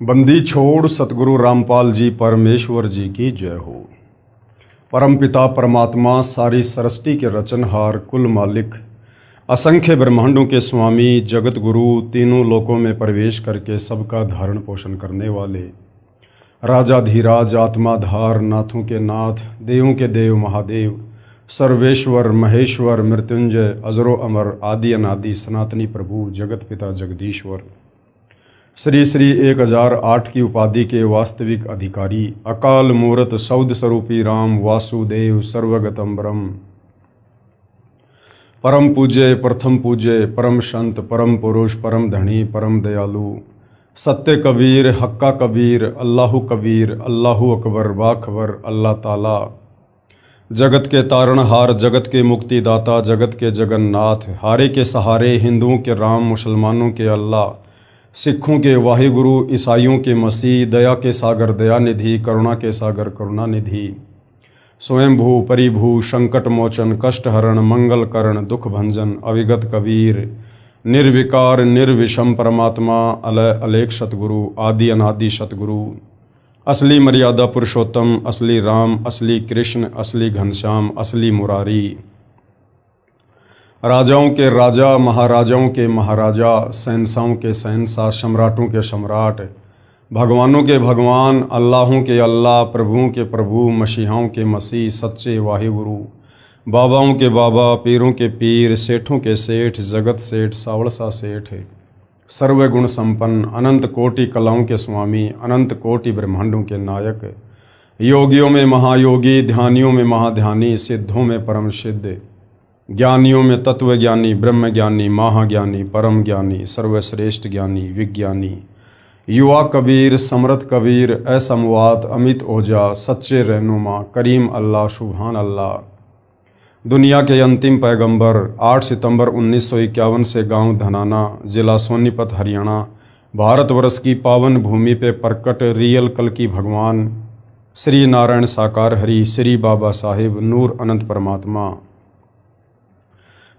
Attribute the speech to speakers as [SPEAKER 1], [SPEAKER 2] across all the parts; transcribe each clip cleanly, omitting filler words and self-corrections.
[SPEAKER 1] बंदी छोड़ सतगुरु रामपाल जी परमेश्वर जी की जय हो। परमपिता परमात्मा सारी सृष्टि के रचनहार कुल मालिक असंख्य ब्रह्मांडों के स्वामी जगत गुरु तीनों लोकों में प्रवेश करके सबका धारण पोषण करने वाले राजाधीराज आत्माधार नाथों के नाथ देवों के देव महादेव सर्वेश्वर महेश्वर मृत्युंजय अजरो अमर आदि अनादि सनातनी प्रभु जगत पिता जगदीश्वर श्री श्री 1008 की उपाधि के वास्तविक अधिकारी अकाल मूरत सौद स्वरूपी राम वासुदेव सर्वगतम ब्रह्म परम पूज्य प्रथम पूज्य परम संत परम पुरुष परम धनी परम दयालु सत्य कबीर हक्का कबीर अल्लाहु कबीर अल्लाहु अकबर बाखबर अल्लाह ताला जगत के तारणहार जगत के मुक्तिदाता जगत के जगन्नाथ हारे के सहारे हिंदुओं के राम मुसलमानों के अल्लाह सिखों के वाहिगुरु ईसाइयों के मसीह दया के सागर दयानिधि करुणा के सागर करुणानिधि स्वयंभू परिभू संकट मोचन कष्ट हरण मंगल करण दुख भंजन अविगत कबीर निर्विकार निर्विषम परमात्मा अलय अलेख सतगुरु आदि अनादि सतगुरु असली मर्यादा पुरुषोत्तम असली राम असली कृष्ण असली घनश्याम असली मुरारी राजाओं के राजा महाराजाओं के महाराजा शहंशाहों के शहंशाह सम्राटों के सम्राट भगवानों के भगवान अल्लाहों के अल्लाह प्रभुओं के प्रभु मसीहाओं के मसीह सच्चे वाहिगुरु बाबाओं के बाबा पीरों के पीर सेठों के सेठ जगत सेठ सावड़सा सेठ सर्वगुण संपन्न अनंत कोटि कलाओं के स्वामी अनंत कोटि ब्रह्मांडों के नायक योगियों में महायोगी ध्यानियों में महाध्यानी सिद्धों में परम सिद्ध ज्ञानियों में तत्व ज्ञानी ब्रह्म ज्ञानी महाज्ञानी परम ज्ञानी सर्वश्रेष्ठ ज्ञानी विज्ञानी युवा कबीर समर्थ कबीर असमवात अमित ओजा सच्चे रहनुमा करीम अल्लाह सुभान अल्लाह दुनिया के अंतिम पैगंबर 8 सितंबर 1951 से गांव धनाना जिला सोनीपत हरियाणा भारतवर्ष की पावन भूमि पे प्रकट रियल कल की भगवान श्री नारायण साकार हरि श्री बाबा साहिब नूर अनंत परमात्मा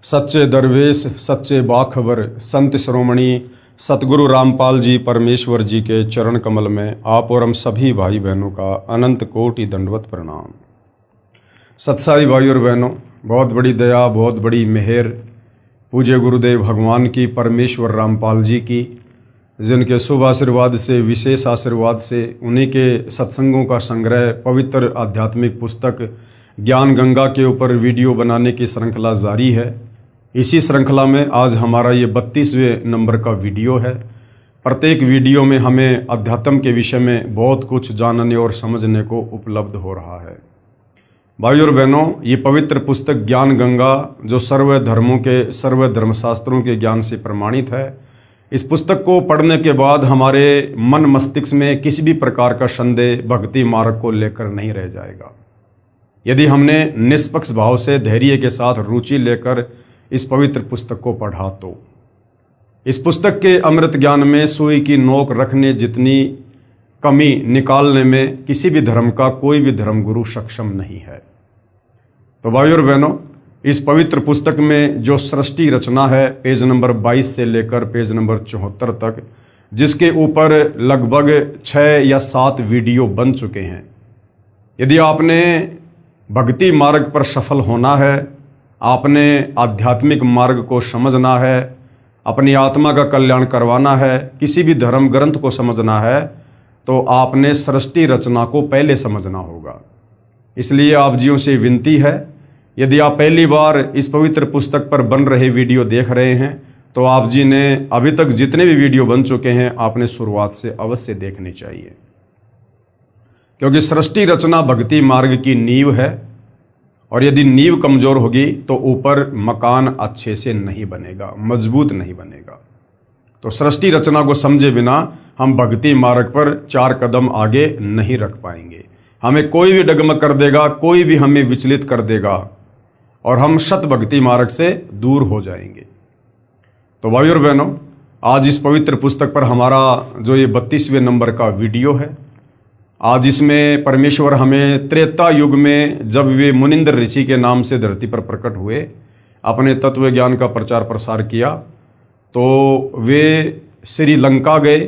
[SPEAKER 1] सच्चे दरवेश सच्चे बाखबर संत श्रोमणी सतगुरु रामपाल जी परमेश्वर जी के चरण कमल में आप और हम सभी भाई बहनों का अनंत कोटि दंडवत प्रणाम। सत्साई भाई और बहनों, बहुत बड़ी दया बहुत बड़ी मेहर पूज्य गुरुदेव भगवान की परमेश्वर रामपाल जी की, जिनके शुभ आशीर्वाद से विशेष आशीर्वाद से उन्हीं के सत्संगों का संग्रह पवित्र आध्यात्मिक पुस्तक ज्ञान गंगा के ऊपर वीडियो बनाने की श्रृंखला जारी है। इसी श्रृंखला में आज हमारा ये 32वें नंबर का वीडियो है। प्रत्येक वीडियो में हमें अध्यात्म के विषय में बहुत कुछ जानने और समझने को उपलब्ध हो रहा है। भाई और बहनों, ये पवित्र पुस्तक ज्ञान गंगा जो सर्व धर्मों के सर्व धर्मशास्त्रों के ज्ञान से प्रमाणित है, इस पुस्तक को पढ़ने के बाद हमारे मन मस्तिष्क में किसी भी प्रकार का संदेह भक्ति मार्ग को लेकर नहीं रह जाएगा। यदि हमने निष्पक्ष भाव से धैर्य के साथ रुचि लेकर इस पवित्र पुस्तक को पढ़ा तो इस पुस्तक के अमृत ज्ञान में सुई की नोक रखने जितनी कमी निकालने में किसी भी धर्म का कोई भी धर्मगुरु सक्षम नहीं है। तो भाई और बहनों, इस पवित्र पुस्तक में जो सृष्टि रचना है पेज नंबर 22 से लेकर पेज नंबर 74 तक, जिसके ऊपर लगभग 6 या 7 वीडियो बन चुके हैं। यदि आपने भक्ति मार्ग पर सफल होना है, आपने आध्यात्मिक मार्ग को समझना है, अपनी आत्मा का कल्याण करवाना है, किसी भी धर्म ग्रंथ को समझना है, तो आपने सृष्टि रचना को पहले समझना होगा। इसलिए आप जियों से विनती है, यदि आप पहली बार इस पवित्र पुस्तक पर बन रहे वीडियो देख रहे हैं तो आप जी ने अभी तक जितने भी वीडियो बन चुके हैं आपने शुरुआत से अवश्य देखनी चाहिए, क्योंकि सृष्टि रचना भक्ति मार्ग की नींव है और यदि नींव कमजोर होगी तो ऊपर मकान अच्छे से नहीं बनेगा, मजबूत नहीं बनेगा। तो सृष्टि रचना को समझे बिना हम भक्ति मार्ग पर 4 कदम आगे नहीं रख पाएंगे। हमें कोई भी डगमग कर देगा, कोई भी हमें विचलित कर देगा और हम शत भक्ति मार्ग से दूर हो जाएंगे। तो भाई और बहनों, आज इस पवित्र पुस्तक पर हमारा जो ये 32वें नंबर का वीडियो है, आज इसमें परमेश्वर हमें त्रेता युग में जब वे मुनिंद्र ऋषि के नाम से धरती पर प्रकट हुए, अपने तत्व ज्ञान का प्रचार प्रसार किया, तो वे श्रीलंका गए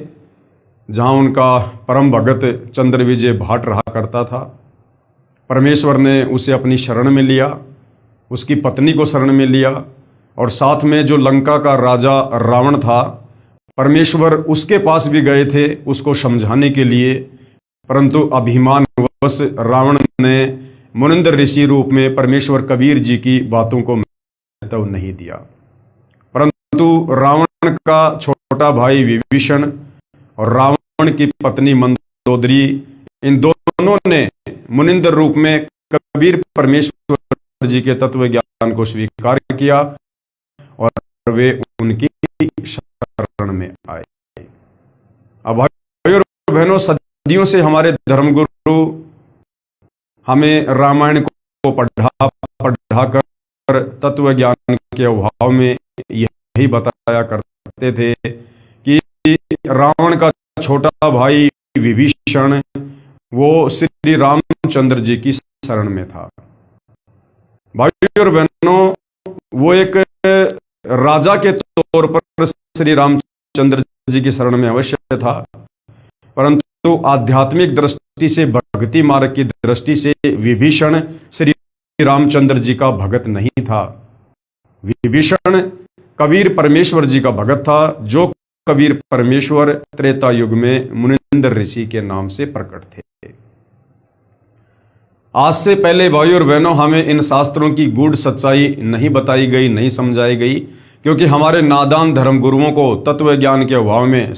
[SPEAKER 1] जहाँ उनका परम भगत चंद्र विजय भाट रहा करता था। परमेश्वर ने उसे अपनी शरण में लिया, उसकी पत्नी को शरण में लिया, और साथ में जो लंका का राजा रावण था, परमेश्वर उसके पास भी गए थे उसको समझाने के लिए, परंतु अभिमानवश रावण ने मुनिंदर ऋषि रूप में परमेश्वर कबीर जी की बातों को महत्व नहीं दिया। परंतु रावण का छोटा भाई विभीषण और रावण की पत्नी मंदोदरी, इन दोनों ने मुनिंदर रूप में कबीर परमेश्वर जी के तत्व ज्ञान को स्वीकार किया और वे उनकी शरण में आए। अब भाइयों और बहनों, सदियों से हमारे धर्मगुरु हमें रामायण को पढ़ा कर तत्व ज्ञान के अभाव में यही बताया करते थे कि रावण का छोटा भाई विभीषण वो श्री रामचंद्र जी की शरण में था। भाइयों और बहनों, वो एक राजा के तौर पर श्री रामचंद्र जी की शरण में अवश्य था, परंतु आध्यात्मिक दृष्टि से, भक्ति मार्ग की दृष्टि से विभीषण श्री रामचंद्र जी का भगत नहीं था। विभीषण कबीर परमेश्वर जी का भगत था, जो कबीर परमेश्वर त्रेता युग में मुनिंदर ऋषि के नाम से प्रकट थे। आज से पहले भाइयों और बहनों, हमें इन शास्त्रों की गूढ़ सच्चाई नहीं बताई गई, नहीं समझाई गई, क्योंकि हमारे नादान धर्मगुरुओं को तत्व ज्ञान के अभाव में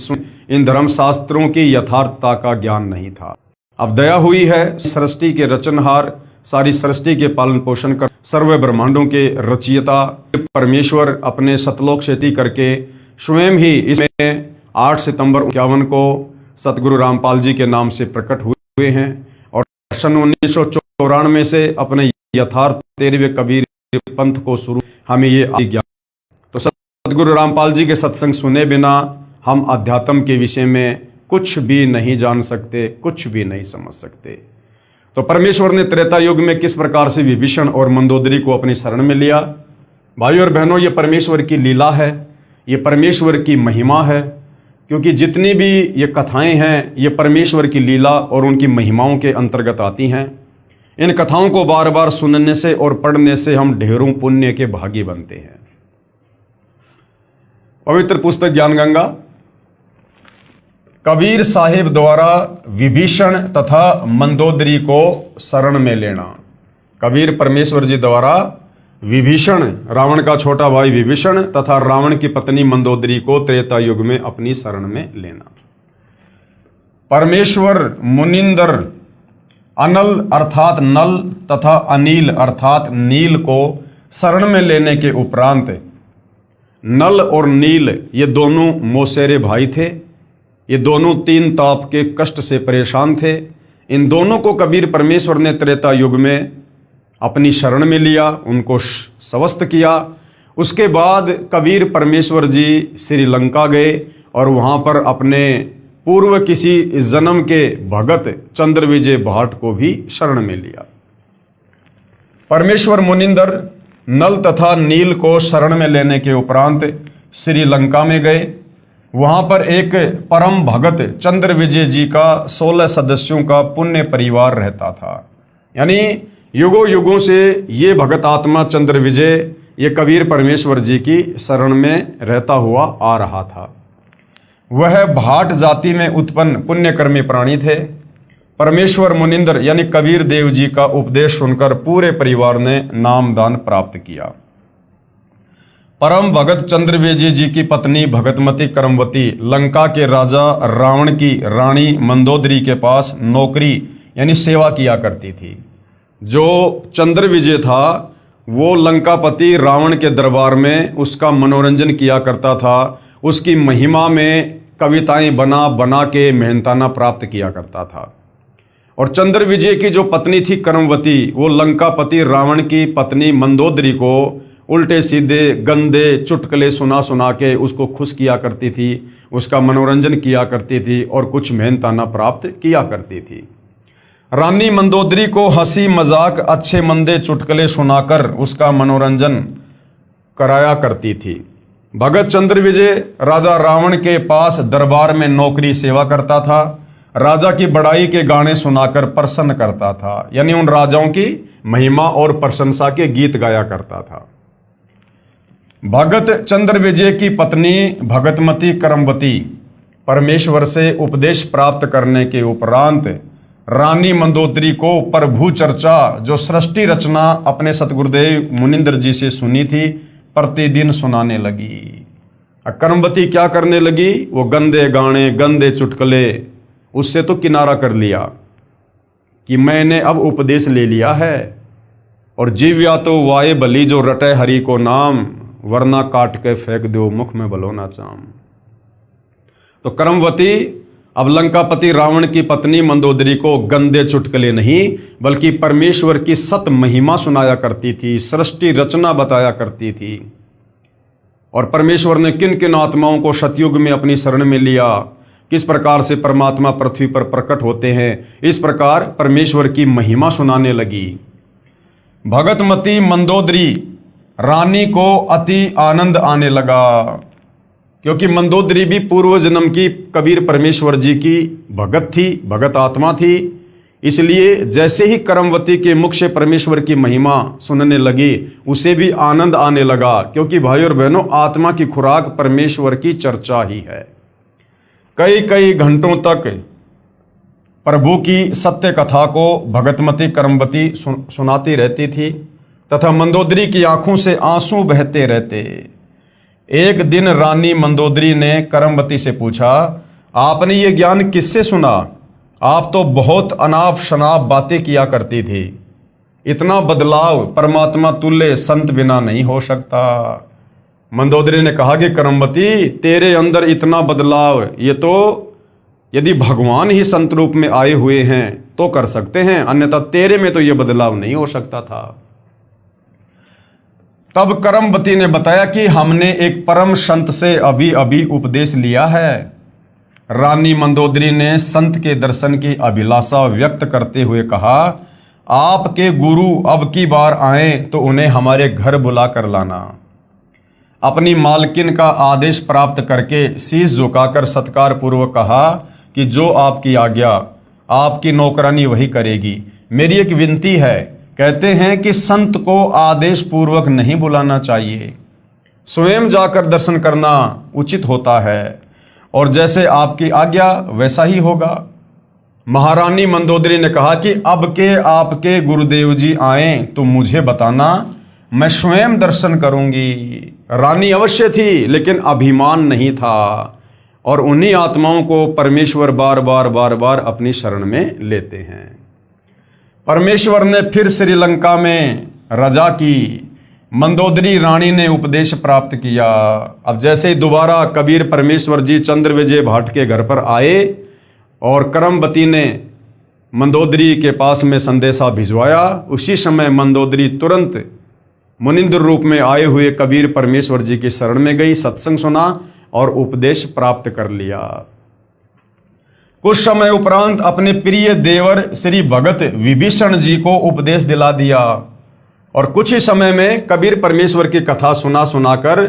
[SPEAKER 1] इन धर्म शास्त्रों की यथार्थता का ज्ञान नहीं था। अब दया हुई है, सृष्टि के रचनहार, सारी सृष्टि के पालन पोषण कर, सर्व ब्रह्मांडों के रचयिता परमेश्वर अपने सतलोक शेती करके स्वयं ही इसमें 8 सितंबर 1951 को सतगुरु रामपाल जी के नाम से प्रकट हुए हैं, और सन 1994 से अपने यथार्थ 13वें कबीर पंथ को शुरू हमें ये ज्ञान। तो सतगुरु रामपाल जी के सत्संग सुने बिना हम अध्यात्म के विषय में कुछ भी नहीं जान सकते, कुछ भी नहीं समझ सकते। तो परमेश्वर ने त्रेता युग में किस प्रकार से विभीषण और मंदोदरी को अपनी शरण में लिया। भाइयों और बहनों, ये परमेश्वर की लीला है, ये परमेश्वर की महिमा है, क्योंकि जितनी भी ये कथाएं हैं ये परमेश्वर की लीला और उनकी महिमाओं के अंतर्गत आती हैं। इन कथाओं को बार बार सुनने से और पढ़ने से हम ढेरों पुण्य के भागी बनते हैं। पवित्र पुस्तक ज्ञान गंगा कबीर साहिब द्वारा विभीषण तथा मंदोदरी को शरण में लेना। कबीर परमेश्वर जी द्वारा विभीषण, रावण का छोटा भाई विभीषण तथा रावण की पत्नी मंदोदरी को त्रेता युग में अपनी शरण में लेना। परमेश्वर मुनिंदर अनल अर्थात नल तथा अनिल अर्थात नील को शरण में लेने के उपरांत, नल और नील ये दोनों मौसेरे भाई थे, ये दोनों 3 ताप के कष्ट से परेशान थे। इन दोनों को कबीर परमेश्वर ने त्रेता युग में अपनी शरण में लिया, उनको स्वस्थ किया। उसके बाद कबीर परमेश्वर जी श्रीलंका गए और वहाँ पर अपने पूर्व किसी जन्म के भगत चंद्र विजय भाट को भी शरण में लिया। परमेश्वर मुनिंदर नल तथा नील को शरण में लेने के उपरांत श्रीलंका में गए। वहाँ पर एक परम भगत चंद्र विजय जी का 16 सदस्यों का पुण्य परिवार रहता था। यानी युगों युगों से ये भगत आत्मा चंद्र विजय ये कबीर परमेश्वर जी की शरण में रहता हुआ आ रहा था। वह भाट जाति में उत्पन्न पुण्यकर्मी प्राणी थे। परमेश्वर मुनिंदर यानी कबीर देव जी का उपदेश सुनकर पूरे परिवार ने नामदान प्राप्त किया। परम भगत चंद्र विजय जी की पत्नी भगतमती करमवती लंका के राजा रावण की रानी मंदोदरी के पास नौकरी यानी सेवा किया करती थी। जो चंद्र विजय था वो लंकापति रावण के दरबार में उसका मनोरंजन किया करता था, उसकी महिमा में कविताएं बना बना के मेहनताना प्राप्त किया करता था। और चंद्र विजय की जो पत्नी थी करमवती, वो लंकापति रावण की पत्नी मंदोदरी को उल्टे सीधे गंदे चुटकुले सुना सुना के उसको खुश किया करती थी, उसका मनोरंजन किया करती थी और कुछ मेहनताना प्राप्त किया करती थी। रानी मंदोदरी को हंसी मजाक अच्छे मंदे चुटकुले सुनाकर उसका मनोरंजन कराया करती थी। भगत चंद्र विजय राजा रावण के पास दरबार में नौकरी सेवा करता था। राजा की बड़ाई के गाने सुनाकर प्रसन्न करता था, यानी उन राजाओं की महिमा और प्रशंसा के गीत गाया करता था। भगत चंद्र विजय की पत्नी भगतमती करमवती परमेश्वर से उपदेश प्राप्त करने के उपरांत रानी मंदोदरी को प्रभु चर्चा जो सृष्टि रचना अपने सतगुरुदेव मुनिंद्र जी से सुनी थी प्रतिदिन सुनाने लगी। करमवती क्या करने लगी? वो गंदे गाने, गंदे चुटकुले, उससे तो किनारा कर लिया कि मैंने अब उपदेश ले लिया है। और जीव्या तो वाये बली जो रटे हरि को नाम, वरना काट के फेंक दो मुख में बलोना चाम। तो करमवती अब लंकापति रावण की पत्नी मंदोदरी को गंदे चुटकुले नहीं बल्कि परमेश्वर की सत महिमा सुनाया करती थी, सृष्टि रचना बताया करती थी। और परमेश्वर ने किन किन आत्माओं को सतयुग में अपनी शरण में लिया, किस प्रकार से परमात्मा पृथ्वी पर प्रकट होते हैं, इस प्रकार परमेश्वर की महिमा सुनाने लगी। भगतमती मंदोदरी रानी को अति आनंद आने लगा, क्योंकि मंदोदरी भी पूर्व जन्म की कबीर परमेश्वर जी की भगत थी, भगत आत्मा थी। इसलिए जैसे ही करमवती के मुख से परमेश्वर की महिमा सुनने लगी उसे भी आनंद आने लगा, क्योंकि भाई और बहनों आत्मा की खुराक परमेश्वर की चर्चा ही है। कई कई घंटों तक प्रभु की सत्य कथा को भगतमती करमवती सुनाती रहती थी तथा मंदोदरी की आंखों से आंसू बहते रहते। एक दिन रानी मंदोदरी ने करमवती से पूछा, आपने ये ज्ञान किससे सुना? आप तो बहुत अनाप शनाप बातें किया करती थी। इतना बदलाव परमात्मा तुल्य संत बिना नहीं हो सकता। मंदोदरी ने कहा कि करमवती तेरे अंदर इतना बदलाव ये तो यदि भगवान ही संत रूप में आए हुए हैं तो कर सकते हैं, अन्यथा तेरे में तो ये बदलाव नहीं हो सकता था। तब करमवती ने बताया कि हमने एक परम संत से अभी अभी उपदेश लिया है। रानी मंदोदरी ने संत के दर्शन की अभिलाषा व्यक्त करते हुए कहा, आपके गुरु अब की बार आए तो उन्हें हमारे घर बुला कर लाना। अपनी मालकिन का आदेश प्राप्त करके शीश झुकाकर सत्कार पूर्वक कहा कि जो आपकी आज्ञा, आपकी नौकरानी वही करेगी। मेरी एक विनती है, कहते हैं कि संत को आदेश पूर्वक नहीं बुलाना चाहिए, स्वयं जाकर दर्शन करना उचित होता है, और जैसे आपकी आज्ञा वैसा ही होगा। महारानी मंदोदरी ने कहा कि अब के आपके गुरुदेव जी आए तो मुझे बताना, मैं स्वयं दर्शन करूंगी। रानी अवश्य थी लेकिन अभिमान नहीं था, और उन्हीं आत्माओं को परमेश्वर बार बार अपनी शरण में लेते हैं। परमेश्वर ने फिर श्रीलंका में रजा की। मंदोदरी रानी ने उपदेश प्राप्त किया। अब जैसे ही दोबारा कबीर परमेश्वर जी चंद्र विजय भाट के घर पर आए और करमवती ने मंदोदरी के पास में संदेशा भिजवाया, उसी समय मंदोदरी तुरंत मुनिंद्र रूप में आए हुए कबीर परमेश्वर जी की शरण में गई, सत्संग सुना और उपदेश प्राप्त कर लिया। कुछ समय उपरांत अपने प्रिय देवर श्री भगत विभीषण जी को उपदेश दिला दिया, और कुछ ही समय में कबीर परमेश्वर की कथा सुनाकर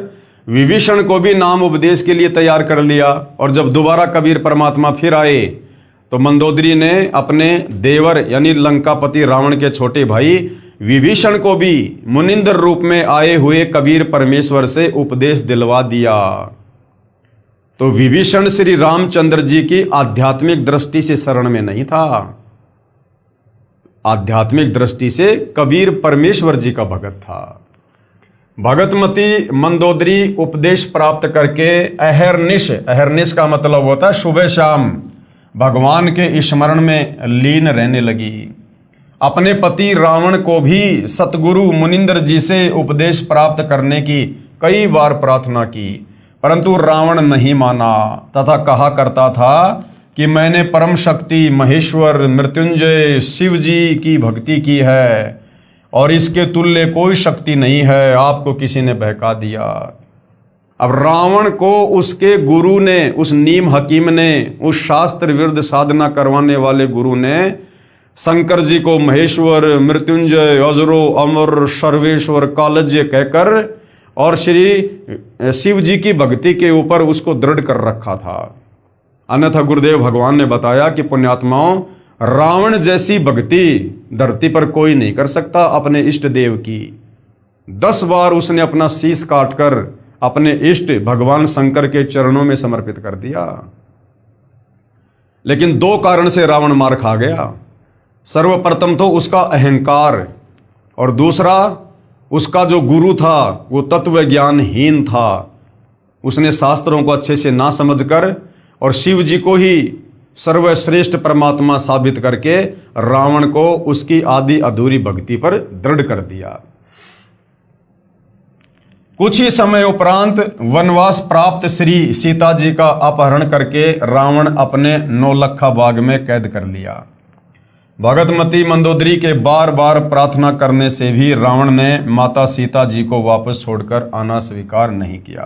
[SPEAKER 1] विभीषण को भी नाम उपदेश के लिए तैयार कर लिया। और जब दोबारा कबीर परमात्मा फिर आए तो मंदोदरी ने अपने देवर यानी लंकापति रावण के छोटे भाई विभीषण को भी मुनिंद्र रूप में आए हुए कबीर परमेश्वर से उपदेश दिलवा दिया। तो विभीषण श्री रामचंद्र जी की आध्यात्मिक दृष्टि से शरण में नहीं था, आध्यात्मिक दृष्टि से कबीर परमेश्वर जी का भगत था। भगतमती मंदोदरी उपदेश प्राप्त करके अहरनिश का मतलब होता है सुबह शाम भगवान के स्मरण में लीन रहने लगी। अपने पति रावण को भी सतगुरु मुनिंद्र जी से उपदेश प्राप्त करने की कई बार प्रार्थना की, परंतु रावण नहीं माना तथा कहा करता था कि मैंने परम शक्ति महेश्वर मृत्युंजय शिव जी की भक्ति की है और इसके तुल्य कोई शक्ति नहीं है, आपको किसी ने बहका दिया। अब रावण को उसके गुरु ने, उस नीम हकीम ने, उस शास्त्र विरुद्ध साधना करवाने वाले गुरु ने शंकर जी को महेश्वर मृत्युंजय अजरो अमर सर्वेश्वर कालज्य कहकर और श्री शिव जी की भक्ति के ऊपर उसको दृढ़ कर रखा था। अन्यथा गुरुदेव भगवान ने बताया कि पुण्यात्माओं, रावण जैसी भक्ति धरती पर कोई नहीं कर सकता अपने इष्ट देव की। 10 बार उसने अपना शीश काटकर अपने इष्ट भगवान शंकर के चरणों में समर्पित कर दिया, लेकिन 2 कारण से रावण मार खा गया। सर्वप्रथम तो उसका अहंकार, और दूसरा उसका जो गुरु था वो तत्व ज्ञानहीन था। उसने शास्त्रों को अच्छे से ना समझकर और शिव जी को ही सर्वश्रेष्ठ परमात्मा साबित करके रावण को उसकी आदि अधूरी भक्ति पर दृढ़ कर दिया। कुछ ही समय उपरांत वनवास प्राप्त श्री सीता जी का अपहरण करके रावण अपने नौलखा बाग में कैद कर लिया। भगतमती मंदोदरी के बार बार प्रार्थना करने से भी रावण ने माता सीता जी को वापस छोड़कर आना स्वीकार नहीं किया।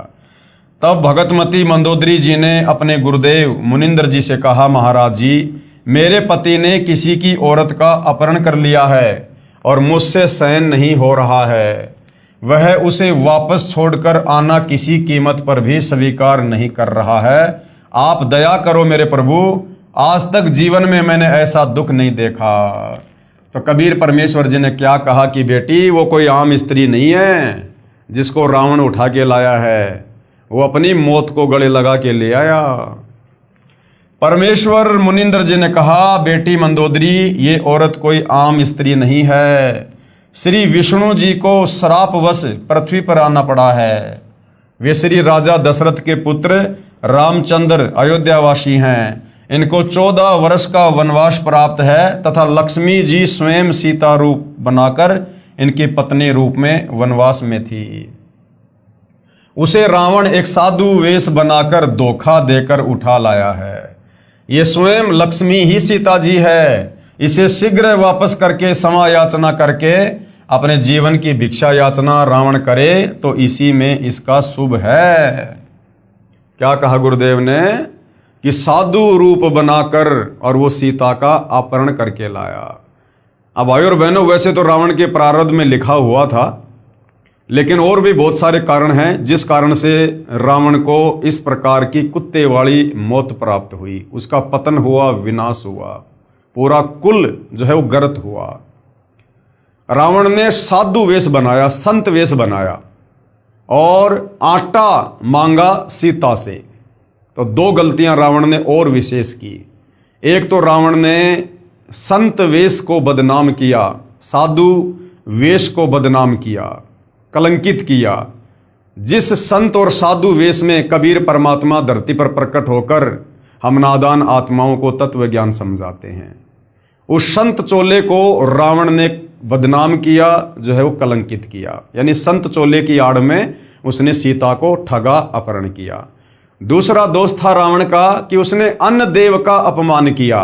[SPEAKER 1] तब भगतमती मंदोदरी जी ने अपने गुरुदेव मुनिंद्र जी से कहा, महाराज जी, मेरे पति ने किसी की औरत का अपहरण कर लिया है और मुझसे सहन नहीं हो रहा है। वह उसे वापस छोड़कर आना किसी कीमत पर भी स्वीकार नहीं कर रहा है। आप दया करो मेरे प्रभु, आज तक जीवन में मैंने ऐसा दुख नहीं देखा। तो कबीर परमेश्वर जी ने क्या कहा कि बेटी, वो कोई आम स्त्री नहीं है जिसको रावण उठा के लाया है, वो अपनी मौत को गले लगा के ले आया। परमेश्वर मुनिंद्र जी ने कहा, बेटी मंदोदरी, ये औरत कोई आम स्त्री नहीं है। श्री विष्णु जी को श्रापवश पृथ्वी पर आना पड़ा है। वे श्री राजा दशरथ के पुत्र रामचंद्र अयोध्यावासी हैं। इनको 14 वर्ष का वनवास प्राप्त है तथा लक्ष्मी जी स्वयं सीता रूप बनाकर इनकी पत्नी रूप में वनवास में थी। उसे रावण एक साधु वेश बनाकर धोखा देकर उठा लाया है। ये स्वयं लक्ष्मी ही सीता जी है। इसे शीघ्र वापस करके क्षमा याचना करके अपने जीवन की भिक्षा याचना रावण करे तो इसी में इसका शुभ है। क्या कहा गुरुदेव ने कि साधु रूप बनाकर और वो सीता का अपहरण करके लाया। अब भाई और बहनों, वैसे तो रावण के प्रारब्ध में लिखा हुआ था, लेकिन और भी बहुत सारे कारण हैं जिस कारण से रावण को इस प्रकार की कुत्ते वाली मौत प्राप्त हुई। उसका पतन हुआ, विनाश हुआ, पूरा कुल जो है वो गर्त हुआ। रावण ने साधु वेश बनाया, संत वेश बनाया और आटा मांगा सीता से। तो 2 गलतियां रावण ने और विशेष की। एक तो रावण ने संत वेश को बदनाम किया, साधु वेश को बदनाम किया, कलंकित किया। जिस संत और साधु वेश में कबीर परमात्मा धरती पर प्रकट होकर हम नादान आत्माओं को तत्व ज्ञान समझाते हैं, उस संत चोले को रावण ने बदनाम किया, जो है वो कलंकित किया। यानी संत चोले की आड़ में उसने सीता को ठगा, अपहरण किया। दूसरा दोष था रावण का कि उसने अन्न देव का अपमान किया,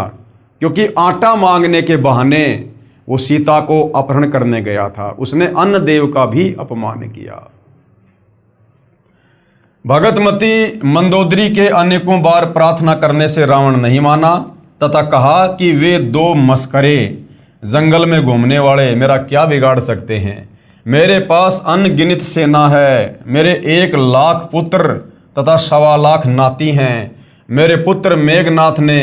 [SPEAKER 1] क्योंकि आटा मांगने के बहाने वो सीता को अपहरण करने गया था। उसने अन्न देव का भी अपमान किया। भगतमती मंदोदरी के अनेकों बार प्रार्थना करने से रावण नहीं माना तथा कहा कि वे 2 मस्करे जंगल में घूमने वाले मेरा क्या बिगाड़ सकते हैं। मेरे पास अनगिनत सेना है, मेरे 1 लाख पुत्र तथा 1.25 लाख नाती हैं। मेरे पुत्र मेघनाथ ने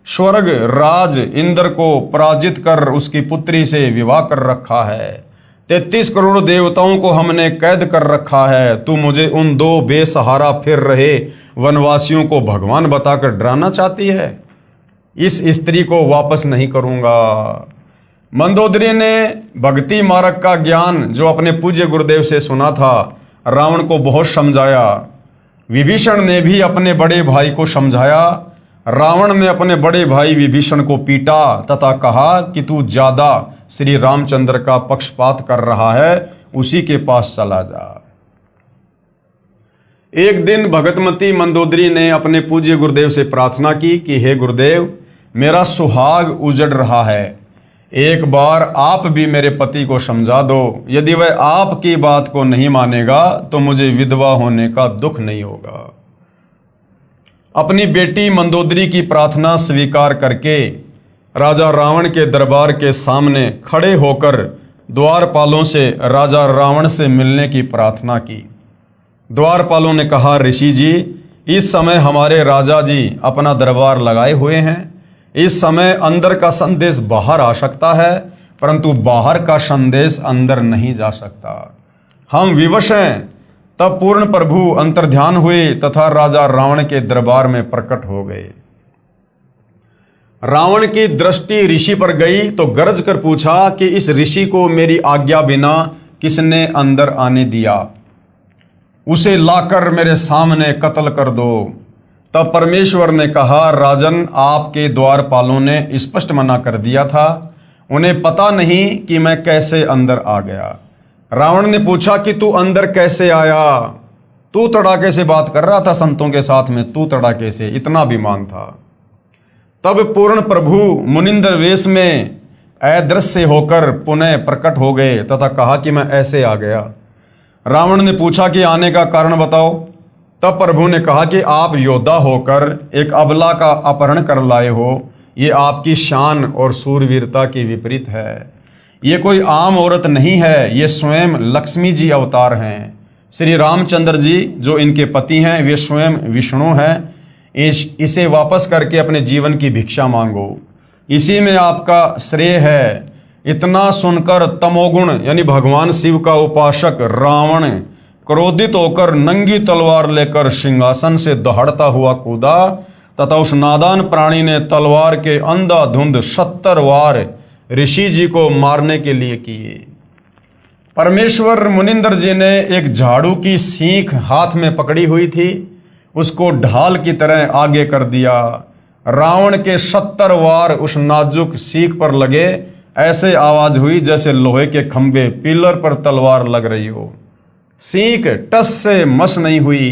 [SPEAKER 1] स्वर्ग राज इंद्र को पराजित कर उसकी पुत्री से विवाह कर रखा है। 33 करोड़ देवताओं को हमने कैद कर रखा है। तू मुझे उन 2 बेसहारा फिर रहे वनवासियों को भगवान बताकर डराना चाहती है। इस स्त्री को वापस नहीं करूंगा। मंदोदरी ने भक्ति मार्ग का ज्ञान जो अपने पूज्य गुरुदेव से सुना था, रावण को बहुत समझाया। विभीषण ने भी अपने बड़े भाई को समझाया। रावण ने अपने बड़े भाई विभीषण को पीटा तथा कहा कि तू ज्यादा श्री रामचंद्र का पक्षपात कर रहा है, उसी के पास चला जा। एक दिन भगतमती मंदोदरी ने अपने पूज्य गुरुदेव से प्रार्थना की कि हे गुरुदेव, मेरा सुहाग उजड़ रहा है, एक बार आप भी मेरे पति को समझा दो। यदि वह आपकी बात को नहीं मानेगा तो मुझे विधवा होने का दुख नहीं होगा। अपनी बेटी मंदोदरी की प्रार्थना स्वीकार करके राजा रावण के दरबार के सामने खड़े होकर द्वारपालों से राजा रावण से मिलने की प्रार्थना की। द्वारपालों ने कहा, ऋषि जी, इस समय हमारे राजा जी अपना दरबार लगाए हुए हैं। इस समय अंदर का संदेश बाहर आ सकता है, परंतु बाहर का संदेश अंदर नहीं जा सकता। हम विवश हैं। तब पूर्ण प्रभु अंतर्ध्यान हुए तथा राजा रावण के दरबार में प्रकट हो गए। रावण की दृष्टि ऋषि पर गई तो गरज कर पूछा कि इस ऋषि को मेरी आज्ञा बिना किसने अंदर आने दिया? उसे लाकर मेरे सामने कत्ल कर दो। तब परमेश्वर ने कहा, राजन, आपके द्वारपालों ने स्पष्ट मना कर दिया था। उन्हें पता नहीं कि मैं कैसे अंदर आ गया। रावण ने पूछा कि तू अंदर कैसे आया? तू तड़ाके से बात कर रहा था संतों के साथ में, तू तड़ाके से, इतना अभिमान था। तब पूर्ण प्रभु मुनिंदर वेश में अदृश्य होकर पुनः प्रकट हो गए तथा कहा कि मैं ऐसे आ गया। रावण ने पूछा कि आने का कारण बताओ। तब प्रभु ने कहा कि आप योद्धा होकर एक अबला का अपहरण कर लाए हो। ये आपकी शान और सूरवीरता के विपरीत है। ये कोई आम औरत नहीं है, ये स्वयं लक्ष्मी जी अवतार हैं। श्री रामचंद्र जी जो इनके पति हैं, वे स्वयं विष्णु हैं। इसे वापस करके अपने जीवन की भिक्षा मांगो, इसी में आपका श्रेय है। इतना सुनकर तमोगुण यानी भगवान शिव का उपासक रावण क्रोधित होकर नंगी तलवार लेकर सिंहासन से दहाड़ता हुआ कूदा तथा उस नादान प्राणी ने तलवार के अंधाधुंध 70 वार ऋषि जी को मारने के लिए किए। परमेश्वर मुनिंदर जी ने एक झाड़ू की सीख हाथ में पकड़ी हुई थी, उसको ढाल की तरह आगे कर दिया। रावण के 70 वार उस नाजुक सीख पर लगे। ऐसे आवाज हुई जैसे लोहे के खंभे पिलर पर तलवार लग रही हो। सीख टस से मस नहीं हुई।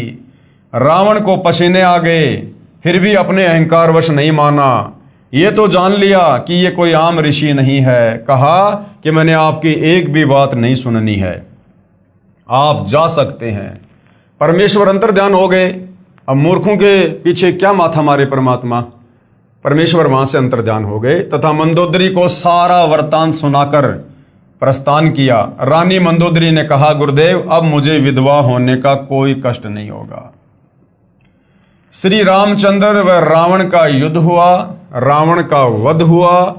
[SPEAKER 1] रावण को पसीने आ गए, फिर भी अपने अहंकार वश नहीं माना। ये तो जान लिया कि ये कोई आम ऋषि नहीं है। कहा कि मैंने आपकी एक भी बात नहीं सुननी है, आप जा सकते हैं। परमेश्वर अंतर्ध्यान हो गए। अब मूर्खों के पीछे क्या माथा मारे परमात्मा। परमेश्वर वहां से अंतर्ध्यान हो गए तथा मंदोदरी को सारा वृत्तांत सुनाकर प्रस्थान किया। रानी मंदोदरी ने कहा, गुरुदेव, अब मुझे विधवा होने का कोई कष्ट नहीं होगा। श्री रामचंद्र व रावण का युद्ध हुआ, रावण का वध हुआ।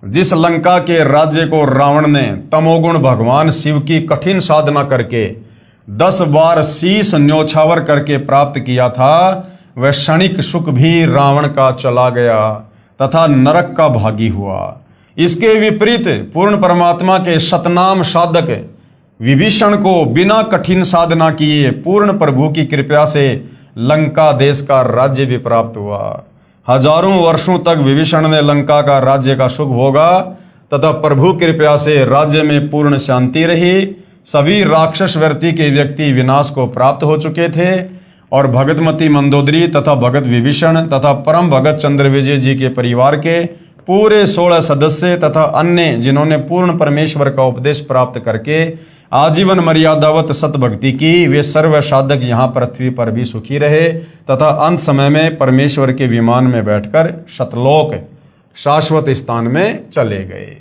[SPEAKER 1] जिस लंका के राज्य को रावण ने तमोगुण भगवान शिव की कठिन साधना करके 10 बार शीश न्योछावर करके प्राप्त किया था, वह क्षणिक सुख भी रावण का चला गया तथा नरक का भागी हुआ। इसके विपरीत पूर्ण परमात्मा के सतनाम साधक विभीषण को बिना कठिन साधना किए पूर्ण प्रभु की कृपा से लंका देश का राज्य भी प्राप्त हुआ। हजारों वर्षों तक विभीषण ने लंका का राज्य का सुख भोगा तथा प्रभु कृपा से राज्य में पूर्ण शांति रही। सभी राक्षस वृत्ति के व्यक्ति विनाश को प्राप्त हो चुके थे और भगतमती मंदोदरी तथा भगत विभीषण तथा परम भगत चंद्र विजय जी के परिवार के पूरे 16 सदस्य तथा अन्य जिन्होंने पूर्ण परमेश्वर का उपदेश प्राप्त करके आजीवन मर्यादावत सतभक्ति की, वे सर्व साधक यहाँ पृथ्वी पर भी सुखी रहे तथा अंत समय में परमेश्वर के विमान में बैठकर सतलोक शाश्वत स्थान में चले गए।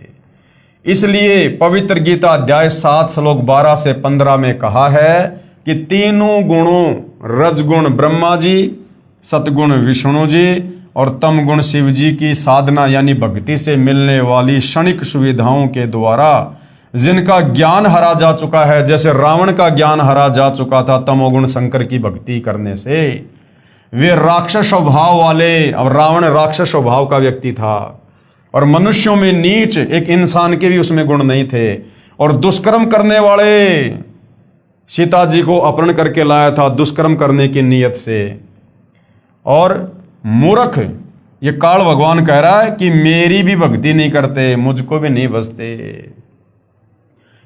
[SPEAKER 1] इसलिए पवित्र गीता अध्याय 7 श्लोक 12 से 15 में कहा है कि तीनों गुणों रजगुण ब्रह्मा जी, सतगुण विष्णु जी और तम गुण शिव जी की साधना यानी भक्ति से मिलने वाली क्षणिक सुविधाओं के द्वारा जिनका ज्ञान हरा जा चुका है, जैसे रावण का ज्ञान हरा जा चुका था तमोगुण शंकर की भक्ति करने से, वे राक्षस स्वभाव वाले, अब रावण राक्षस स्वभाव का व्यक्ति था और मनुष्यों में नीच एक इंसान के भी उसमें गुण नहीं थे और दुष्कर्म करने वाले, सीता जी को अपहरण करके लाया था दुष्कर्म करने की नीयत से। और मूर्ख ये काल भगवान कह रहा है कि मेरी भी भक्ति नहीं करते, मुझको भी नहीं बसते।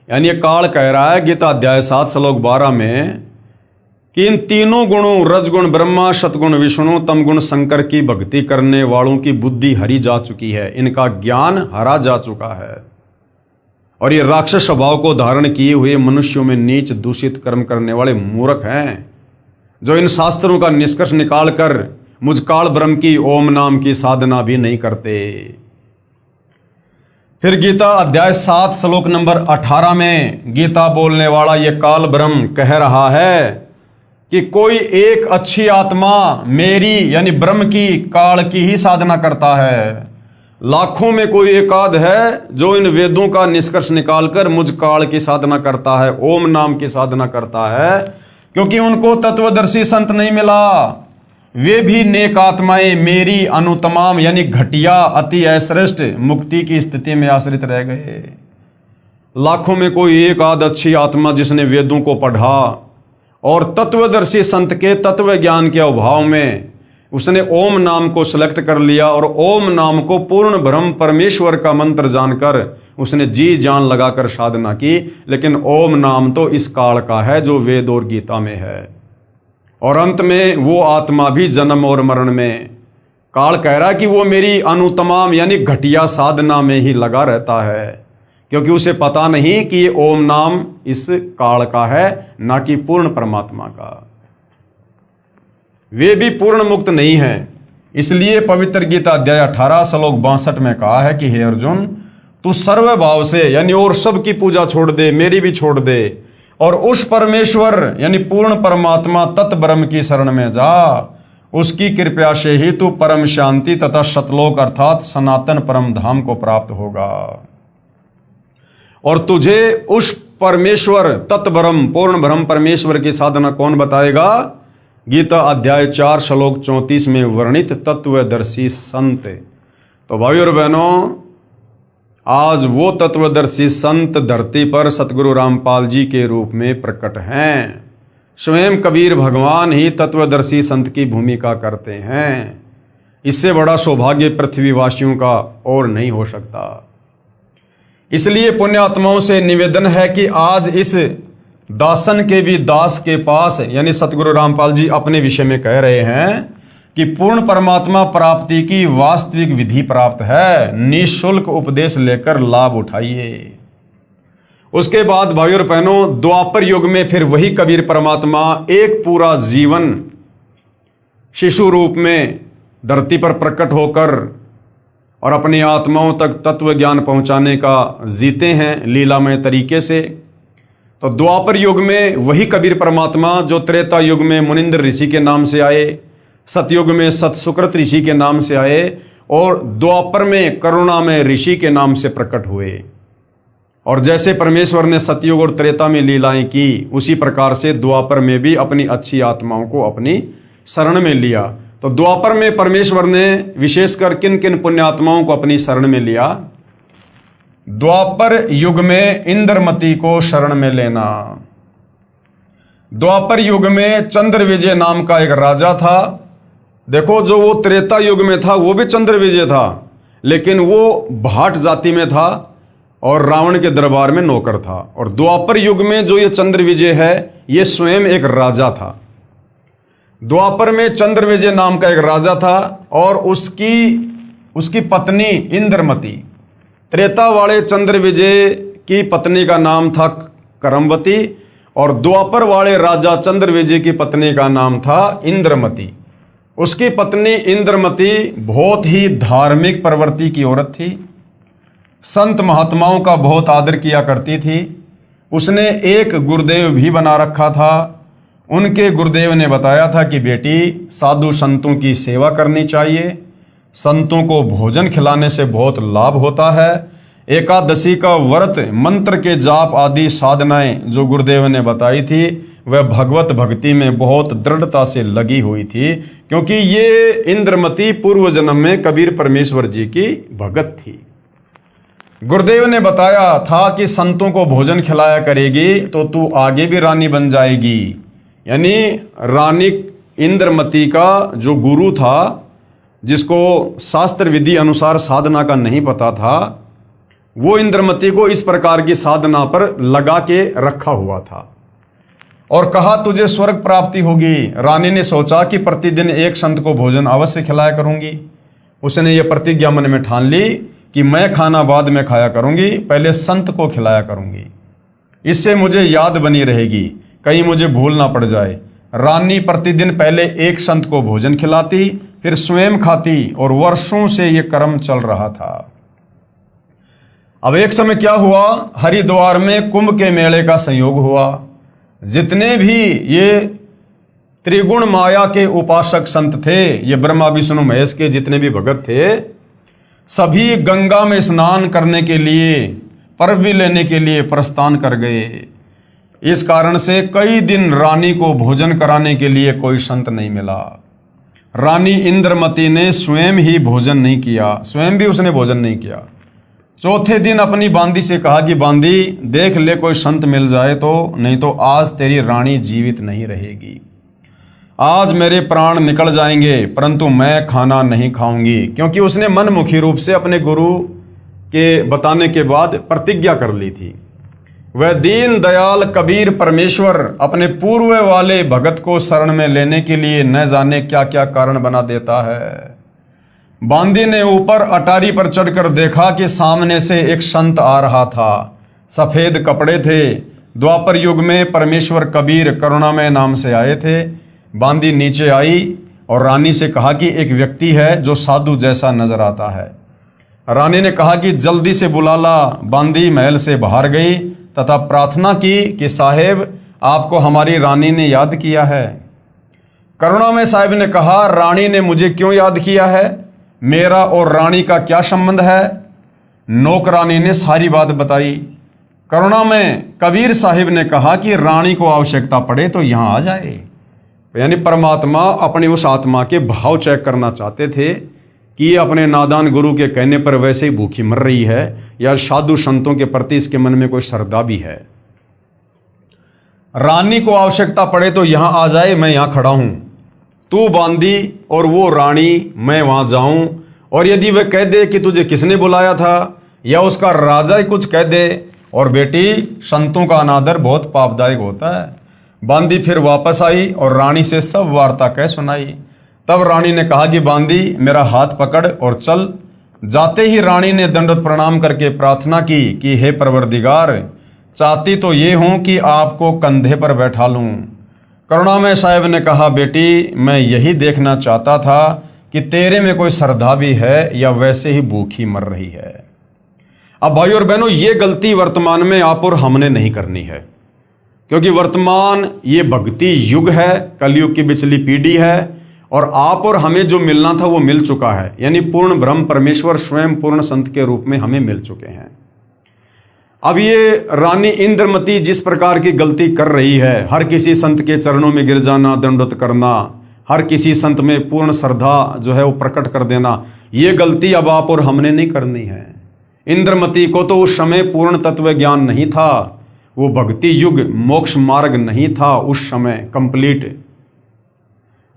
[SPEAKER 1] यानी ये काल कह रहा है गीता अध्याय 7 श्लोक 12 में कि इन तीनों गुणों रजगुण ब्रह्मा, सतगुण विष्णु, तमगुण शंकर की भक्ति करने वालों की बुद्धि हरी जा चुकी है, इनका ज्ञान हरा जा चुका है और ये राक्षस स्वभाव को धारण किए हुए मनुष्यों में नीच दूषित कर्म करने वाले मूर्ख हैं, जो इन शास्त्रों का निष्कर्ष निकालकर मुझ काल ब्रह्म की ओम नाम की साधना भी नहीं करते। फिर गीता अध्याय 7 श्लोक नंबर 18 में गीता बोलने वाला ये काल ब्रह्म कह रहा है कि कोई एक अच्छी आत्मा मेरी यानी ब्रह्म की काल की ही साधना करता है। लाखों में कोई एकाध है जो इन वेदों का निष्कर्ष निकालकर मुझ काल की साधना करता है, ओम नाम की साधना करता है, क्योंकि उनको तत्वदर्शी संत नहीं मिला। वे भी नेक आत्माएं मेरी अनुतमाम यानी घटिया अति अश्रेष्ठ मुक्ति की स्थिति में आश्रित रह गए। लाखों में कोई एक आध अच्छी आत्मा जिसने वेदों को पढ़ा और तत्वदर्शी संत के तत्व ज्ञान के अभाव में उसने ओम नाम को सिलेक्ट कर लिया और ओम नाम को पूर्ण ब्रह्म परमेश्वर का मंत्र जानकर उसने जी जान लगाकर साधना की। लेकिन ओम नाम तो इस काल का है जो वेद और गीता में है, और अंत में वो आत्मा भी जन्म और मरण में काल कह रहा है कि वो मेरी अनुतमाम यानी घटिया साधना में ही लगा रहता है, क्योंकि उसे पता नहीं कि ये ओम नाम इस काल का है, ना कि पूर्ण परमात्मा का। वे भी पूर्ण मुक्त नहीं हैं। इसलिए पवित्र गीता अध्याय 18 श्लोक 62 में कहा है कि हे अर्जुन, तू सर्व भाव से यानी और सब की पूजा छोड़ दे, मेरी भी छोड़ दे, और उस परमेश्वर यानी पूर्ण परमात्मा तत् ब्रह्म की शरण में जा। उसकी कृपा से ही तू परम शांति तथा सतलोक अर्थात सनातन परम धाम को प्राप्त होगा। और तुझे उस परमेश्वर तत् ब्रह्म पूर्ण ब्रह्म परमेश्वर की साधना कौन बताएगा? गीता अध्याय 4 श्लोक 34 में वर्णित तत्वदर्शी संत। तो भाइयों और बहनों, आज वो तत्वदर्शी संत धरती पर सतगुरु रामपाल जी के रूप में प्रकट हैं। स्वयं कबीर भगवान ही तत्वदर्शी संत की भूमिका करते हैं। इससे बड़ा सौभाग्य पृथ्वीवासियों का और नहीं हो सकता। इसलिए पुण्यात्माओं से निवेदन है कि आज इस दासन के भी दास के पास यानी सतगुरु रामपाल जी अपने विषय में कह रहे हैं कि पूर्ण परमात्मा प्राप्ति की वास्तविक विधि प्राप्त है, निःशुल्क उपदेश लेकर लाभ उठाइए। उसके बाद भाइयों और बहनों, द्वापर युग में फिर वही कबीर परमात्मा एक पूरा जीवन शिशु रूप में धरती पर प्रकट होकर और अपनी आत्माओं तक तत्व ज्ञान पहुंचाने का जीते हैं लीलामय तरीके से। तो द्वापर युग में वही कबीर परमात्मा जो त्रेता युग में मुनिंद्र ऋषि के नाम से आए, सतयुग में सतसुकृत ऋषि के नाम से आए, और द्वापर में करुणामय ऋषि के नाम से प्रकट हुए। और जैसे परमेश्वर ने सतयुग और त्रेता में लीलाएं की, उसी प्रकार से द्वापर में भी अपनी अच्छी आत्माओं को अपनी शरण में लिया। तो द्वापर में परमेश्वर ने विशेषकर किन किन पुण्यात्माओं को अपनी शरण में लिया? द्वापर युग में इंद्रमती को शरण में लेना। द्वापर युग में चंद्र विजय नाम का एक राजा था। देखो, जो वो त्रेता युग में था वो भी चंद्र विजय था, लेकिन वो भाट जाति में था और रावण के दरबार में नौकर था। और द्वापर युग में जो ये चंद्र विजय है, ये स्वयं एक राजा था। द्वापर में चंद्र विजय नाम का एक राजा था और उसकी पत्नी इंद्रमती। त्रेता वाले चंद्र विजय की पत्नी का नाम था करमवती और द्वापर वाले राजा चंद्र विजय की पत्नी का नाम था इंद्रमती। उसकी पत्नी इंद्रमती बहुत ही धार्मिक प्रवृत्ति की औरत थी, संत महात्माओं का बहुत आदर किया करती थी। उसने एक गुरुदेव भी बना रखा था। उनके गुरुदेव ने बताया था कि बेटी, साधु संतों की सेवा करनी चाहिए, संतों को भोजन खिलाने से बहुत लाभ होता है। एकादशी का व्रत, मंत्र के जाप आदि साधनाएं जो गुरुदेव ने बताई थी, वह भगवत भक्ति में बहुत दृढ़ता से लगी हुई थी, क्योंकि ये इंद्रमती पूर्व जन्म में कबीर परमेश्वर जी की भगत थी। गुरुदेव ने बताया था कि संतों को भोजन खिलाया करेगी तो तू आगे भी रानी बन जाएगी। यानी रानी इंद्रमती का जो गुरु था, जिसको शास्त्र विधि अनुसार साधना का नहीं पता था, वो इंद्रमती को इस प्रकार की साधना पर लगा के रखा हुआ था और कहा तुझे स्वर्ग प्राप्ति होगी। रानी ने सोचा कि प्रतिदिन एक संत को भोजन अवश्य खिलाया करूंगी। उसने ये प्रतिज्ञा मन में ठान ली कि मैं खाना बाद में खाया करूंगी, पहले संत को खिलाया करूंगी, इससे मुझे याद बनी रहेगी, कहीं मुझे भूल ना पड़ जाए। रानी प्रतिदिन पहले एक संत को भोजन खिलाती, फिर स्वयं खाती और वर्षों से ये क्रम चल रहा था। अब एक समय क्या हुआ, हरिद्वार में कुंभ के मेले का संयोग हुआ। जितने भी ये त्रिगुण माया के उपासक संत थे। ये ब्रह्मा विष्णु महेश के जितने भी भगत थे, सभी गंगा में स्नान करने के लिए, पर्व लेने के लिए प्रस्थान कर गए। इस कारण से कई दिन रानी को भोजन कराने के लिए कोई संत नहीं मिला। रानी इंद्रमती ने स्वयं ही भोजन नहीं किया, स्वयं भी उसने भोजन नहीं किया। चौथे दिन अपनी बांदी से कहा कि बांदी देख ले कोई संत मिल जाए तो, नहीं तो आज तेरी रानी जीवित नहीं रहेगी। आज मेरे प्राण निकल जाएंगे परंतु मैं खाना नहीं खाऊंगी, क्योंकि उसने मनमुखी रूप से अपने गुरु के बताने के बाद प्रतिज्ञा कर ली थी। वह दीन दयाल कबीर परमेश्वर अपने पूर्व वाले भगत को शरण में लेने के लिए न जाने क्या क्या कारण बना देता है। बांदी ने ऊपर अटारी पर चढ़कर देखा कि सामने से एक संत आ रहा था। सफेद कपड़े थे। द्वापर युग में परमेश्वर कबीर करुणामय नाम से आए थे। बांदी नीचे आई और रानी से कहा कि एक व्यक्ति है जो साधु जैसा नजर आता है। रानी ने कहा कि जल्दी से बुला ला। बांदी महल से बाहर गई तथा प्रार्थना की कि साहेब आपको हमारी रानी ने याद किया है। करुणामय साहिब ने कहा, रानी ने मुझे क्यों याद किया है? मेरा और रानी का क्या संबंध है? नौकरानी ने सारी बात बताई। करुणामय कबीर साहिब ने कहा कि रानी को आवश्यकता पड़े तो यहाँ आ जाए। यानी परमात्मा अपनी उस आत्मा के भाव चेक करना चाहते थे कि ये अपने नादान गुरु के कहने पर वैसे ही भूखी मर रही है या साधु संतों के प्रति इसके मन में कोई श्रद्धा भी है। रानी को आवश्यकता पड़े तो यहां आ जाए, मैं यहां खड़ा हूं। तू बांदी और वो रानी, मैं वहां जाऊं, और यदि वह कह दे कि तुझे किसने बुलाया था या उसका राजा ही कुछ कह दे, और बेटी संतों का अनादर बहुत पापदायक होता है। बांदी फिर वापस आई और रानी से सब वार्ता कह सुनाई। तब रानी ने कहा कि बांदी मेरा हाथ पकड़ और चल। जाते ही रानी ने दंडवत प्रणाम करके प्रार्थना की कि हे परवरदिगार, चाहती तो ये हूं कि आपको कंधे पर बैठा लूं। करुणामय साहिब ने कहा, बेटी मैं यही देखना चाहता था कि तेरे में कोई श्रद्धा भी है या वैसे ही भूखी मर रही है। अब भाई और बहनों, ये गलती वर्तमान में आप और हमने नहीं करनी है, क्योंकि वर्तमान ये भक्ति युग है, कलयुग की पिछली पीढ़ी है, और आप और हमें जो मिलना था वो मिल चुका है। यानी पूर्ण ब्रह्म परमेश्वर स्वयं पूर्ण संत के रूप में हमें मिल चुके हैं। अब ये रानी इंद्रमती जिस प्रकार की गलती कर रही है, हर किसी संत के चरणों में गिर जाना, दंडवत करना, हर किसी संत में पूर्ण श्रद्धा जो है वो प्रकट कर देना, ये गलती अब आप और हमने नहीं करनी है। इंद्रमती को तो उस समय पूर्ण तत्व ज्ञान नहीं था, वो भक्ति युग मोक्ष मार्ग नहीं था उस समय कंप्लीट।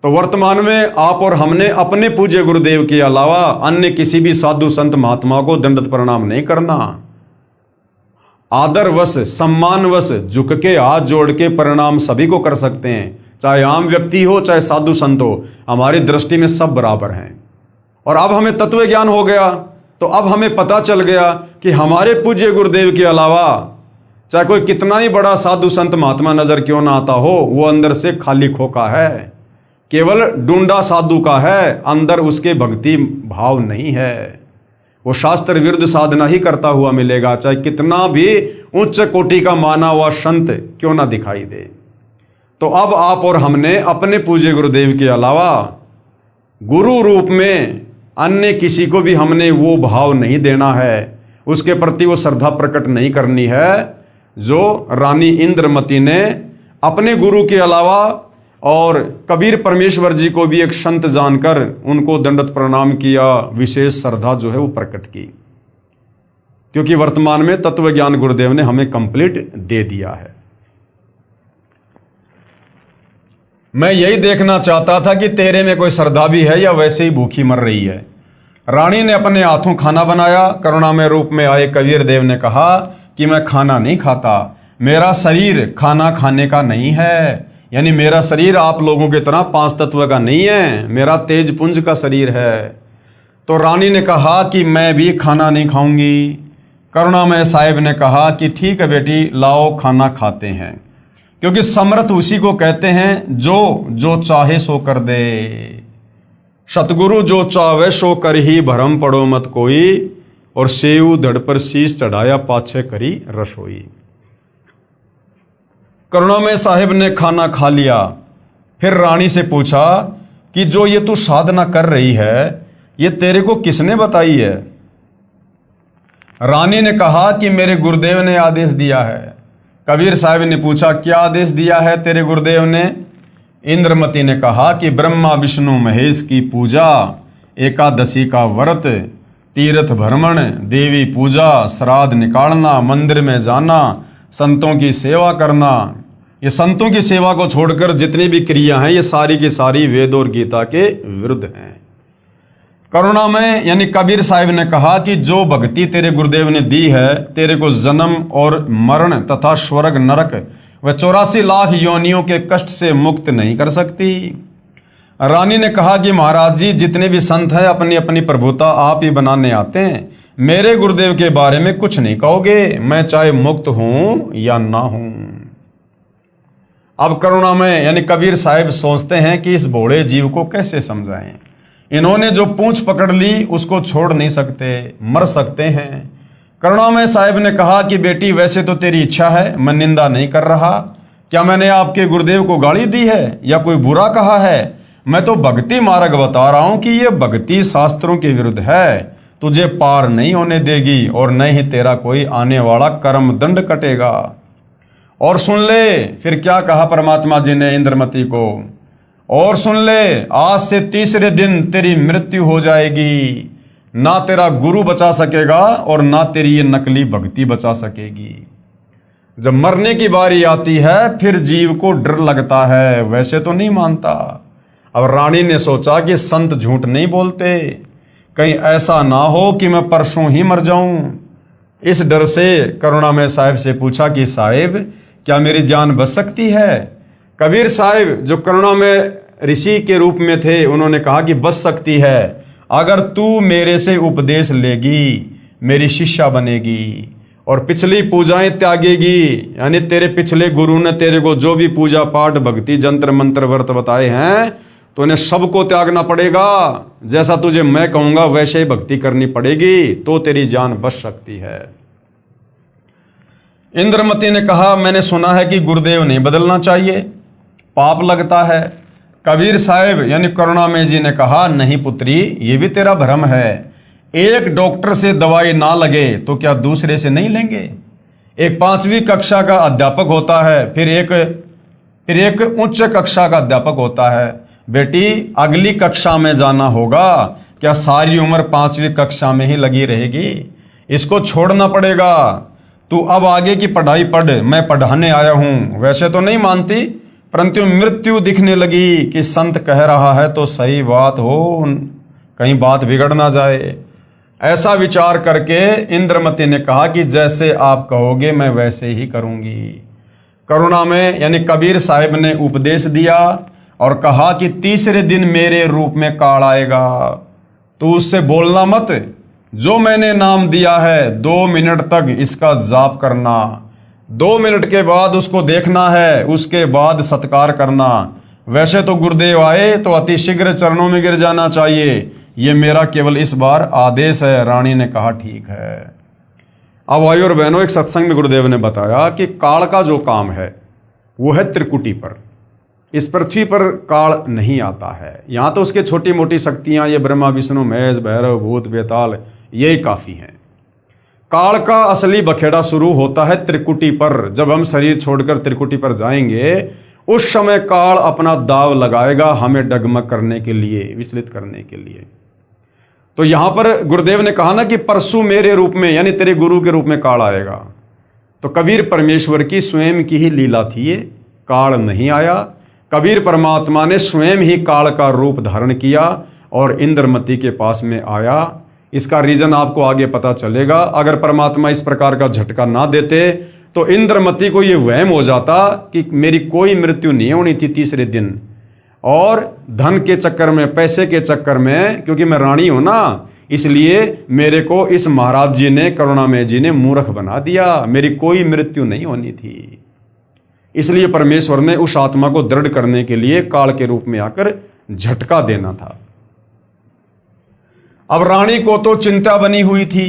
[SPEAKER 1] तो वर्तमान में आप और हमने अपने पूज्य गुरुदेव के अलावा अन्य किसी भी साधु संत महात्मा को दंडवत प्रणाम नहीं करना। आदरवश सम्मानवश झुक के हाथ जोड़ के प्रणाम सभी को कर सकते हैं, चाहे आम व्यक्ति हो चाहे साधु संत हो, हमारी दृष्टि में सब बराबर हैं। और अब हमें तत्व ज्ञान हो गया तो अब हमें पता चल गया कि हमारे पूज्य गुरुदेव के अलावा चाहे कोई कितना ही बड़ा साधु संत महात्मा नजर क्यों ना आता हो, वो अंदर से खाली खोखा है, केवल डूंडा साधु का है, अंदर उसके भक्ति भाव नहीं है। वो शास्त्र विरुद्ध साधना ही करता हुआ मिलेगा, चाहे कितना भी उच्च कोटि का माना हुआ संत क्यों ना दिखाई दे। तो अब आप और हमने अपने पूज्य गुरुदेव के अलावा गुरु रूप में अन्य किसी को भी हमने वो भाव नहीं देना है, उसके प्रति वो श्रद्धा प्रकट नहीं करनी है जो रानी इंद्रमती ने अपने गुरु के अलावा और कबीर परमेश्वर जी को भी एक संत जानकर उनको दंडवत प्रणाम किया, विशेष श्रद्धा जो है वो प्रकट की। क्योंकि वर्तमान में तत्व ज्ञान गुरुदेव ने हमें कंप्लीट दे दिया है। मैं यही देखना चाहता था कि तेरे में कोई श्रद्धा भी है या वैसे ही भूखी मर रही है। रानी ने अपने हाथों खाना बनाया। करुणामय रूप में आए कबीर देव ने कहा कि मैं खाना नहीं खाता, मेरा शरीर खाना खाने का नहीं है, यानी मेरा शरीर आप लोगों की तरह 5 तत्व का नहीं है, मेरा तेज पुंज का शरीर है। तो रानी ने कहा कि मैं भी खाना नहीं खाऊंगी। करुणामय साहिब ने कहा कि ठीक है बेटी, लाओ खाना खाते हैं, क्योंकि समर्थ उसी को कहते हैं जो चाहे सो कर दे। सतगुरु जो चाहे सो कर ही, भरम पड़ो मत कोई, और सेऊ धड़ पर शीश चढ़ाया पाछे करी रसोई। करुणामय साहिब ने खाना खा लिया। फिर रानी से पूछा कि जो ये तू साधना कर रही है ये तेरे को किसने बताई है? रानी ने कहा कि मेरे गुरुदेव ने आदेश दिया है। कबीर साहब ने पूछा क्या आदेश दिया है तेरे गुरुदेव ने? इंद्रमती ने कहा कि ब्रह्मा विष्णु महेश की पूजा, एकादशी का व्रत, तीर्थ भ्रमण, देवी पूजा, श्राद्ध निकालना, मंदिर में जाना, संतों की सेवा करना। ये संतों की सेवा को छोड़कर जितनी भी क्रिया हैं ये सारी की सारी वेद और गीता के विरुद्ध हैं। करुणा में यानी कबीर साहिब ने कहा कि जो भक्ति तेरे गुरुदेव ने दी है तेरे को जन्म और मरण तथा स्वर्ग नरक व 84 लाख योनियों के कष्ट से मुक्त नहीं कर सकती। रानी ने कहा कि महाराज जी जितने भी संत हैं अपनी अपनी प्रभुता आप ही बनाने आते हैं, मेरे गुरुदेव के बारे में कुछ नहीं कहोगे, मैं चाहे मुक्त हूं या ना हूं। अब करुणा में यानी कबीर साहिब सोचते हैं कि इस भोले जीव को कैसे समझाएं। इन्होंने जो पूंछ पकड़ ली उसको छोड़ नहीं सकते, मर सकते हैं। करुणामय साहिब ने कहा कि बेटी वैसे तो तेरी इच्छा है, मैं निंदा नहीं कर रहा। क्या मैंने आपके गुरुदेव को गाली दी है या कोई बुरा कहा है? मैं तो भक्ति मार्ग बता रहा हूं कि यह भक्ति शास्त्रों के विरुद्ध है, तुझे पार नहीं होने देगी और न ही तेरा कोई आने वाला कर्म दंड कटेगा। और सुन ले फिर क्या कहा परमात्मा जी ने इंद्रमती को, और सुन ले आज से तीसरे दिन तेरी मृत्यु हो जाएगी, ना तेरा गुरु बचा सकेगा और ना तेरी ये नकली भक्ति बचा सकेगी। जब मरने की बारी आती है फिर जीव को डर लगता है, वैसे तो नहीं मानता। अब रानी ने सोचा कि संत झूठ नहीं बोलते, कहीं ऐसा ना हो कि मैं परसों ही मर जाऊं। इस डर से करुणामय साहिब से पूछा कि साहिब क्या मेरी जान बच सकती है? कबीर साहिब जो करुणामय ऋषि के रूप में थे उन्होंने कहा कि बच सकती है, अगर तू मेरे से उपदेश लेगी, मेरी शिष्या बनेगी और पिछली पूजाएं त्यागेगी। यानी तेरे पिछले गुरु ने तेरे को जो भी पूजा पाठ भक्ति जंत्र मंत्र व्रत बताए हैं तो उन्हें सबको त्यागना पड़ेगा। जैसा तुझे मैं कहूंगा वैसे ही भक्ति करनी पड़ेगी, तो तेरी जान बच सकती है। इंद्रमती ने कहा मैंने सुना है कि गुरुदेव नहीं बदलना चाहिए, पाप लगता है। कबीर साहिब यानी करुणामय जी ने कहा नहीं पुत्री, ये भी तेरा भ्रम है। एक डॉक्टर से दवाई ना लगे तो क्या दूसरे से नहीं लेंगे? एक 5वीं कक्षा का अध्यापक होता है, फिर एक उच्च कक्षा का अध्यापक होता है। बेटी अगली कक्षा में जाना होगा, क्या सारी उम्र 5वीं कक्षा में ही लगी रहेगी? इसको छोड़ना पड़ेगा। तू अब आगे की पढ़ाई पढ़, मैं पढ़ाने आया हूं। वैसे तो नहीं मानती, परंतु मृत्यु दिखने लगी कि संत कह रहा है तो सही बात हो, कहीं बात बिगड़ ना जाए। ऐसा विचार करके इंद्रमती ने कहा कि जैसे आप कहोगे मैं वैसे ही करूंगी। करुणा में यानी कबीर साहिब ने उपदेश दिया और कहा कि तीसरे दिन मेरे रूप में काल आएगा, तो उससे बोलना मत। जो मैंने नाम दिया है 2 मिनट तक इसका जाप करना, 2 मिनट के बाद उसको देखना है, उसके बाद सत्कार करना। वैसे तो गुरुदेव आए तो अतिशीघ्र चरणों में गिर जाना चाहिए, ये मेरा केवल इस बार आदेश है। रानी ने कहा ठीक है। अब भाई और बहनों, एक सत्संग में गुरुदेव ने बताया कि काल का जो काम है वो है त्रिकुटी पर। इस पृथ्वी पर काल नहीं आता है, यहाँ तो उसके छोटी मोटी शक्तियाँ ये ब्रह्मा विष्णु महेश भैरव भूत बेताल यही काफ़ी हैं। काल का असली बखेड़ा शुरू होता है त्रिकुटी पर। जब हम शरीर छोड़कर त्रिकुटी पर जाएंगे उस समय काल अपना दाव लगाएगा हमें डगमग करने के लिए, विचलित करने के लिए। तो यहां पर गुरुदेव ने कहा ना कि परसों मेरे रूप में यानी तेरे गुरु के रूप में काल आएगा, तो कबीर परमेश्वर की स्वयं की ही लीला थी, ये काल नहीं आया। कबीर परमात्मा ने स्वयं ही काल का रूप धारण किया और इंद्रमती के पास में आया। इसका रीजन आपको आगे पता चलेगा। अगर परमात्मा इस प्रकार का झटका ना देते तो इंद्रमती को ये वहम हो जाता कि मेरी कोई मृत्यु नहीं होनी थी तीसरे दिन, और धन के चक्कर में, पैसे के चक्कर में, क्योंकि मैं रानी हूं ना, इसलिए मेरे को इस महाराज जी ने, करुणामय जी ने मूर्ख बना दिया। मेरी कोई मृत्यु नहीं होनी थी। इसलिए परमेश्वर ने उस आत्मा को दृढ़ करने के लिए काल के रूप में आकर झटका देना था। अब रानी को तो चिंता बनी हुई थी,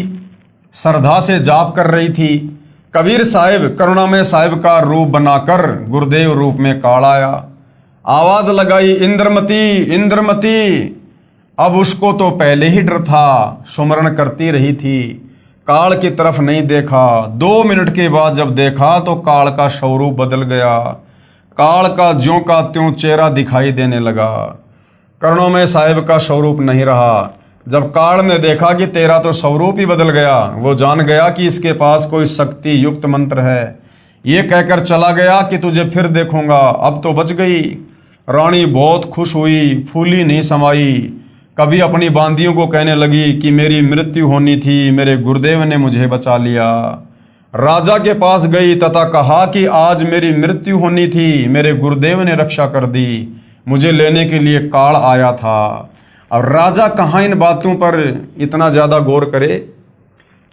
[SPEAKER 1] श्रद्धा से जाप कर रही थी। कबीर साहिब करुणामय साहिब का रूप बनाकर गुरुदेव रूप में काल आया आवाज लगाई, इंद्रमती इंद्रमती। अब उसको तो पहले ही डर था, सुमरण करती रही थी, काल की तरफ नहीं देखा। 2 मिनट के बाद जब देखा तो काल का स्वरूप बदल गया। काल का ज्यों का त्यों चेहरा दिखाई देने लगा। कर्णों में साहिब का स्वरूप नहीं रहा। जब काल ने देखा कि तेरा तो स्वरूप ही बदल गया, वो जान गया कि इसके पास कोई शक्ति युक्त मंत्र है। ये कहकर चला गया कि तुझे फिर देखूंगा, अब तो बच गई। रानी बहुत खुश हुई, फूली नहीं समाई। कभी अपनी बांदियों को कहने लगी कि मेरी मृत्यु होनी थी, मेरे गुरुदेव ने मुझे बचा लिया। राजा के पास गई तथा कहा कि आज मेरी मृत्यु होनी थी, मेरे गुरुदेव ने रक्षा कर दी, मुझे लेने के लिए काल आया था। अब राजा कहाँ इन बातों पर इतना ज्यादा गौर करे।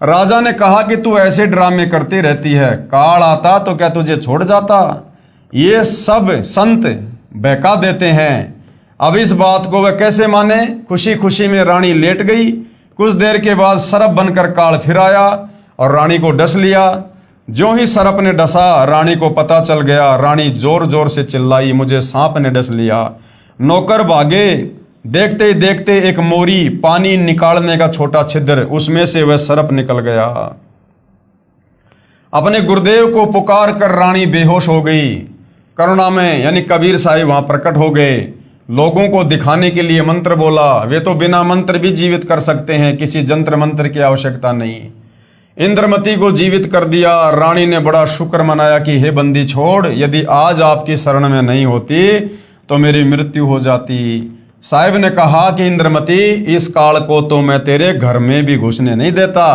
[SPEAKER 1] राजा ने कहा कि तू ऐसे ड्रामे करती रहती है, काल आता तो क्या तुझे छोड़ जाता? ये सब संत बहका देते हैं। अब इस बात को वह कैसे माने? खुशी खुशी में रानी लेट गई। कुछ देर के बाद सरप बनकर काल फिर आया और रानी को डस लिया। जो ही सरप ने डसा, रानी को पता चल गया। रानी जोर जोर से चिल्लाई, मुझे सांप ने डस लिया। नौकर भागे। देखते ही देखते एक मोरी, पानी निकालने का छोटा छिद्र, उसमें से वह सरप निकल गया। अपने गुरुदेव को पुकार कर रानी बेहोश हो गई। करुणा में यानी कबीर साहिब वहां प्रकट हो गए। लोगों को दिखाने के लिए मंत्र बोला। वे तो बिना मंत्र भी जीवित कर सकते हैं, किसी जंत्र मंत्र की आवश्यकता नहीं। इंद्रमती को जीवित कर दिया। रानी ने बड़ा शुक्र मनाया कि हे बंदी छोड़, यदि आज आपकी शरण में नहीं होती तो मेरी मृत्यु हो जाती। साहिब ने कहा कि इंद्रमती, इस काल को तो मैं तेरे घर में भी घुसने नहीं देता,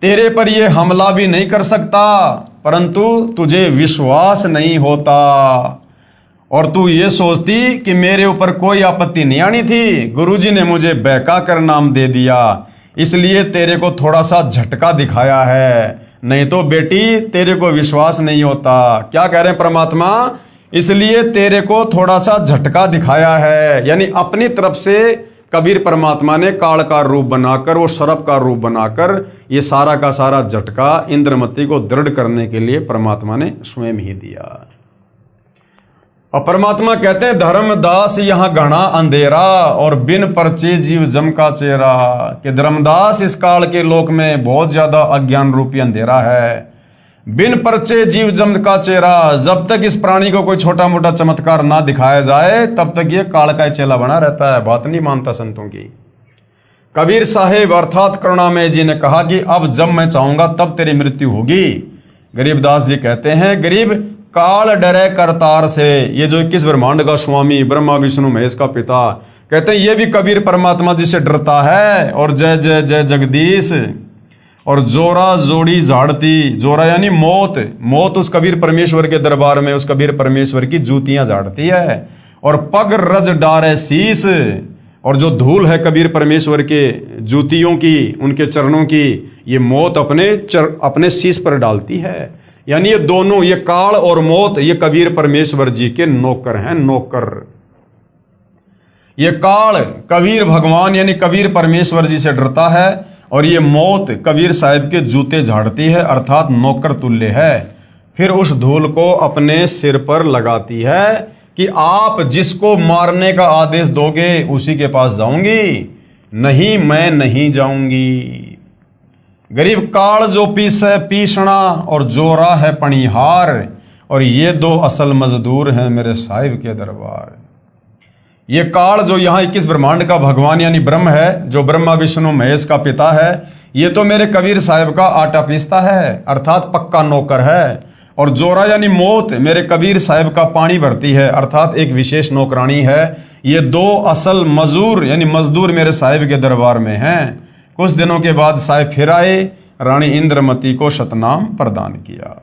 [SPEAKER 1] तेरे पर यह हमला भी नहीं कर सकता, परंतु तुझे विश्वास नहीं होता और तू ये सोचती कि मेरे ऊपर कोई आपत्ति नहीं आनी थी। गुरुजी ने मुझे बहका कर नाम दे दिया, इसलिए तेरे को थोड़ा सा झटका दिखाया है, नहीं तो बेटी तेरे को विश्वास नहीं होता। क्या कह रहे हैं परमात्मा? इसलिए तेरे को थोड़ा सा झटका दिखाया है। यानी अपनी तरफ से कबीर परमात्मा ने काल का रूप बनाकर, वो सरप का रूप बनाकर, ये सारा का सारा झटका इंद्रमती को दृढ़ करने के लिए परमात्मा ने स्वयं ही दिया। और परमात्मा कहते हैं, धर्मदास यहाँ घना अंधेरा और बिन परचे जीव जम का चेहरा, कि धर्मदास इस काल के लोक में बहुत ज्यादा अज्ञान रूपी अंधेरा है। बिन परचे जीव जम का चेहरा, जब तक इस प्राणी को कोई छोटा मोटा चमत्कार ना दिखाया जाए तब तक ये काल का चेला बना रहता है, बात नहीं मानता संतों की। कबीर साहेब अर्थात करुणामय जी ने कहा कि अब जब मैं चाहूंगा तब तेरी मृत्यु होगी। गरीबदास जी कहते हैं, गरीब काल डरे करतार से। ये जो 21 ब्रह्मांड का स्वामी, ब्रह्मा विष्णु महेश का पिता, कहते हैं ये भी कबीर परमात्मा जी से डरता है। और जय जय जय जगदीश। और जोरा जोड़ी झाड़ती, जोरा यानी मौत, मौत उस कबीर परमेश्वर के दरबार में उस कबीर परमेश्वर की जूतियां झाड़ती है। और पग रज डारे शीस, और जो धूल है कबीर परमेश्वर के जूतियों की, उनके चरणों की, ये मौत अपने शीस पर डालती है। यानी ये दोनों, ये काल और मौत, ये कबीर परमेश्वर जी के नौकर हैं, नौकर। ये काल कबीर भगवान यानी कबीर परमेश्वर जी से डरता है, और ये मौत कबीर साहिब के जूते झाड़ती है, अर्थात नौकर तुल्य है। फिर उस धूल को अपने सिर पर लगाती है कि आप जिसको मारने का आदेश दोगे उसी के पास जाऊंगी, नहीं मैं नहीं जाऊंगी। गरीब काल जो पीसे पीसना और जोरा है पणिहार, और ये दो असल मजदूर हैं मेरे साहिब के दरबार। ये काल जो यहाँ 21 ब्रह्मांड का भगवान यानी ब्रह्म है, जो ब्रह्मा विष्णु महेश का पिता है, ये तो मेरे कबीर साहिब का आटा पीसता है, अर्थात पक्का नौकर है। और जोरा यानी मौत मेरे कबीर साहिब का पानी भरती है, अर्थात एक विशेष नौकरानी है। ये दो असल मजूर यानी मजदूर मेरे साहिब के दरबार में हैं। कुछ दिनों के बाद साहिब फिर आए, रानी इंद्रमती को शतनाम प्रदान किया।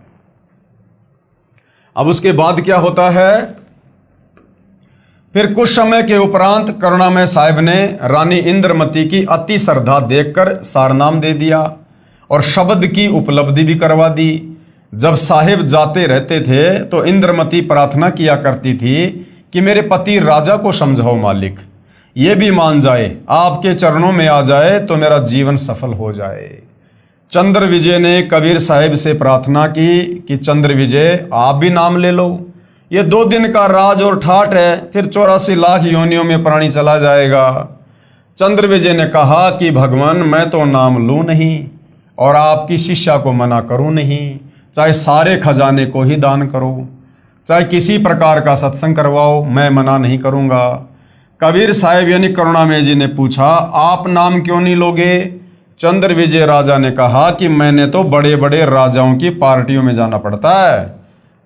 [SPEAKER 1] अब उसके बाद क्या होता है? फिर कुछ समय के उपरांत करुणामय साहिब ने रानी इंद्रमती की अति श्रद्धा देखकर सारनाम दे दिया और शब्द की उपलब्धि भी करवा दी। जब साहिब जाते रहते थे तो इंद्रमती प्रार्थना किया करती थी कि मेरे पति राजा को समझाओ मालिक, ये भी मान जाए, आपके चरणों में आ जाए तो मेरा जीवन सफल हो जाए। चंद्र विजय ने कबीर साहिब से प्रार्थना की कि चंद्र विजय आप भी नाम ले लो। ये 2 दिन का राज और ठाट है, फिर 84 लाख योनियों में प्राणी चला जाएगा। चंद्रविजय ने कहा कि भगवान मैं तो नाम लूँ नहीं और आपकी शिष्या को मना करूँ नहीं, चाहे सारे खजाने को ही दान करो, चाहे किसी प्रकार का सत्संग करवाओ, मैं मना नहीं करूँगा। कबीर साहिब यानी करुणामय जी ने पूछा, आप नाम क्यों नहीं लोगे? चंद्रविजय राजा ने कहा कि मैंने तो बड़े बड़े राजाओं की पार्टियों में जाना पड़ता है।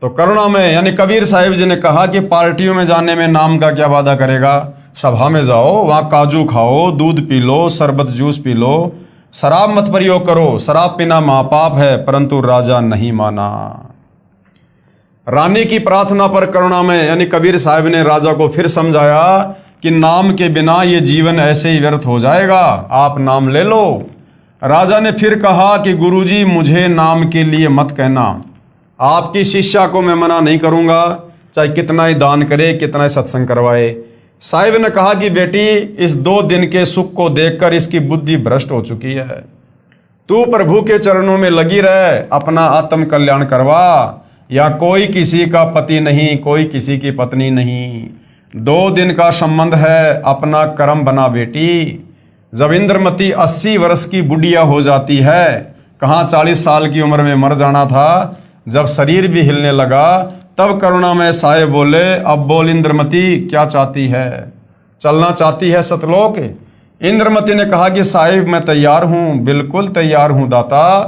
[SPEAKER 1] तो करुणामय यानी कबीर साहिब जी ने कहा कि पार्टियों में जाने में नाम का क्या वादा करेगा? सभा में जाओ, वहाँ काजू खाओ, दूध पी लो, शरबत जूस पी लो, शराब मत प्रयोग करो, शराब पीना महापाप है। परंतु राजा नहीं माना। रानी की प्रार्थना पर करुणामय यानी कबीर साहिब ने राजा को फिर समझाया कि नाम के बिना ये जीवन ऐसे ही व्यर्थ हो जाएगा, आप नाम ले लो। राजा ने फिर कहा कि गुरुजी मुझे नाम के लिए मत कहना, आपकी शिष्या को मैं मना नहीं करूंगा, चाहे कितना ही दान करे, कितना ही सत्संग करवाए। साहिब ने कहा कि बेटी इस 2 दिन के सुख को देखकर इसकी बुद्धि भ्रष्ट हो चुकी है, तू प्रभु के चरणों में लगी रह, अपना आत्म कल्याण करवा। या कोई किसी का पति नहीं, कोई किसी की पत्नी नहीं, 2 दिन का संबंध है, अपना कर्म बना बेटी। जब इंद्रमती 80 वर्ष की बुढ़िया हो जाती है, कहाँ 40 साल की उम्र में मर जाना था, जब शरीर भी हिलने लगा तब करुणामय साहिब बोले, अब बोल इंद्रमती क्या चाहती है? चलना चाहती है सतलोक? इंद्रमती ने कहा कि साहिब मैं तैयार हूँ, बिल्कुल तैयार हूँ दाता।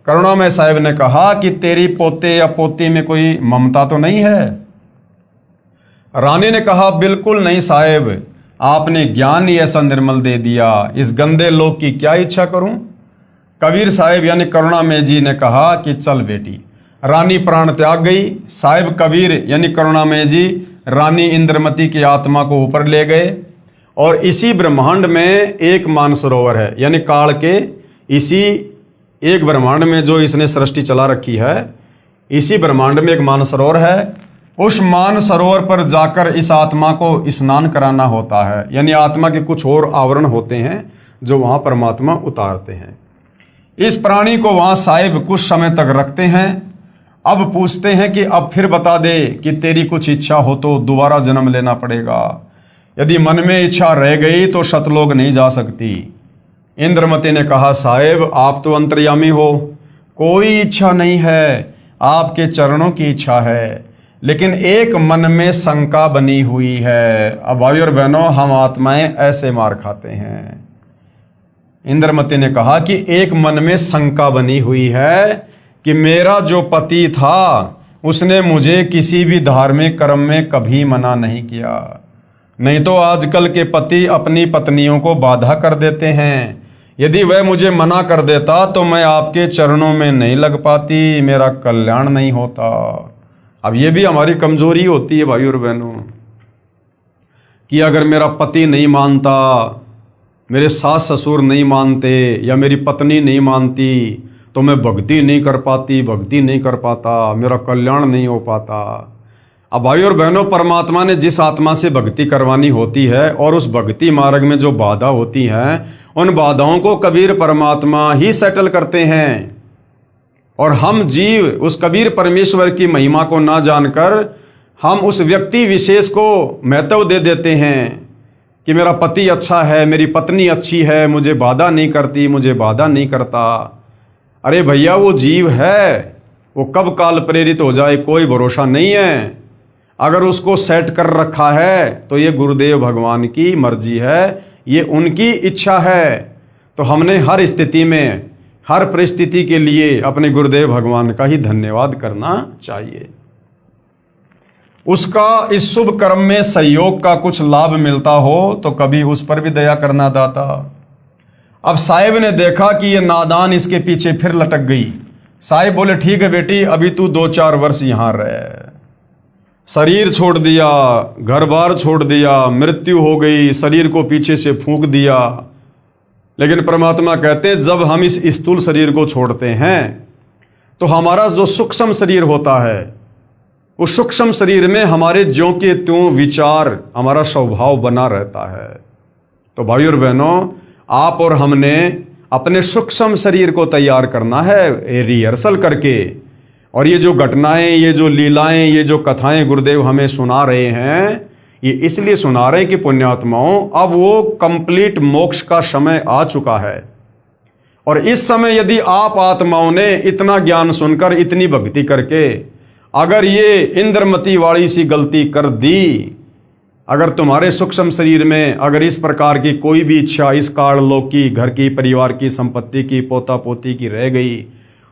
[SPEAKER 1] करुणामय साहिब ने कहा कि तेरी पोते या पोती में कोई ममता तो नहीं है? रानी ने कहा बिल्कुल नहीं साहिब, आपने ज्ञान ही ऐसा निर्मल दे दिया, इस गंदे लोक की क्या इच्छा करूं? कबीर साहिब यानी करुणामय जी ने कहा कि चल बेटी। रानी प्राण त्याग गई। साहिब कबीर यानी करुणामय जी रानी इंद्रमती की आत्मा को ऊपर ले गए और इसी ब्रह्मांड में एक मानसरोवर है, यानी काल के इसी एक ब्रह्मांड में जो इसने सृष्टि चला रखी है, इसी ब्रह्मांड में एक मानसरोवर है। उस मानसरोवर पर जाकर इस आत्मा को स्नान कराना होता है, यानी आत्मा के कुछ और आवरण होते हैं जो वहाँ परमात्मा उतारते हैं। इस प्राणी को वहाँ साहिब कुछ समय तक रखते हैं। अब पूछते हैं कि अब फिर बता दे कि तेरी कुछ इच्छा हो तो दोबारा जन्म लेना पड़ेगा। यदि मन में इच्छा रह गई तो सतलोक नहीं जा सकती। इंद्रमती ने कहा साहिब आप तो अंतर्यामी हो, कोई इच्छा नहीं है, आपके चरणों की इच्छा है, लेकिन एक मन में शंका बनी हुई है। अब भाई और बहनों हम आत्माएं ऐसे मार खाते हैं। इंद्रमती ने कहा कि एक मन में शंका बनी हुई है कि मेरा जो पति था उसने मुझे किसी भी धार्मिक कर्म में कभी मना नहीं किया, नहीं तो आजकल के पति अपनी पत्नियों को बाधा कर देते हैं। यदि वह मुझे मना कर देता तो मैं आपके चरणों में नहीं लग पाती, मेरा कल्याण नहीं होता। अब ये भी हमारी कमजोरी होती है भाई और बहनों कि अगर मेरा पति नहीं मानता, मेरे सास ससुर नहीं मानते या मेरी पत्नी नहीं मानती तो मैं भक्ति नहीं कर पाती, भक्ति नहीं कर पाता, मेरा कल्याण नहीं हो पाता। अब भाई और बहनों परमात्मा ने जिस आत्मा से भक्ति करवानी होती है और उस भक्ति मार्ग में जो बाधा होती हैं, उन बाधाओं को कबीर परमात्मा ही सेटल करते हैं। और हम जीव उस कबीर परमेश्वर की महिमा को ना जानकर हम उस व्यक्ति विशेष को महत्व दे देते हैं कि मेरा पति अच्छा है, मेरी पत्नी अच्छी है, मुझे बाधा नहीं करती, मुझे बाधा नहीं करता। अरे भैया वो जीव है, वो कब काल प्रेरित हो जाए कोई भरोसा नहीं है। अगर उसको सेट कर रखा है तो ये गुरुदेव भगवान की मर्जी है, ये उनकी इच्छा है। तो हमने हर स्थिति में, हर परिस्थिति के लिए अपने गुरुदेव भगवान का ही धन्यवाद करना चाहिए। उसका इस शुभ कर्म में सहयोग का कुछ लाभ मिलता हो तो कभी उस पर भी दया करना दाता। अब साहिब ने देखा कि ये नादान इसके पीछे फिर लटक गई। साहिब बोले ठीक है बेटी, अभी तू 2-4 वर्ष यहाँ रह। शरीर छोड़ दिया, घर बार छोड़ दिया, मृत्यु हो गई, शरीर को पीछे से फूंक दिया। लेकिन परमात्मा कहते हैं जब हम इस स्थूल शरीर को छोड़ते हैं तो हमारा जो सूक्ष्म शरीर होता है, उस सूक्ष्म शरीर में हमारे ज्यों के त्यों विचार, हमारा स्वभाव बना रहता है। तो भाई और बहनों आप और हमने अपने सूक्ष्म शरीर को तैयार करना है रिहर्सल करके, और ये जो घटनाएं, ये जो लीलाएं, ये जो कथाएं गुरुदेव हमें सुना रहे हैं, ये इसलिए सुना रहे हैं कि पुण्यात्माओं, अब वो कंप्लीट मोक्ष का समय आ चुका है। और इस समय यदि आप आत्माओं ने इतना ज्ञान सुनकर, इतनी भक्ति करके अगर ये इंद्रमती वाली सी गलती कर दी, अगर तुम्हारे सूक्ष्म शरीर में अगर इस प्रकार की कोई भी इच्छा इस काललोक की, घर की, परिवार की, संपत्ति की, पोता पोती की रह गई,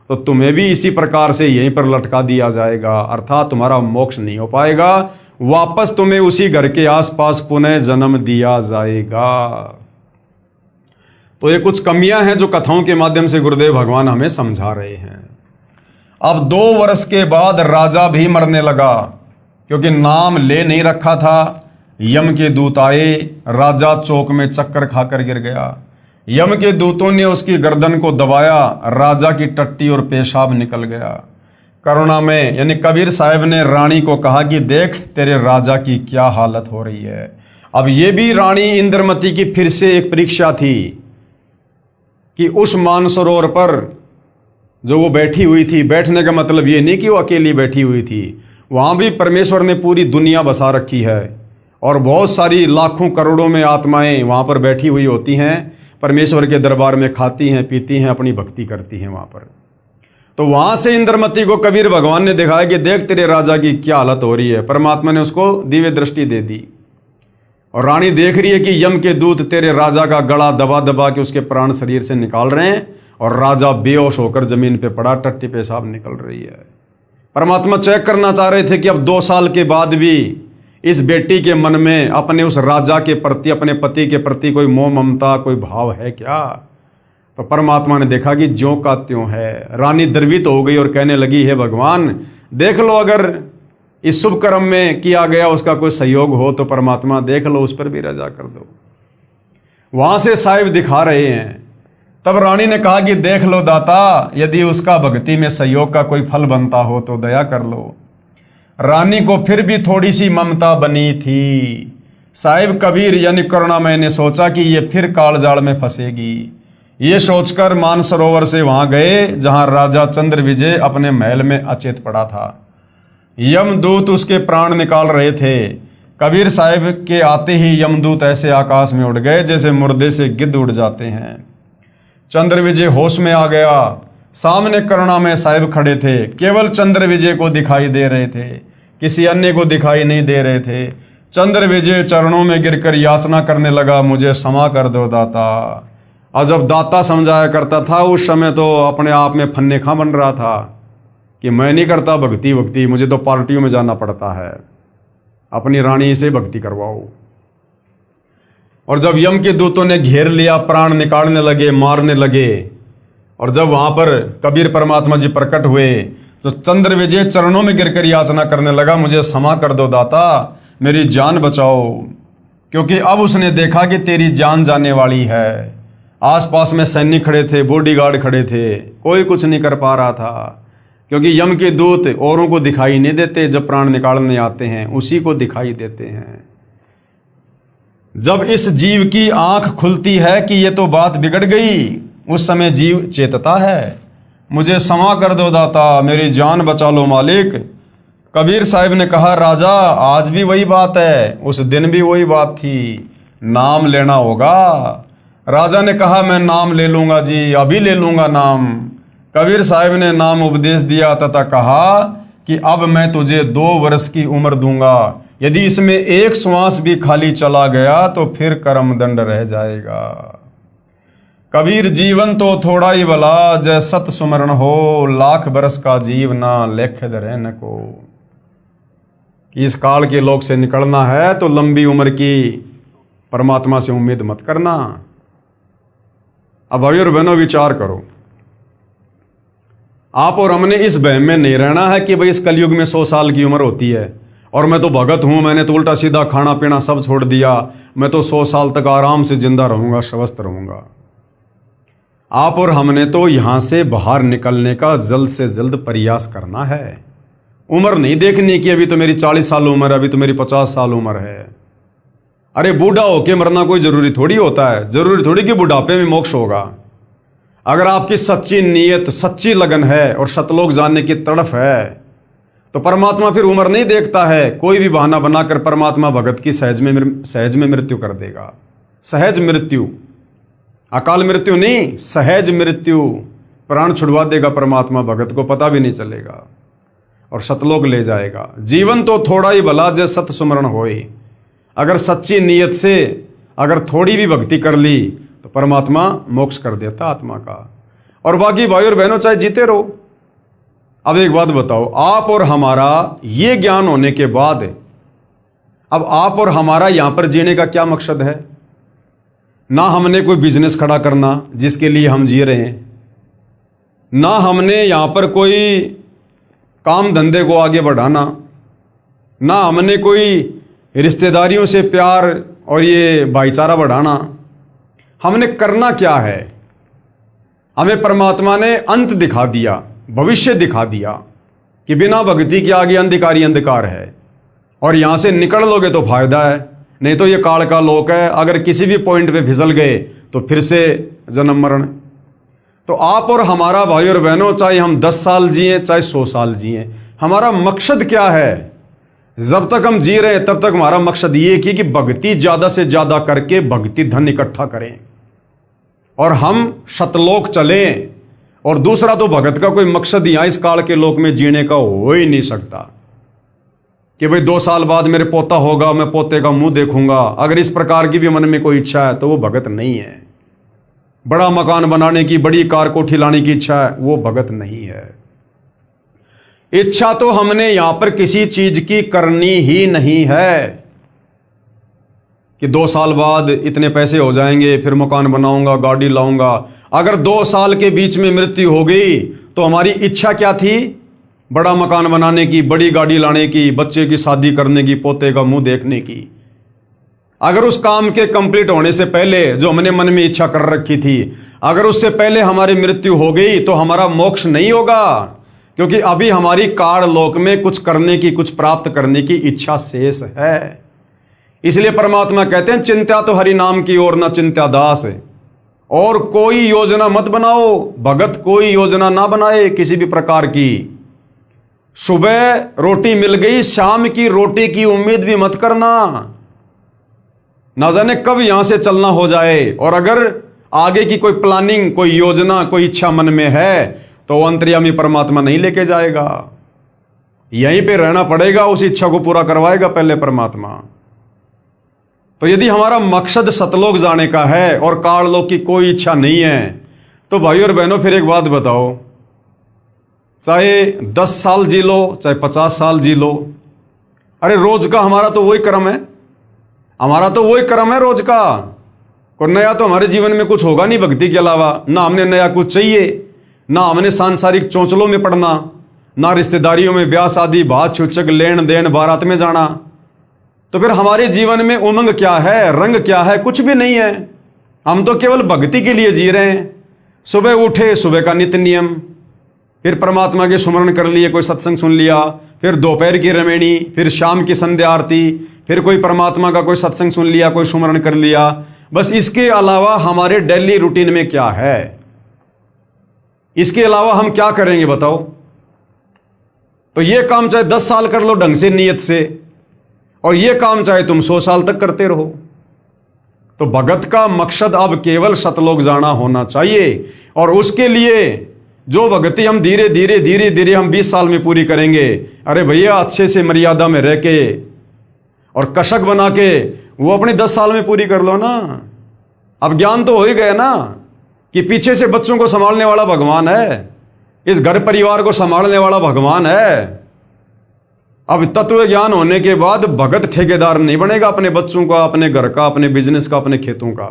[SPEAKER 1] तो तुम्हें भी इसी प्रकार से यहीं पर लटका दिया जाएगा, अर्थात तुम्हारा मोक्ष नहीं हो पाएगा, वापस तुम्हें उसी घर के आसपास पुनः जन्म दिया जाएगा। तो ये कुछ कमियां हैं जो कथाओं के माध्यम से गुरुदेव भगवान हमें समझा रहे हैं। अब 2 वर्ष के बाद राजा भी मरने लगा, क्योंकि नाम ले नहीं रखा था। यम के दूत आए, राजा चौक में चक्कर खाकर गिर गया। यम के दूतों ने उसकी गर्दन को दबाया, राजा की टट्टी और पेशाब निकल गया। करुणा में यानी कबीर साहब ने रानी को कहा कि देख तेरे राजा की क्या हालत हो रही है। अब ये भी रानी इंद्रमती की फिर से एक परीक्षा थी कि उस मानसरोवर पर जो वो बैठी हुई थी, बैठने का मतलब ये नहीं कि वो अकेली बैठी हुई थी, वहाँ भी परमेश्वर ने पूरी दुनिया बसा रखी है और बहुत सारी लाखों करोड़ों में आत्माएं वहाँ पर बैठी हुई होती हैं, परमेश्वर के दरबार में खाती हैं, पीती हैं, अपनी भक्ति करती हैं वहाँ पर। तो वहाँ से इंद्रमती को कबीर भगवान ने दिखाया कि देख तेरे राजा की क्या हालत हो रही है। परमात्मा ने उसको दिव्य दृष्टि दे दी और रानी देख रही है कि यम के दूत तेरे राजा का गला दबा दबा के उसके प्राण शरीर से निकाल रहे हैं और राजा बेहोश होकर जमीन पे पड़ा, टट्टी पेशाब निकल रही है। परमात्मा चेक करना चाह रहे थे कि अब 2 साल के बाद भी इस बेटी के मन में अपने उस राजा के प्रति, अपने पति के प्रति कोई मोह ममता, कोई भाव है क्या। तो परमात्मा ने देखा कि ज्यों का त्यों है। रानी द्रवित हो गई और कहने लगी, हे भगवान देख लो, अगर इस शुभ कर्म में किया गया उसका कोई सहयोग हो तो परमात्मा देख लो, उस पर भी रजा कर दो। वहां से साहिब दिखा रहे हैं। तब रानी ने कहा कि देख लो दाता, यदि उसका भक्ति में सहयोग का कोई फल बनता हो तो दया कर लो। रानी को फिर भी थोड़ी सी ममता बनी थी। साहिब कबीर यानी करुणामय ने सोचा कि ये फिर कालजाल में फंसेगी। ये सोचकर मानसरोवर से वहां गए जहां राजा चंद्र विजय अपने महल में अचेत पड़ा था। यमदूत उसके प्राण निकाल रहे थे। कबीर साहिब के आते ही यमदूत ऐसे आकाश में उड़ गए जैसे मुर्दे से गिद्ध उड़ जाते हैं। चंद्र विजय होश में आ गया। सामने करुणामय साहिब खड़े थे। केवल चंद्र विजय को दिखाई दे रहे थे, किसी अन्य को दिखाई नहीं दे रहे थे। चंद्र विजय चरणों में गिरकर याचना करने लगा, मुझे क्षमा कर दो दाता। और जब दाता समझाया करता था उस समय तो अपने आप में फन्ने खां बन रहा था कि मैं नहीं करता भक्ति, मुझे तो पार्टियों में जाना पड़ता है, अपनी रानी से भक्ति करवाओ। और जब यम के दूतों ने घेर लिया, प्राण निकालने लगे, मारने लगे, और जब वहां पर कबीर परमात्मा जी प्रकट हुए तो चंद्र विजय चरणों में गिरकर याचना करने लगा, मुझे क्षमा कर दो दाता, मेरी जान बचाओ। क्योंकि अब उसने देखा कि तेरी जान जाने वाली है। आसपास में सैनिक खड़े थे, बॉडीगार्ड खड़े थे, कोई कुछ नहीं कर पा रहा था। क्योंकि यम के दूत औरों को दिखाई नहीं देते, जब प्राण निकालने आते हैं उसी को दिखाई देते हैं। जब इस जीव की आंख खुलती है कि ये तो बात बिगड़ गई, उस समय जीव चेतता है, मुझे क्षमा कर दो दाता, मेरी जान बचा लो मालिक। कबीर साहिब ने कहा, राजा आज भी वही बात है, उस दिन भी वही बात थी, नाम लेना होगा। राजा ने कहा, मैं नाम ले लूंगा जी, अभी ले लूंगा नाम। कबीर साहिब ने नाम उपदेश दिया तथा कहा कि अब मैं तुझे 2 वर्ष की उम्र दूंगा, यदि इसमें एक श्वास भी खाली चला गया तो फिर कर्म दंड रह जाएगा। कबीर जीवन तो थोड़ा ही भला, जय सत सुमरण हो, लाख बरस का जीव ना लेख धरे न को। इस काल के लोक से निकलना है तो लंबी उम्र की परमात्मा से उम्मीद मत करना। अब भाई और बहनों विचार करो, आप और हमने इस वहम में नहीं रहना है कि भाई इस कलयुग में 100 साल की उम्र होती है और मैं तो भगत हूं, मैंने तो उल्टा सीधा खाना पीना सब छोड़ दिया, मैं तो 100 साल तक आराम से जिंदा रहूंगा, स्वस्थ रहूंगा। आप और हमने तो यहां से बाहर निकलने का जल्द से जल्द प्रयास करना है। उम्र नहीं देखनी कि अभी तो मेरी 40 साल उम्र है, अभी तो मेरी 50 साल उम्र है। अरे बूढ़ा होके मरना कोई जरूरी थोड़ी होता है, जरूरी थोड़ी कि बुढ़ापे में मोक्ष होगा। अगर आपकी सच्ची नीयत, सच्ची लगन है और सतलोक जानने की तड़फ है, तो परमात्मा फिर उम्र नहीं देखता है। कोई भी बहाना बनाकर परमात्मा भगत की सहज में मृत्यु कर देगा। सहज मृत्यु, अकाल मृत्यु नहीं, सहज मृत्यु। प्राण छुड़वा देगा परमात्मा, भगत को पता भी नहीं चलेगा और सतलोक ले जाएगा। जीवन तो थोड़ा ही भला जय सत सुमरण होए। अगर सच्ची नीयत से अगर थोड़ी भी भक्ति कर ली तो परमात्मा मोक्ष कर देता आत्मा का। और बाकी भाई और बहनों चाहे जीते रहो। अब एक बात बताओ, आप और हमारा ये ज्ञान होने के बाद अब आप और हमारा यहां पर जीने का क्या मकसद है? ना हमने कोई बिजनेस खड़ा करना जिसके लिए हम जी रहे हैं, ना हमने यहां पर कोई काम धंधे को आगे बढ़ाना, ना हमने कोई रिश्तेदारियों से प्यार और ये भाईचारा बढ़ाना। हमने करना क्या है? हमें परमात्मा ने अंत दिखा दिया, भविष्य दिखा दिया कि बिना भक्ति के आगे अंधकार ही अंधकार है और यहां से निकल लोगे तो फायदा है, नहीं तो ये काल का लोक है। अगर किसी भी पॉइंट पे फिसल गए तो फिर से जन्म मरण। तो आप और हमारा भाई और बहनों, चाहे हम 10 साल जिए चाहे 100 साल जिए, हमारा मकसद क्या है? जब तक हम जी रहे हैं तब तक हमारा मकसद ये कि भक्ति ज्यादा से ज्यादा करके भक्ति धन इकट्ठा करें और हम सतलोक चलें। और दूसरा तो भगत का कोई मकसद यहां इस काल के लोक में जीने का हो ही नहीं सकता कि भाई 2 साल बाद मेरे पोता होगा, मैं पोते का मुंह देखूंगा। अगर इस प्रकार की भी मन में कोई इच्छा है तो वो भगत नहीं है। बड़ा मकान बनाने की, बड़ी कार कोठी लाने की इच्छा है, वो भगत नहीं है। इच्छा तो हमने यहां पर किसी चीज की करनी ही नहीं है कि 2 साल बाद इतने पैसे हो जाएंगे, फिर मकान बनाऊंगा, गाड़ी लाऊंगा। अगर 2 साल के बीच में मृत्यु हो गई तो हमारी इच्छा क्या थी? बड़ा मकान बनाने की, बड़ी गाड़ी लाने की, बच्चे की शादी करने की, पोते का मुंह देखने की। अगर उस काम के कंप्लीट होने से पहले जो हमने मन में इच्छा कर रखी थी, अगर उससे पहले हमारी मृत्यु हो गई तो हमारा मोक्ष नहीं होगा, क्योंकि अभी हमारी काल लोक में कुछ करने की, कुछ प्राप्त करने की इच्छा शेष है। इसलिए परमात्मा कहते हैं, चिंता तो हरि नाम की और न चिंता दास। और कोई योजना मत बनाओ, भगत कोई योजना ना बनाए किसी भी प्रकार की। सुबह रोटी मिल गई, शाम की रोटी की उम्मीद भी मत करना, ना जाने कब यहां से चलना हो जाए। और अगर आगे की कोई प्लानिंग, कोई योजना, कोई इच्छा मन में है तो अंतर्यामी परमात्मा नहीं लेके जाएगा, यहीं पे रहना पड़ेगा। उस इच्छा को पूरा करवाएगा पहले परमात्मा। तो यदि हमारा मकसद सतलोक जाने का है और काललोक की कोई इच्छा नहीं है तो भाई और बहनों फिर एक बात बताओ, चाहे 10 साल जी लो चाहे 50 साल जी लो, अरे रोज का हमारा तो वही कर्म है, हमारा तो वही कर्म है रोज का। कोई नया तो हमारे जीवन में कुछ होगा नहीं भक्ति के अलावा। ना हमने नया कुछ चाहिए, ना हमने सांसारिक चौंचलों में पड़ना, ना रिश्तेदारियों में ब्याह शादी, बात छूचक, लेन देन, बारात में जाना। तो फिर हमारे जीवन में उमंग क्या है, रंग क्या है? कुछ भी नहीं है। हम तो केवल भक्ति के लिए जी रहे हैं। सुबह उठे, सुबह का नित्य नियम, फिर परमात्मा के सुमरण कर लिए, कोई सत्संग सुन लिया, फिर दोपहर की रमेणी, फिर शाम की संध्या आरती, फिर कोई परमात्मा का कोई सत्संग सुन लिया, कोई सुमरण कर लिया। बस इसके अलावा हमारे डेली रूटीन में क्या है? इसके अलावा हम क्या करेंगे बताओ? तो ये काम चाहे 10 साल कर लो ढंग से, नियत से, और ये काम चाहे तुम 100 साल तक करते रहो। तो भगत का मकसद अब केवल सतलोक जाना होना चाहिए। और उसके लिए जो भक्ति हम धीरे धीरे हम 20 साल में पूरी करेंगे, अरे भैया अच्छे से मर्यादा में रह के और कशक बना के वो अपने 10 साल में पूरी कर लो ना। अब ज्ञान तो हो ही गया ना कि पीछे से बच्चों को संभालने वाला भगवान है, इस घर परिवार को संभालने वाला भगवान है। अब तत्व ज्ञान होने के बाद भगत ठेकेदार नहीं बनेगा अपने बच्चों का, अपने घर का, अपने बिजनेस का, अपने खेतों का।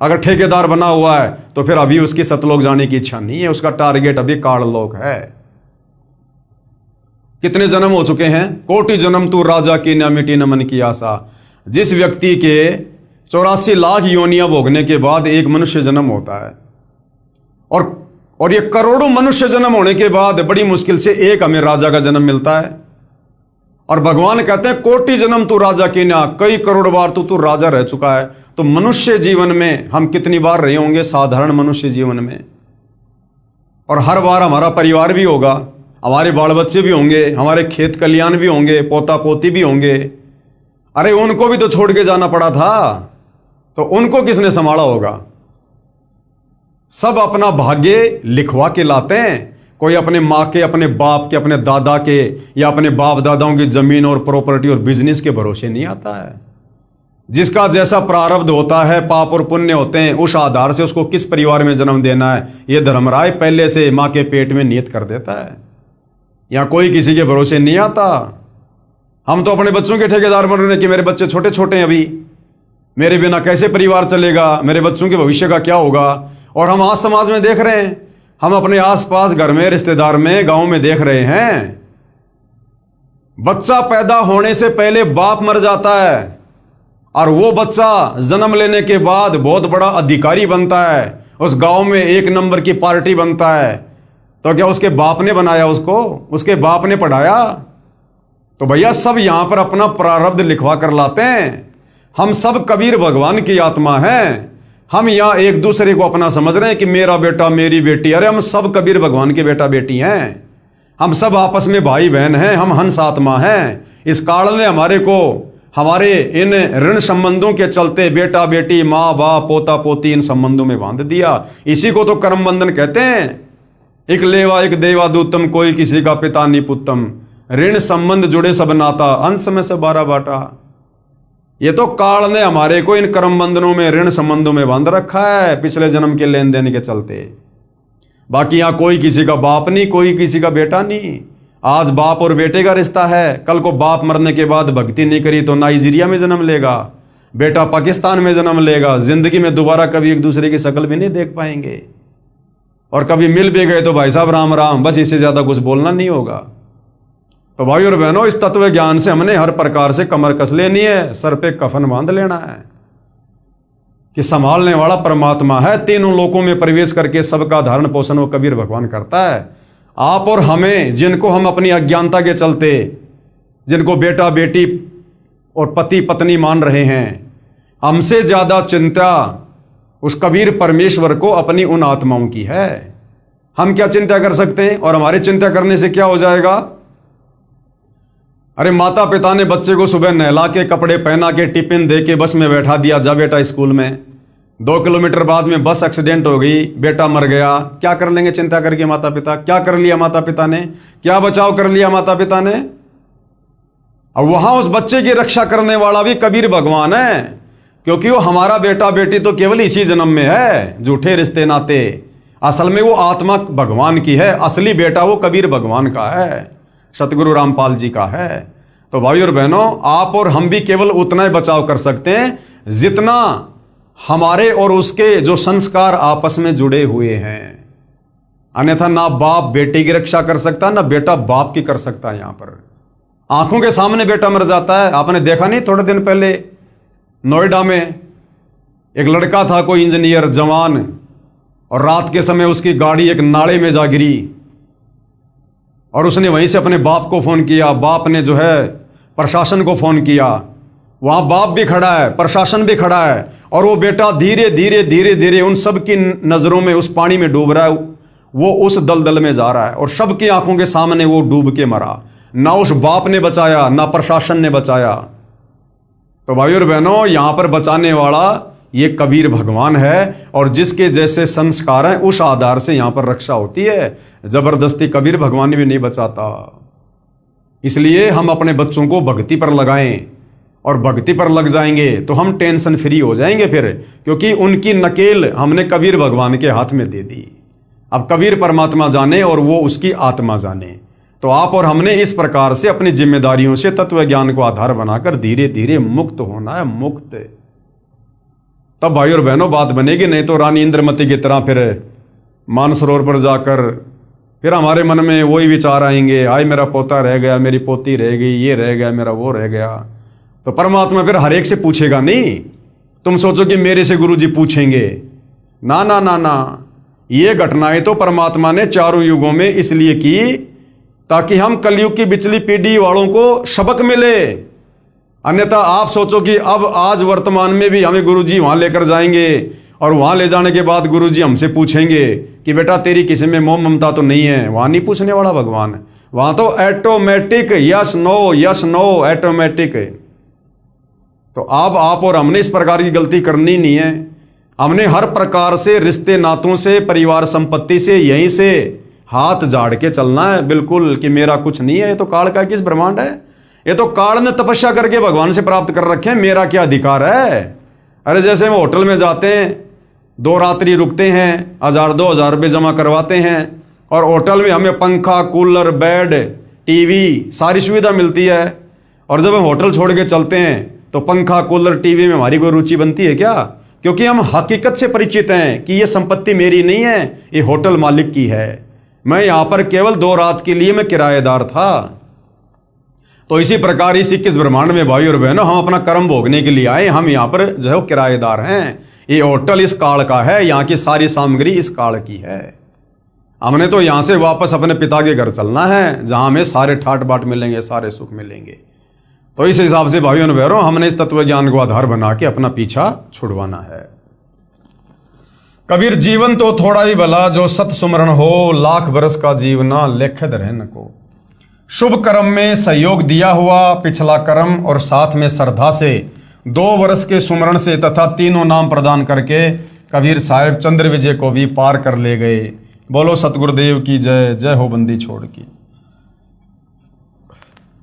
[SPEAKER 1] अगर ठेकेदार बना हुआ है तो फिर अभी उसकी सतलोक जाने की इच्छा नहीं है, उसका टारगेट अभी काललोक है। कितने जन्म हो चुके हैं? कोटि जन्म तू राजा की न मिटी न मन की आशा। जिस व्यक्ति के 84 लाख योनियां भोगने के बाद एक मनुष्य जन्म होता है, और ये करोड़ों मनुष्य जन्म होने के बाद बड़ी मुश्किल से एक हमें राजा का जन्म मिलता है। और भगवान कहते हैं कोटि जन्म तू राजा की ना, कई करोड़ बार तू राजा रह चुका है। तो मनुष्य जीवन में हम कितनी बार रहे होंगे? साधारण मनुष्य जीवन में और हर बार हमारा परिवार भी होगा, हमारे बाल बच्चे भी होंगे, हमारे खेत खलियान भी होंगे, पोता पोती भी होंगे। अरे उनको भी तो छोड़ के जाना पड़ा था, तो उनको किसने संभाला होगा? सब अपना भाग्य लिखवा के लाते हैं। कोई अपने माँ के, अपने बाप के, अपने दादा के या अपने बाप दादाओं की जमीन और प्रॉपर्टी और बिजनेस के भरोसे नहीं आता है। जिसका जैसा प्रारब्ध होता है, पाप और पुण्य होते हैं, उस आधार से उसको किस परिवार में जन्म देना है, यह धर्मराय पहले से माँ के पेट में नियत कर देता है। यहाँ कोई किसी के भरोसे नहीं आता। हम तो अपने बच्चों के ठेकेदार बन रहे हैं कि मेरे बच्चे छोटे छोटे हैं, अभी मेरे बिना कैसे परिवार चलेगा, मेरे बच्चों के भविष्य का क्या होगा। और हम आज समाज में देख रहे हैं, हम अपने आसपास घर में, रिश्तेदार में, गांव में देख रहे हैं, बच्चा पैदा होने से पहले बाप मर जाता है और वो बच्चा जन्म लेने के बाद बहुत बड़ा अधिकारी बनता है, उस गांव में एक नंबर की पार्टी बनता है। तो क्या उसके बाप ने बनाया उसको? उसके बाप ने पढ़ाया? तो भैया सब यहां पर अपना प्रारब्ध लिखवा कर लाते हैं। हम सब कबीर भगवान की आत्मा हैं। हम यहाँ एक दूसरे को अपना समझ रहे हैं कि मेरा बेटा, मेरी बेटी। अरे हम सब कबीर भगवान के बेटा बेटी हैं। हम सब आपस में भाई बहन हैं। हम हंस आत्मा हैं। इस काल ने हमारे को, हमारे इन ऋण संबंधों के चलते बेटा बेटी, माँ बाप, पोता पोती, इन संबंधों में बांध दिया। इसी को तो कर्म बंधन कहते हैं। एक लेवा एक देवा दूतम, कोई किसी का पिता नहीं पुत्तम। ऋण संबंध जुड़े सब नाता, अंत में से 12 बाटा। ये तो काल ने हमारे को इन कर्म बंधनों में, ऋण संबंधों में बांध रखा है, पिछले जन्म के लेन देन के चलते। बाकी यहां कोई किसी का बाप नहीं, कोई किसी का बेटा नहीं। आज बाप और बेटे का रिश्ता है, कल को बाप मरने के बाद भक्ति नहीं करी तो नाइजीरिया में जन्म लेगा, बेटा पाकिस्तान में जन्म लेगा। जिंदगी में दोबारा कभी एक दूसरे की शक्ल भी नहीं देख पाएंगे, और कभी मिल भी गए तो भाई साहब राम राम, बस इससे ज्यादा कुछ बोलना नहीं होगा। तो भाई और बहनों, इस तत्व ज्ञान से हमने हर प्रकार से कमर कस लेनी है, सर पे कफन बांध लेना है कि संभालने वाला परमात्मा है। तीनों लोकों में प्रवेश करके सबका धारण पोषण वो कबीर भगवान करता है। आप और हमें, जिनको हम अपनी अज्ञानता के चलते, जिनको बेटा बेटी और पति पत्नी मान रहे हैं, हमसे ज्यादा चिंता उस कबीर परमेश्वर को अपनी उन आत्माओं की है। हम क्या चिंता कर सकते हैं? और हमारी चिंता करने से क्या हो जाएगा? अरे माता पिता ने बच्चे को सुबह नहला के, कपड़े पहना के, टिफिन दे के बस में बैठा दिया, जा बेटा स्कूल में। 2 किलोमीटर बाद में बस एक्सीडेंट हो गई, बेटा मर गया। क्या कर लेंगे चिंता करके माता पिता? क्या कर लिया माता पिता ने? क्या बचाव कर लिया माता पिता ने? और वहां उस बच्चे की रक्षा करने वाला भी कबीर भगवान है, क्योंकि वो हमारा बेटा बेटी तो केवल इसी जन्म में है। झूठे रिश्ते नाते, असल में वो आत्मा भगवान की है। असली बेटा वो कबीर भगवान का है, सतगुरु रामपाल जी का है। तो भाई और बहनों, आप और हम भी केवल उतना ही बचाव कर सकते हैं जितना हमारे और उसके जो संस्कार आपस में जुड़े हुए हैं। अन्यथा ना बाप बेटे की रक्षा कर सकता, ना बेटा बाप की कर सकता। यहां पर आंखों के सामने बेटा मर जाता है। आपने देखा नहीं, थोड़े दिन पहले नोएडा में एक लड़का था, कोई इंजीनियर जवान, और रात के समय उसकी गाड़ी एक नाले में जा गिरी और उसने वहीं से अपने बाप को फोन किया। बाप ने जो है प्रशासन को फोन किया। वहां बाप भी खड़ा है, प्रशासन भी खड़ा है, और वो बेटा धीरे धीरे धीरे धीरे उन सब की नजरों में उस पानी में डूब रहा है। वो उस दलदल में जा रहा है और सबकी आंखों के सामने वो डूब के मरा। ना उस बाप ने बचाया, ना प्रशासन ने बचाया। तो भाई और बहनों, यहां पर बचाने वाला ये कबीर भगवान है, और जिसके जैसे संस्कार हैं उस आधार से यहां पर रक्षा होती है। जबरदस्ती कबीर भगवान भी नहीं बचाता। इसलिए हम अपने बच्चों को भक्ति पर लगाएं, और भक्ति पर लग जाएंगे तो हम टेंशन फ्री हो जाएंगे फिर, क्योंकि उनकी नकेल हमने कबीर भगवान के हाथ में दे दी। अब कबीर परमात्मा जाने और वो उसकी आत्मा जाने। तो आप और हमने इस प्रकार से अपनी जिम्मेदारियों से तत्व ज्ञान को आधार बनाकर धीरे धीरे मुक्त होना है, मुक्त। तब भाई और बहनों बात बनेगी। नहीं तो रानी इंद्रमती की तरह फिर मानसरोवर पर जाकर फिर हमारे मन में वही विचार आएंगे, आए मेरा पोता रह गया, मेरी पोती रह गई, ये रह गया, मेरा वो रह गया। तो परमात्मा फिर हर एक से पूछेगा नहीं। तुम सोचो कि मेरे से गुरु जी पूछेंगे, ना ना ना ना। ये घटनाएं तो परमात्मा ने चारों युगों में इसलिए की ताकि हम कलयुग की बिचली पीढ़ी वालों को सबक मिले। अन्यथा आप सोचो कि अब आज वर्तमान में भी हमें गुरुजी वहां लेकर जाएंगे और वहां ले जाने के बाद गुरुजी हमसे पूछेंगे कि बेटा तेरी किसी में मोह ममता तो नहीं है, वहां नहीं पूछने वाला भगवान है, वहां तो ऑटोमेटिक यस नो ऑटोमेटिक है। तो अब आप और हमने इस प्रकार की गलती करनी नहीं है। हमने हर प्रकार से रिश्ते नातों से, परिवार संपत्ति से, यहीं से हाथ झाड़ के चलना है बिल्कुल, कि मेरा कुछ नहीं है, ये तो काल का किस ब्रह्मांड है, ये तो काल ने तपस्या करके भगवान से प्राप्त कर रखे हैं, मेरा क्या अधिकार है। अरे जैसे हम होटल में जाते हैं, 2 रात्रि रुकते हैं, 1000-2000 रुपये जमा करवाते हैं, और होटल में हमें पंखा, कूलर, बेड, टीवी सारी सुविधा मिलती है, और जब हम होटल छोड़ के चलते हैं तो पंखा, कूलर, टीवी में हमारी कोई रुचि बनती है क्या? क्योंकि हम हकीकत से परिचित हैं कि ये संपत्ति मेरी नहीं है, ये होटल मालिक की है, मैं यहां पर केवल 2 रात के लिए मैं किराएदार था। तो इसी प्रकार इस 21 ब्रह्मांड में भाई और बहनों, हम अपना कर्म भोगने के लिए आए, हम यहाँ पर जो है किराएदार हैं। ये होटल इस काल का है, यहाँ की सारी सामग्री इस काल की है। हमने तो यहाँ से वापस अपने पिता के घर चलना है, जहाँ हमें सारे ठाट बाट मिलेंगे, सारे सुख मिलेंगे। तो इस हिसाब से भाइयों और बहनों, हमने इस तत्व ज्ञान को आधार बना के अपना पीछा छुड़वाना है। कबीर जीवन तो थोड़ा ही भला, जो सत सुमरण हो, लाख बरस का जीवना लेखे रहन को। शुभ कर्म में सहयोग दिया हुआ पिछला कर्म, और साथ में श्रद्धा से 2 वर्ष के सुमरण से तथा 3 नाम प्रदान करके कबीर साहब चंद्र विजय को भी पार कर ले गए। बोलो सतगुरुदेव की जय, जय हो बंदी छोड़ की।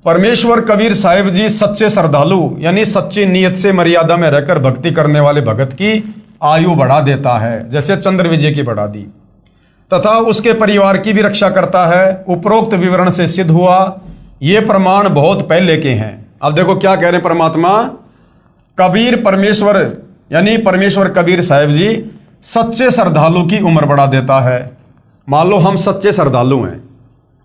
[SPEAKER 1] परमेश्वर कबीर साहिब जी सच्चे श्रद्धालु यानी सच्ची नीयत से मर्यादा में रहकर भक्ति करने वाले भगत की आयु बढ़ा देता है, जैसे चंद्र विजय की बढ़ा दी, तथा उसके परिवार की भी रक्षा करता है। उपरोक्त विवरण से सिद्ध हुआ, ये प्रमाण बहुत पहले के हैं। अब देखो क्या कह रहे हैं परमात्मा, कबीर परमेश्वर यानी परमेश्वर कबीर साहिब जी सच्चे श्रद्धालु की उम्र बढ़ा देता है। मान लो हम सच्चे श्रद्धालु हैं,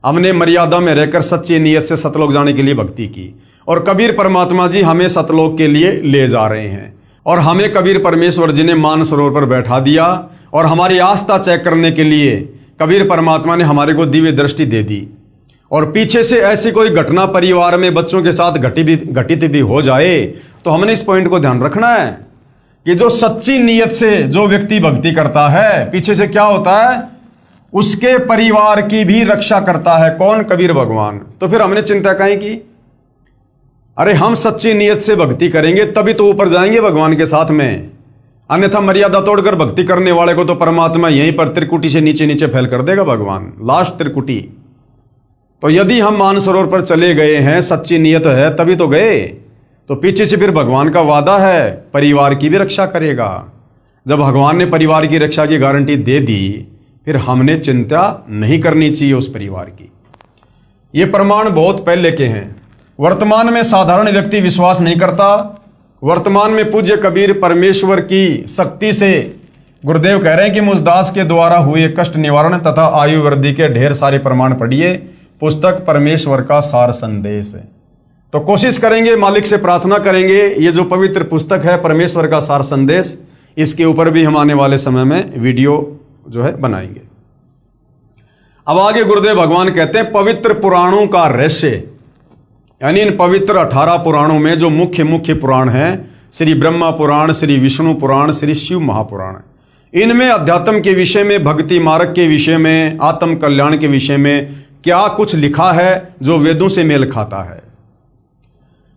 [SPEAKER 1] हमने मर्यादा में रहकर सच्ची नीयत से सतलोक जाने के लिए भक्ति की, और कबीर परमात्मा जी हमें सतलोक के लिए ले जा रहे हैं, और हमें कबीर परमेश्वर जी ने मानसरोवर पर बैठा दिया, और हमारी आस्था चेक करने के लिए कबीर परमात्मा ने हमारे को दिव्य दृष्टि दे दी। और पीछे से ऐसी कोई घटना परिवार में बच्चों के साथ घटित भी हो जाए, तो हमने इस पॉइंट को ध्यान रखना है कि जो सच्ची नीयत से जो व्यक्ति भक्ति करता है, पीछे से क्या होता है, उसके परिवार की भी रक्षा करता है। कौन? कबीर भगवान। तो फिर हमने चिंता काहे की? अरे हम सच्ची नीयत से भक्ति करेंगे तभी तो ऊपर जाएंगे भगवान के साथ में, अन्यथा मर्यादा तोड़कर भक्ति करने वाले को तो परमात्मा यहीं पर त्रिकुटी से नीचे नीचे फैल कर देगा भगवान, लास्ट त्रिकुटी। तो यदि हम मानसरोवर पर चले गए हैं, सच्ची नीयत है तभी तो गए, तो पीछे से फिर भगवान का वादा है परिवार की भी रक्षा करेगा। जब भगवान ने परिवार की रक्षा की गारंटी दे दी, फिर हमने चिंता नहीं करनी चाहिए उस परिवार की। ये प्रमाण बहुत पहले के हैं, वर्तमान में साधारण व्यक्ति विश्वास नहीं करता। वर्तमान में पूज्य कबीर परमेश्वर की शक्ति से गुरुदेव कह रहे हैं कि मुझदास के द्वारा हुए कष्ट निवारण तथा आयु वृद्धि के ढेर सारे प्रमाण पढ़िए, पुस्तक परमेश्वर का सार संदेश है। तो कोशिश करेंगे, मालिक से प्रार्थना करेंगे, ये जो पवित्र पुस्तक है परमेश्वर का सार संदेश, इसके ऊपर भी हम आने वाले समय में वीडियो जो है बनाएंगे। अब आगे गुरुदेव भगवान कहते हैं पवित्र पुराणों का रहस्य, यानी इन पवित्र 18 पुराणों में जो मुख्य पुराण हैं, श्री ब्रह्मा पुराण, श्री विष्णु पुराण, श्री शिव महापुराण, इनमें अध्यात्म के विषय में, भक्ति मार्ग के विषय में, आत्म कल्याण के विषय में क्या कुछ लिखा है जो वेदों से मेल खाता है।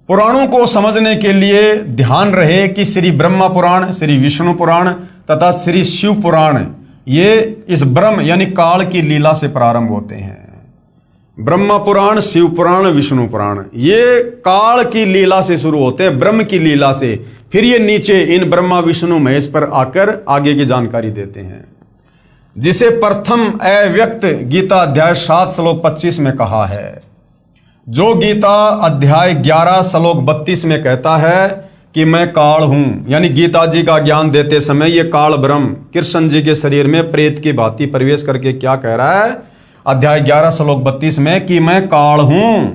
[SPEAKER 1] पुराणों को समझने के लिए ध्यान रहे कि श्री ब्रह्मा पुराण, श्री विष्णु पुराण तथा श्री शिव पुराण ये इस ब्रह्म यानी काल की लीला से प्रारंभ होते हैं। ब्रह्मा पुराण, शिव पुराण, विष्णु पुराण ये काल की लीला से शुरू होते हैं, ब्रह्म की लीला से। फिर ये नीचे इन ब्रह्मा विष्णु महेश पर आकर आगे की जानकारी देते हैं, जिसे प्रथम अव्यक्त गीता अध्याय 7 श्लोक 25 में कहा है। जो गीता अध्याय 11 श्लोक 32 में कहता है कि मैं काल हूं, यानी गीता जी का ज्ञान देते समय ये काल ब्रह्म कृष्ण जी के शरीर में प्रेत की भांति प्रवेश करके क्या कह रहा है अध्याय 11 श्लोक 32 में कि मैं काल हूं।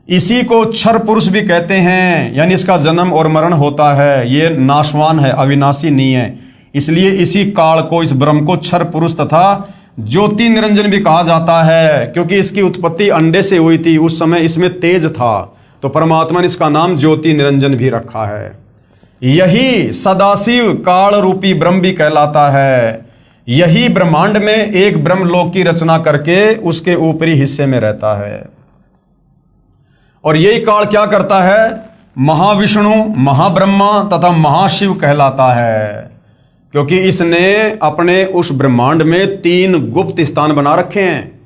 [SPEAKER 1] इसी को क्षर पुरुष भी कहते हैं, यानी इसका जन्म और मरण होता है, ये नाशवान है, अविनाशी नहीं है। इसलिए इसी काल को, इस ब्रह्म को क्षर पुरुष तथा ज्योति निरंजन भी कहा जाता है, क्योंकि इसकी उत्पत्ति अंडे से हुई थी, उस समय इसमें तेज था, तो परमात्मा ने इसका नाम ज्योति निरंजन भी रखा है। यही सदाशिव काल रूपी ब्रह्म भी कहलाता है। यही ब्रह्मांड में एक ब्रह्मलोक की रचना करके उसके ऊपरी हिस्से में रहता है। और यही काल क्या करता है? महाविष्णु, महाब्रह्मा तथा महाशिव कहलाता है, क्योंकि इसने अपने उस ब्रह्मांड में 3 गुप्त स्थान बना रखे हैं।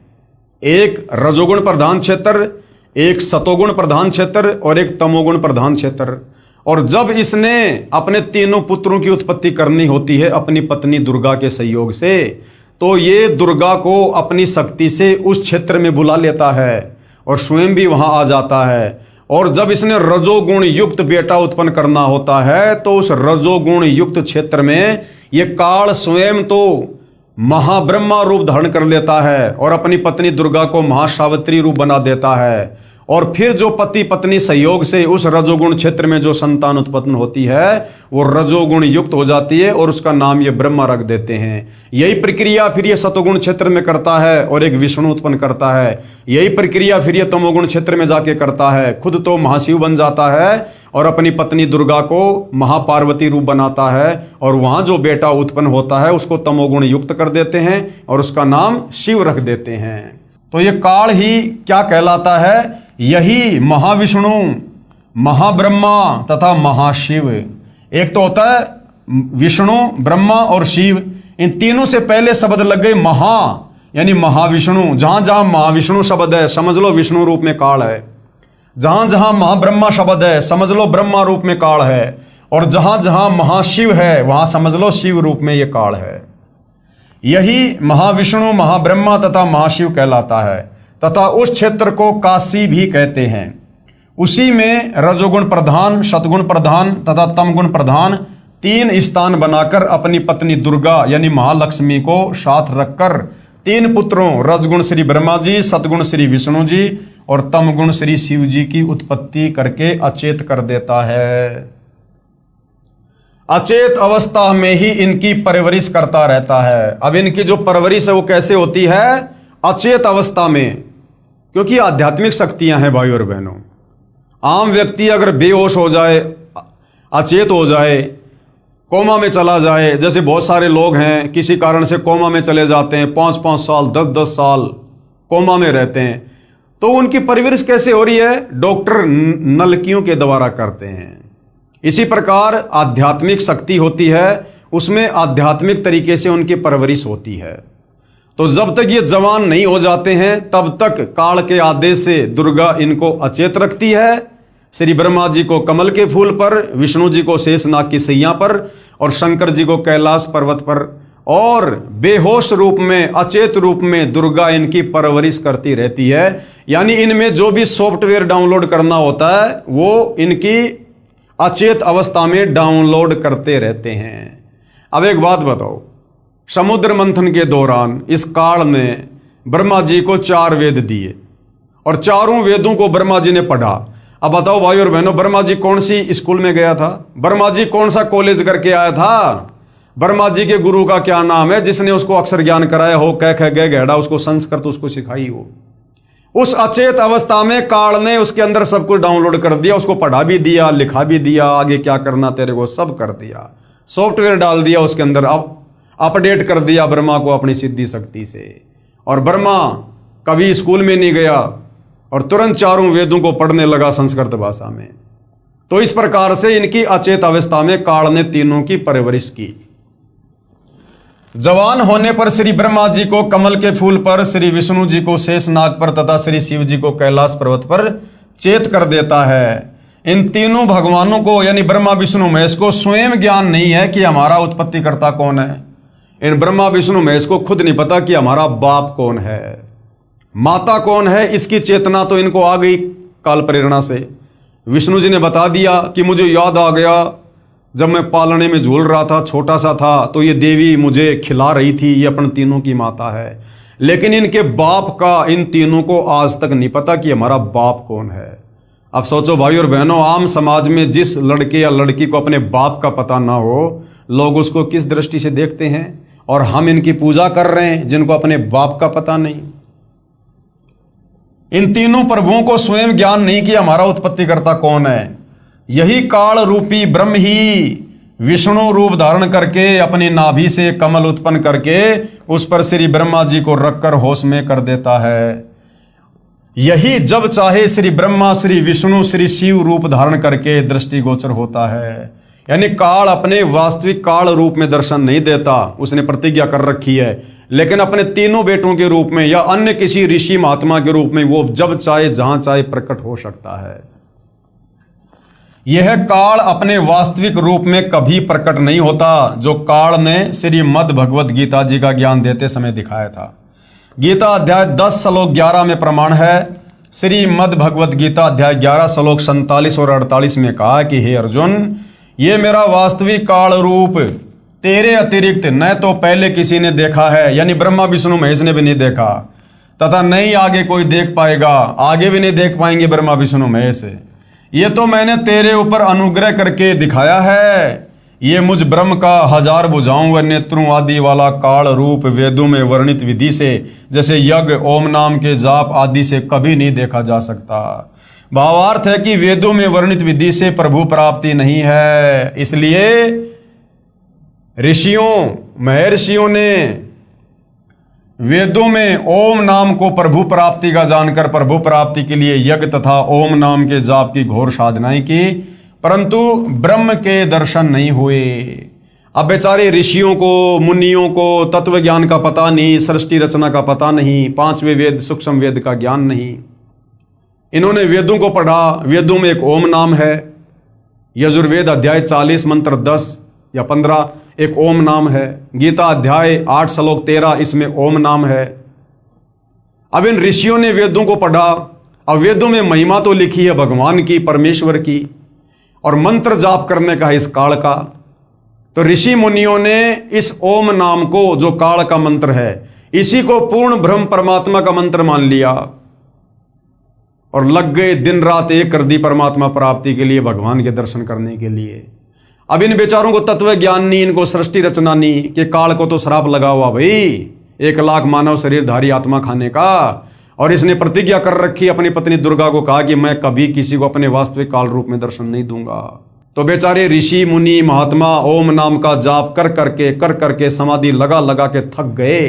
[SPEAKER 1] एक रजोगुण प्रधान क्षेत्र, एक सतोगुण प्रधान क्षेत्र और एक तमोगुण प्रधान क्षेत्र। और जब इसने अपने तीनों पुत्रों की उत्पत्ति करनी होती है अपनी पत्नी दुर्गा के सहयोग से, तो ये दुर्गा को अपनी शक्ति से उस क्षेत्र में बुला लेता है और स्वयं भी वहां आ जाता है। और जब इसने रजोगुण युक्त बेटा उत्पन्न करना होता है तो उस रजोगुण युक्त क्षेत्र में ये काल स्वयं तो महाब्रह्मा रूप धारण कर लेता है और अपनी पत्नी दुर्गा को महासावित्री रूप बना देता है। और फिर जो पति पत्नी सहयोग से उस रजोगुण क्षेत्र में जो संतान उत्पन्न होती है वो रजोगुण युक्त हो जाती है और उसका नाम ये ब्रह्मा रख देते हैं। यही प्रक्रिया फिर ये सतोगुण क्षेत्र में करता है और एक विष्णु उत्पन्न करता है। यही प्रक्रिया फिर ये तमोगुण क्षेत्र में जाके करता है, खुद तो महाशिव बन जाता है और अपनी पत्नी दुर्गा को महापार्वती रूप बनाता है। और वहां जो बेटा उत्पन्न होता है उसको तमोगुण युक्त कर देते हैं और उसका नाम शिव रख देते हैं। तो ये काल ही क्या कहलाता है? यही महाविष्णु, महाब्रह्मा तथा महाशिव। एक तो होता है विष्णु, ब्रह्मा और शिव। इन तीनों से पहले शब्द लग गए महा, यानी महाविष्णु। जहां जहां महाविष्णु शब्द है समझ लो विष्णु रूप में काल है। जहां जहां महाब्रह्मा शब्द है समझ लो ब्रह्मा रूप में काल है। और जहां जहां महाशिव है वहां समझ लो शिव रूप में यह काल है। यही महाविष्णु, महाब्रह्मा तथा महाशिव कहलाता है। तथा उस क्षेत्र को काशी भी कहते हैं। उसी में रजोगुण प्रधान, सतगुण प्रधान तथा तमगुण प्रधान 3 स्थान बनाकर अपनी पत्नी दुर्गा यानी महालक्ष्मी को साथ रखकर 3 पुत्रों रजगुण श्री ब्रह्मा जी, सतगुण श्री विष्णु जी और तमगुण श्री शिव जी की उत्पत्ति करके अचेत कर देता है। अचेत अवस्था में ही इनकी परवरिश करता रहता है। अब इनकी जो परवरिश है वो कैसे होती है? अचेत अवस्था में, क्योंकि आध्यात्मिक शक्तियां हैं भाई और बहनों। आम व्यक्ति अगर बेहोश हो जाए, अचेत हो जाए, कोमा में चला जाए, जैसे बहुत सारे लोग हैं किसी कारण से कोमा में चले जाते हैं, 5-5 साल 10-10 साल कोमा में रहते हैं, तो उनकी परवरिश कैसे हो रही है? डॉक्टर नलकियों के द्वारा करते हैं। इसी प्रकार आध्यात्मिक शक्ति होती है, उसमें आध्यात्मिक तरीके से उनकी परवरिश होती है। तो जब तक ये जवान नहीं हो जाते हैं तब तक काल के आदेश से दुर्गा इनको अचेत रखती है। श्री ब्रह्मा जी को कमल के फूल पर, विष्णु जी को शेषनाग की सैया पर और शंकर जी को कैलाश पर्वत पर, और बेहोश रूप में, अचेत रूप में दुर्गा इनकी परवरिश करती रहती है। यानी इनमें जो भी सॉफ्टवेयर डाउनलोड करना होता है वो इनकी अचेत अवस्था में डाउनलोड करते रहते हैं। अब एक बात बताओ, समुद्र मंथन के दौरान इस काल ने ब्रह्मा जी को 4 वेद दिए और चारों वेदों को ब्रह्मा जी ने पढ़ा। अब बताओ भाई और बहनों, ब्रह्मा जी कौन सी स्कूल में गया था? ब्रह्मा जी कौन सा कॉलेज करके आया था? ब्रह्मा जी के गुरु का क्या नाम है जिसने उसको अक्षर ज्ञान कराया हो, कह ख ग गहड़ा, उसको संस्कृत उसको सिखाई हो? उस अचेत अवस्था में काल ने उसके अंदर सब कुछ डाउनलोड कर दिया, उसको पढ़ा भी दिया, लिखा भी दिया, आगे क्या करना तेरे को सब कर दिया, सॉफ्टवेयर डाल दिया उसके अंदर, अब अपडेट कर दिया ब्रह्मा को अपनी सिद्धि शक्ति से। और ब्रह्मा कभी स्कूल में नहीं गया और तुरंत चारों वेदों को पढ़ने लगा संस्कृत भाषा में। तो इस प्रकार से इनकी अचेत अवस्था में काल ने तीनों की परवरिश की। जवान होने पर श्री ब्रह्मा जी को कमल के फूल पर, श्री विष्णु जी को शेषनाग पर तथा श्री शिव जी को कैलाश पर्वत पर चेत कर देता है। इन तीनों भगवानों को यानी ब्रह्मा विष्णु महेश को स्वयं ज्ञान नहीं है कि हमारा उत्पत्तिकर्ता कौन है। इन ब्रह्मा विष्णु महेश को खुद नहीं पता कि हमारा बाप कौन है, माता कौन है। इसकी चेतना तो इनको आ गई काल प्रेरणा से। विष्णु जी ने बता दिया कि मुझे याद आ गया जब मैं पालने में झूल रहा था, छोटा सा था, तो ये देवी मुझे खिला रही थी, ये अपन तीनों की माता है। लेकिन इनके बाप का इन तीनों को आज तक नहीं पता कि हमारा बाप कौन है। अब सोचो भाई और बहनों, आम समाज में जिस लड़के या लड़की को अपने बाप का पता ना हो, लोग उसको किस दृष्टि से देखते हैं। और हम इनकी पूजा कर रहे हैं जिनको अपने बाप का पता नहीं। इन तीनों प्रभुओं को स्वयं ज्ञान नहीं कि हमारा उत्पत्तिकर्ता कौन है। यही काल रूपी ब्रह्म ही विष्णु रूप धारण करके अपनी नाभि से कमल उत्पन्न करके उस पर श्री ब्रह्मा जी को रखकर होश में कर देता है। यही जब चाहे श्री ब्रह्मा, श्री विष्णु, श्री शिव रूप धारण करके दृष्टिगोचर होता है। यानी काल अपने वास्तविक काल रूप में दर्शन नहीं देता, उसने प्रतिज्ञा कर रखी है, लेकिन अपने तीनों बेटों के रूप में या अन्य किसी ऋषि महात्मा के रूप में वो जब चाहे जहां चाहे प्रकट हो सकता है। यह काल अपने वास्तविक रूप में कभी प्रकट नहीं होता, जो काल ने श्रीमद् भगवद गीता जी का ज्ञान देते समय दिखाया था। गीता अध्याय 10 श्लोक 11 में प्रमाण है। श्रीमद् भगवद गीता अध्याय 11 श्लोक 47 और 48 में कहा कि हे अर्जुन, ये मेरा वास्तविक काल रूप तेरे अतिरिक्त न तो पहले किसी ने देखा है, यानी ब्रह्मा विष्णु महेश ने भी नहीं देखा, तथा नहीं आगे कोई देख पाएगा, आगे भी नहीं देख पाएंगे ब्रह्मा विष्णु महेश। ये तो मैंने तेरे ऊपर अनुग्रह करके दिखाया है। ये मुझ ब्रह्म का हजार भुजाओं व नेत्रों आदि वाला काल रूप वेदों में वर्णित विधि से, जैसे यज्ञ, ओम नाम के जाप आदि से कभी नहीं देखा जा सकता। भावार्थ है कि वेदों में वर्णित विधि से प्रभु प्राप्ति नहीं है, इसलिए ऋषियों, महर्षियों ने वेदों में ओम नाम को प्रभु प्राप्ति का जानकर प्रभु प्राप्ति के लिए यज्ञ तथा ओम नाम के जाप की घोर साधनाएं की, परंतु ब्रह्म के दर्शन नहीं हुए। अब बेचारे ऋषियों को, मुनियों को तत्व ज्ञान का पता नहीं, सृष्टि रचना का पता नहीं, पांचवें वेद सूक्ष्म वेद का ज्ञान नहीं। इन्होंने वेदों को पढ़ा, वेदों में एक ओम नाम है। यजुर्वेद अध्याय 40 मंत्र 10 या 15 एक ओम नाम है। गीता अध्याय 8 श्लोक 13 इसमें ओम नाम है। अब इन ऋषियों ने वेदों को पढ़ा। अब वेदों में महिमा तो लिखी है भगवान की, परमेश्वर की, और मंत्र जाप करने का है इस काल का। तो ऋषि मुनियों ने इस ओम नाम को, जो काल का मंत्र है, इसी को पूर्ण ब्रह्म परमात्मा का मंत्र मान लिया और लग गए दिन रात एक कर दी परमात्मा प्राप्ति के लिए, भगवान के दर्शन करने के लिए। अब इन बेचारों को तत्व ज्ञान नहीं, इनको सृष्टि रचना नहीं, कि काल को तो श्राप लगा हुआ भाई 1 लाख मानव शरीरधारी आत्मा खाने का, और इसने प्रतिज्ञा कर रखी अपनी पत्नी दुर्गा को, कहा कि मैं कभी किसी को अपने वास्तविक काल रूप में दर्शन नहीं दूंगा। तो बेचारे ऋषि मुनि महात्मा ओम नाम का जाप कर करके समाधि लगा लगा के थक गए,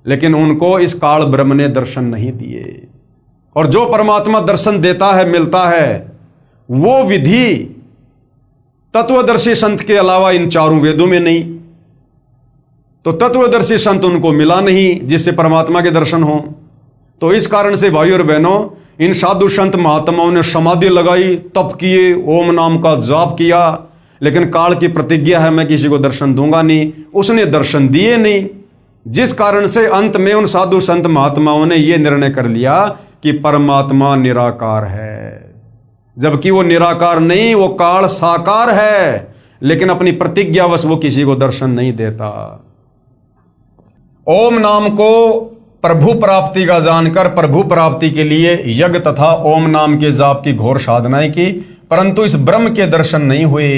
[SPEAKER 1] लेकिन उनको इस काल ब्रह्म ने दर्शन नहीं दिए। और जो परमात्मा दर्शन देता है, मिलता है, वो विधि तत्वदर्शी संत के अलावा इन चारों वेदों में नहीं। तो तत्वदर्शी संत उनको मिला नहीं जिससे परमात्मा के दर्शन हो। तो इस कारण से भाइयों और बहनों, इन साधु संत महात्माओं ने समाधि लगाई, तप किए, ओम नाम का जाप किया, लेकिन काल की प्रतिज्ञा है मैं किसी को दर्शन दूंगा नहीं, उसने दर्शन दिए नहीं। जिस कारण से अंत में उन साधु संत महात्माओं ने यह निर्णय कर लिया कि परमात्मा निराकार है, जबकि वो निराकार नहीं, वो काल साकार है, लेकिन अपनी प्रतिज्ञावश वो किसी को दर्शन नहीं देता। ओम नाम को प्रभु प्राप्ति का जानकर प्रभु प्राप्ति के लिए यज्ञ तथा ओम नाम के जाप की घोर साधनाएं की, परंतु इस ब्रह्म के दर्शन नहीं हुए।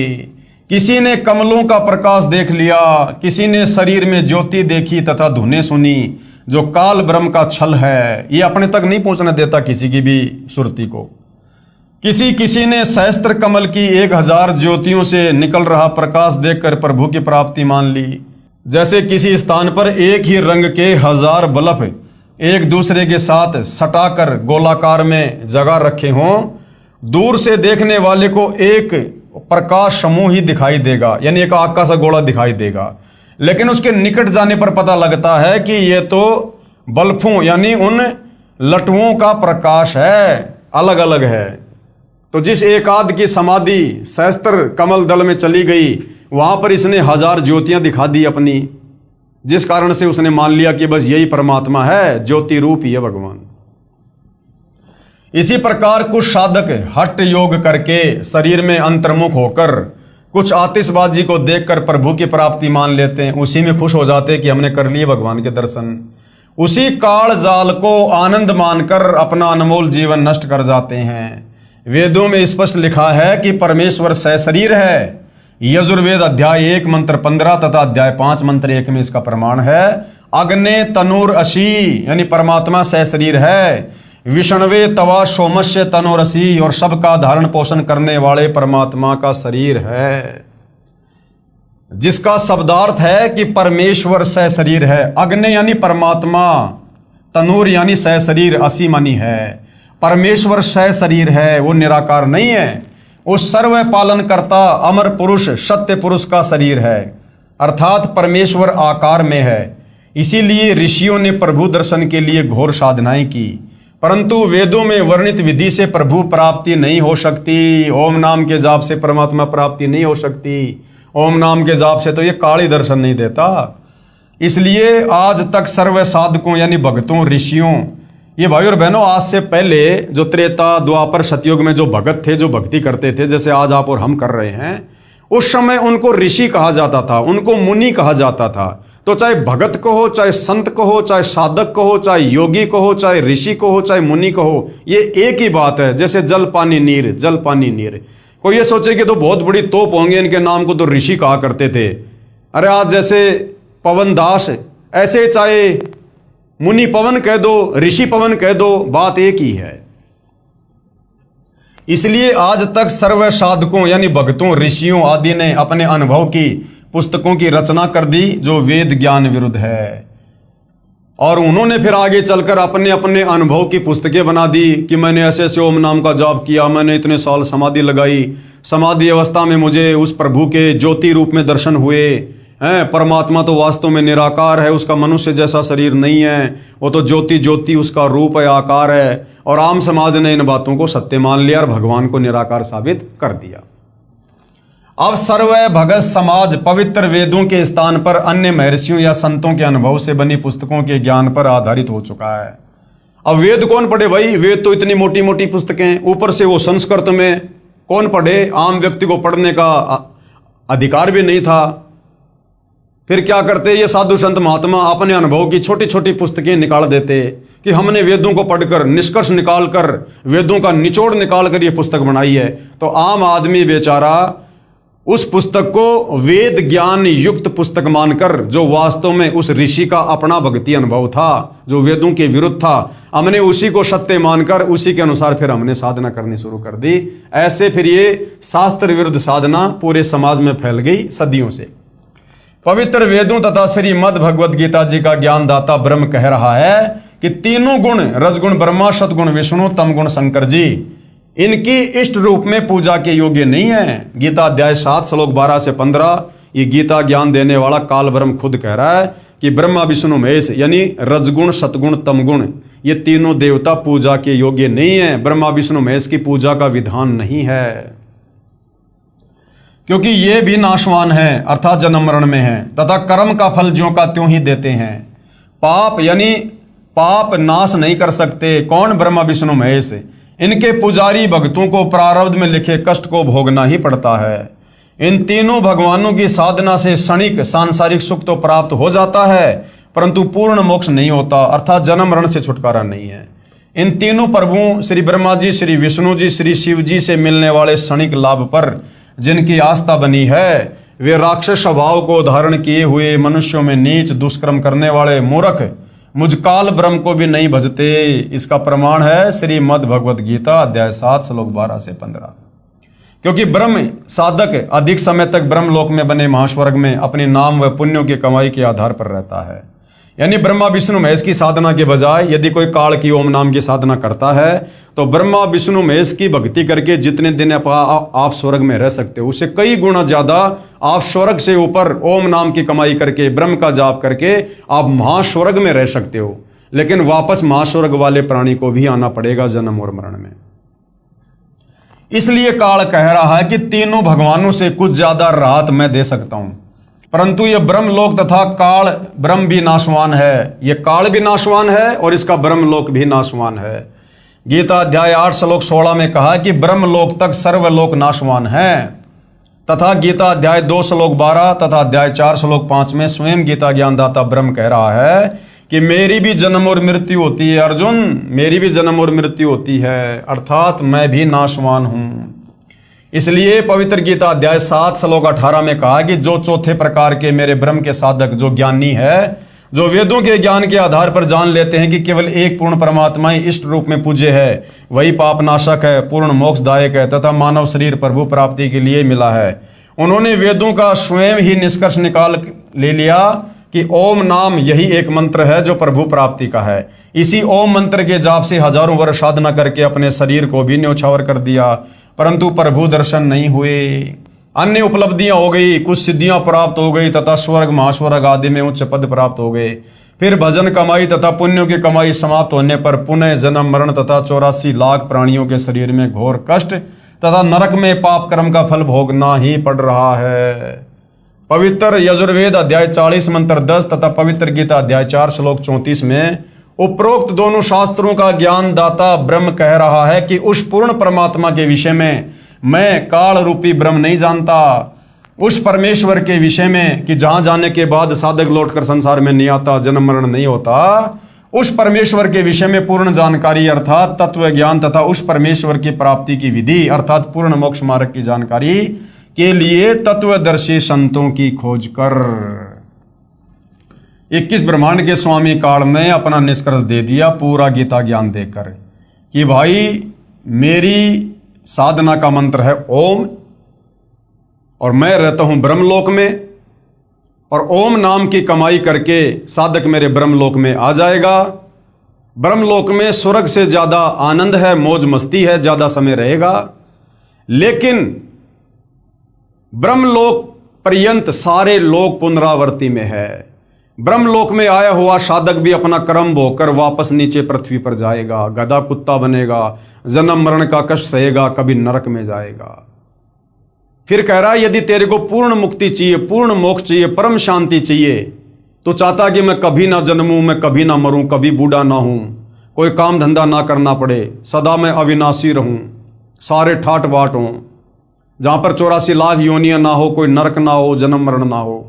[SPEAKER 1] किसी ने कमलों का प्रकाश देख लिया, किसी ने शरीर में ज्योति देखी तथा धुनें सुनी, जो काल ब्रह्म का छल है, ये अपने तक नहीं पहुंचने देता किसी की भी सुरती को। किसी ने सहस्त्र कमल की 1000 ज्योतियों से निकल रहा प्रकाश देखकर प्रभु की प्राप्ति मान ली। जैसे किसी स्थान पर एक ही रंग के 1000 बल्ब एक दूसरे के साथ सटाकर गोलाकार में जगह रखे हों, दूर से देखने वाले को एक प्रकाश समूह ही दिखाई देगा, यानी एक आग का सा गोला दिखाई देगा, लेकिन उसके निकट जाने पर पता लगता है कि यह तो बल्बों यानी उन लटुओं का प्रकाश है, अलग अलग है। तो जिस एकाध की समाधि सहस्त्र कमल दल में चली गई, वहां पर इसने 1000 ज्योतियां दिखा दी अपनी, जिस कारण से उसने मान लिया कि बस यही परमात्मा है, ज्योति रूप ही है भगवान। इसी प्रकार कुछ साधक हठ योग करके शरीर में अंतर्मुख होकर कुछ आतिशबाजी को देखकर प्रभु की प्राप्ति मान लेते हैं, उसी में खुश हो जाते हैं कि हमने कर लिए भगवान के दर्शन। उसी काल जाल को आनंद मानकर अपना अनमोल जीवन नष्ट कर जाते हैं। वेदों में स्पष्ट लिखा है कि परमेश्वर सशरीर है। यजुर्वेद अध्याय 1 मंत्र 15 तथा अध्याय 5 मंत्र 1 में इसका प्रमाण है। अग्ने तनुर असी यानी परमात्मा सशरीर है। विष्णवे तवा सोमस्य तनुरसी और सबका धारण पोषण करने वाले परमात्मा का शरीर है। जिसका शब्दार्थ है कि परमेश्वर सह शरीर है। अग्नि यानी परमात्मा, तनूर यानी सह शरीर, असीमानी है। परमेश्वर सह शरीर है, वो निराकार नहीं है। उस सर्व पालन करता अमर पुरुष सत्य पुरुष का शरीर है, अर्थात परमेश्वर आकार में है। इसीलिए ऋषियों ने प्रभु दर्शन के लिए घोर साधनाएं की, परंतु वेदों में वर्णित विधि से प्रभु प्राप्ति नहीं हो सकती। ओम नाम के जाप से परमात्मा प्राप्ति नहीं हो सकती। ओम नाम के जाप से तो ये काली दर्शन नहीं देता। इसलिए आज तक सर्व साधकों यानी भक्तों, ऋषियों, ये भाई और बहनों, आज से पहले जो त्रेता द्वापर सतयुग में जो भगत थे, जो भक्ति करते थे, जैसे आज आप और हम कर रहे हैं, उस समय उनको ऋषि कहा जाता था, उनको मुनि कहा जाता था। तो चाहे भगत को हो, चाहे संत को हो, चाहे साधक को हो, चाहे योगी को हो, चाहे ऋषि को हो, चाहे मुनि को हो, ये एक ही बात है। जैसे जल पानी नीर, जल पानी नीर। कोई ये सोचे कि तो बहुत बड़ी तोप होंगे, इनके नाम को तो ऋषि कहा करते थे। अरे आज जैसे पवन दास, ऐसे चाहे मुनि पवन कह दो, ऋषि पवन कह दो, बात एक ही है। इसलिए आज तक सर्व साधकों यानी भक्तों, ऋषियों आदि ने अपने अनुभव की पुस्तकों की रचना कर दी जो वेद ज्ञान विरुद्ध है, और उन्होंने फिर आगे चलकर अपने अपने अनुभव की पुस्तकें बना दी कि मैंने ऐसे ऐसे ओम नाम का जाप किया, मैंने इतने साल समाधि लगाई, समाधि अवस्था में मुझे उस प्रभु के ज्योति रूप में दर्शन हुए हैं। परमात्मा तो वास्तव में निराकार है, उसका मनुष्य जैसा शरीर नहीं है, वो तो ज्योति ज्योति उसका रूप है, आकार है। और आम समाज ने इन बातों को सत्य मान लिया और भगवान को निराकार साबित कर दिया। अब सर्व भगत समाज पवित्र वेदों के स्थान पर अन्य महर्षियों या संतों के अनुभव से बनी पुस्तकों के ज्ञान पर आधारित हो चुका है। अब वेद कौन पढ़े भाई? वेद तो इतनी मोटी मोटी पुस्तकें, ऊपर से वो संस्कृत में, कौन पढ़े? आम व्यक्ति को पढ़ने का अधिकार भी नहीं था। फिर क्या करते ये साधु संत महात्मा? अपने अनुभव की छोटी छोटी पुस्तकें निकाल देते कि हमने वेदों को पढ़कर निष्कर्ष निकालकर, वेदों का निचोड़ निकालकर ये पुस्तक बनाई है। तो आम आदमी बेचारा उस पुस्तक को वेद ज्ञान युक्त पुस्तक मानकर, जो वास्तव में उस ऋषि का अपना भक्ति अनुभव था, जो वेदों के विरुद्ध था, हमने उसी को सत्य मानकर उसी के अनुसार फिर हमने साधना करनी शुरू कर दी। ऐसे फिर ये शास्त्र विरुद्ध साधना पूरे समाज में फैल गई सदियों से। पवित्र वेदों तथा श्रीमद् भगवद गीता जी का ज्ञानदाता ब्रह्म कह रहा है कि तीनों गुण, रजगुण ब्रह्मा, सतगुण विष्णु, तमगुण शंकर जी, इनकी इष्ट रूप में पूजा के योग्य नहीं है। गीता अध्याय 7 श्लोक 12 से 15 ये गीता ज्ञान देने वाला काल ब्रह्म खुद कह रहा है कि ब्रह्मा विष्णु महेश यानी रजगुण सतगुण तमगुण, ये तीनों देवता पूजा के योग्य नहीं है। ब्रह्मा विष्णु महेश की पूजा का विधान नहीं है, क्योंकि ये भी नाशवान है, अर्थात जन्म मरण में है, तथा कर्म का फल ज्यों का त्यों ही देते हैं। पाप यानी पाप नाश नहीं कर सकते। कौन? ब्रह्मा विष्णु महेश। इनके पुजारी भक्तों को प्रारब्ध में लिखे कष्ट को भोगना ही पड़ता है। इन तीनों भगवानों की साधना से क्षणिक सांसारिक सुख तो प्राप्त हो जाता है, परंतु पूर्ण मोक्ष नहीं होता, अर्थात जन्म मरण से छुटकारा नहीं है। इन तीनों प्रभुओं श्री ब्रह्मा जी, श्री विष्णु जी, श्री शिव जी से मिलने वाले क्षणिक लाभ पर जिनकी आस्था बनी है, वे राक्षस स्वभाव को धारण किए हुए मनुष्यों में नीच दुष्कर्म करने वाले मूर्ख मुझकाल ब्रह्म को भी नहीं भजते। इसका प्रमाण है श्रीमद् भगवद गीता अध्याय 7 श्लोक 12 से 15। क्योंकि ब्रह्म साधक अधिक समय तक ब्रह्मलोक में बने महास्वर्ग में अपने नाम व पुण्यों की कमाई के आधार पर रहता है। यानी ब्रह्मा विष्णु महेश की साधना के बजाय यदि कोई काल की ओम नाम की साधना करता है, तो ब्रह्मा विष्णु महेश की भक्ति करके जितने दिन आप स्वर्ग में रह सकते हो, उससे कई गुना ज्यादा आप स्वर्ग से ऊपर ओम नाम की कमाई करके, ब्रह्म का जाप करके आप महास्वर्ग में रह सकते हो। लेकिन वापस महास्वर्ग वाले प्राणी को भी आना पड़ेगा जन्म और मरण में। इसलिए काल कह रहा है कि तीनों भगवानों से कुछ ज्यादा राहत मैं दे सकता हूं, परंतु यह ब्रह्मलोक तथा काल ब्रह्म भी नाशवान है। यह काल भी नाशवान है और इसका ब्रह्मलोक भी नाशवान है। गीता अध्याय 8 श्लोक 16 में कहा कि ब्रह्मलोक तक सर्वलोक नाशवान है, तथा गीता अध्याय 2 श्लोक 12 तथा अध्याय 4 श्लोक 5 में स्वयं गीता ज्ञानदाता ब्रह्म कह रहा है कि मेरी भी जन्म और मृत्यु होती है अर्जुन, मेरी भी जन्म और मृत्यु होती है, अर्थात मैं भी नाशवान हूं। इसलिए पवित्र गीता अध्याय 7 श्लोक 18 में कहा कि जो चौथे प्रकार के मेरे ब्रह्म के साधक, जो ज्ञानी है, जो वेदों के ज्ञान के आधार पर जान लेते हैं कि केवल एक पूर्ण परमात्मा ही इष्ट रूप में पूज्य है, वही पाप नाशक है, पूर्ण मोक्षदायक है तथा मानव शरीर प्रभु प्राप्ति के लिए मिला है, उन्होंने वेदों का स्वयं ही निष्कर्ष निकाल ले लिया कि ओम नाम यही एक मंत्र है जो प्रभु प्राप्ति का है। इसी ओम मंत्र के जाप से हजारों वर्ष साधना करके अपने शरीर को भी न्योछावर कर दिया, परंतु प्रभु दर्शन नहीं हुए। अन्य उपलब्धियां हो गई, कुछ सिद्धियां प्राप्त हो गई तथा स्वर्ग महास्वर्ग आदि में उच्च पद प्राप्त हो गए। फिर भजन कमाई तथा पुण्यों की कमाई समाप्त होने पर पुनः जन्म मरण तथा 84 लाख प्राणियों के शरीर में घोर कष्ट तथा नरक में पाप कर्म का फल भोगना ही पड़ रहा है। पवित्र यजुर्वेद अध्याय 40 मंत्र 10 तथा पवित्र गीता अध्याय 4 श्लोक 34 में उपरोक्त दोनों शास्त्रों का ज्ञान दाता ब्रह्म कह रहा है कि उस पूर्ण परमात्मा के विषय में मैं काल रूपी ब्रह्म नहीं जानता। उस परमेश्वर के विषय में कि जहां जाने के बाद साधक लौटकर संसार में नहीं आता, जन्म मरण नहीं होता, उस परमेश्वर के विषय में पूर्ण जानकारी अर्थात तत्व ज्ञान तथा उस परमेश्वर की प्राप्ति की विधि अर्थात पूर्ण मोक्ष मार्ग की जानकारी के लिए तत्वदर्शी संतों की खोज कर 21 ब्रह्मांड के स्वामी काल ने अपना निष्कर्ष दे दिया पूरा गीता ज्ञान देकर कि भाई मेरी साधना का मंत्र है ओम, और मैं रहता हूं ब्रह्मलोक में, और ओम नाम की कमाई करके साधक मेरे ब्रह्मलोक में आ जाएगा। ब्रह्मलोक में स्वर्ग से ज्यादा आनंद है, मौज मस्ती है, ज्यादा समय रहेगा। लेकिन ब्रह्मलोक पर्यंत सारे लोक पुनरावर्ती में है। ब्रह्मलोक में आया हुआ साधक भी अपना कर्म भोगकर वापस नीचे पृथ्वी पर जाएगा, गधा कुत्ता बनेगा, जन्म मरण का कष्ट सहेगा, कभी नरक में जाएगा। फिर कह रहा है यदि तेरे को पूर्ण मुक्ति चाहिए, पूर्ण मोक्ष चाहिए, परम शांति चाहिए, तो चाहता कि मैं कभी ना जन्मूं, मैं कभी ना मरूं, कभी बूढ़ा ना हूं, कोई काम धंधा ना करना पड़े, सदा मैं अविनाशी रहूं, सारे ठाट बाट हों, जहां पर 84 लाख योनियां ना हो, कोई नरक ना हो, जन्म मरण ना हो,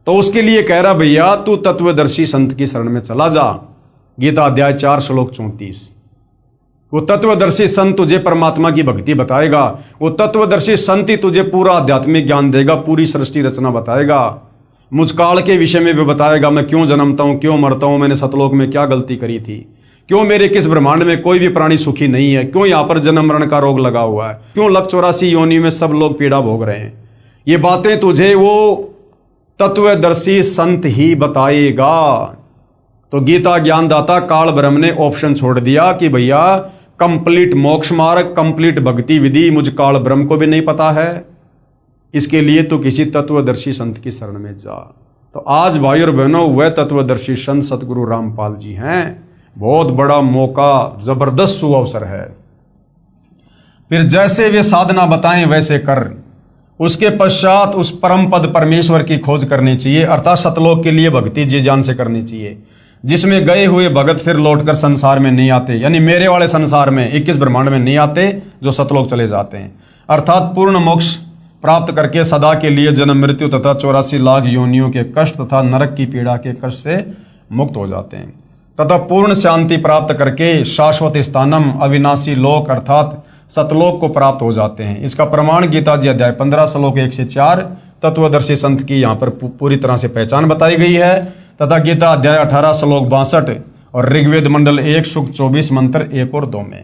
[SPEAKER 1] तो उसके लिए कह रहा भैया तू तत्वदर्शी संत की शरण में चला जा। गीता अध्याय 4 श्लोक 34। वो तत्वदर्शी संत तुझे परमात्मा की भक्ति बताएगा, वो तत्वदर्शी संत ही तुझे पूरा आध्यात्मिक ज्ञान देगा, पूरी सृष्टि रचना बताएगा, मुझकाल के विषय में भी बताएगा, मैं क्यों जन्मता हूं, क्यों मरता हूं, मैंने सतलोक में क्या गलती करी थी, क्यों मेरे किस ब्रह्मांड में कोई भी प्राणी सुखी नहीं है, क्यों यहां पर जन्म मरण का रोग लगा हुआ है, क्यों लख 84 योनि में सब लोग पीड़ा भोग रहे हैं। ये बातें तुझे वो तत्वदर्शी संत ही बताएगा। तो गीता ज्ञानदाता काल ब्रह्म ने ऑप्शन छोड़ दिया कि भैया कंप्लीट मोक्ष मार्ग, कंप्लीट भक्ति विधि मुझ काल ब्रह्म को भी नहीं पता है, इसके लिए तो किसी तत्वदर्शी संत की शरण में जा। तो आज भाई और बहनों वह तत्वदर्शी संत सतगुरु रामपाल जी हैं। बहुत बड़ा मौका, जबरदस्त सुअवसर है। फिर जैसे वे साधना बताएं वैसे कर, उसके पश्चात उस परम पद परमेश्वर की खोज करनी चाहिए, अर्थात सतलोक के लिए भक्ति जी जान से करनी चाहिए, जिसमें गए हुए भगत फिर लौटकर संसार में नहीं आते, यानी मेरे वाले संसार में 21 ब्रह्मांड में नहीं आते, जो सतलोक चले जाते हैं, अर्थात पूर्ण मोक्ष प्राप्त करके सदा के लिए जन्म मृत्यु तथा 84 लाख योनियों के कष्ट तथा नरक की पीड़ा के कष्ट से मुक्त हो जाते हैं, तथा पूर्ण शांति प्राप्त करके शाश्वत स्थानम अविनाशी लोक अर्थात सतलोक को प्राप्त हो जाते हैं। इसका प्रमाण गीता जी अध्याय 15 श्लोक 1 से 4 तत्वदर्शी संत की यहाँ पर पूरी तरह से पहचान बताई गई है, तथा गीता अध्याय 18 श्लोक 62 और ऋग्वेद मंडल 1 सूक्त 24 मंत्र 1 और 2 में।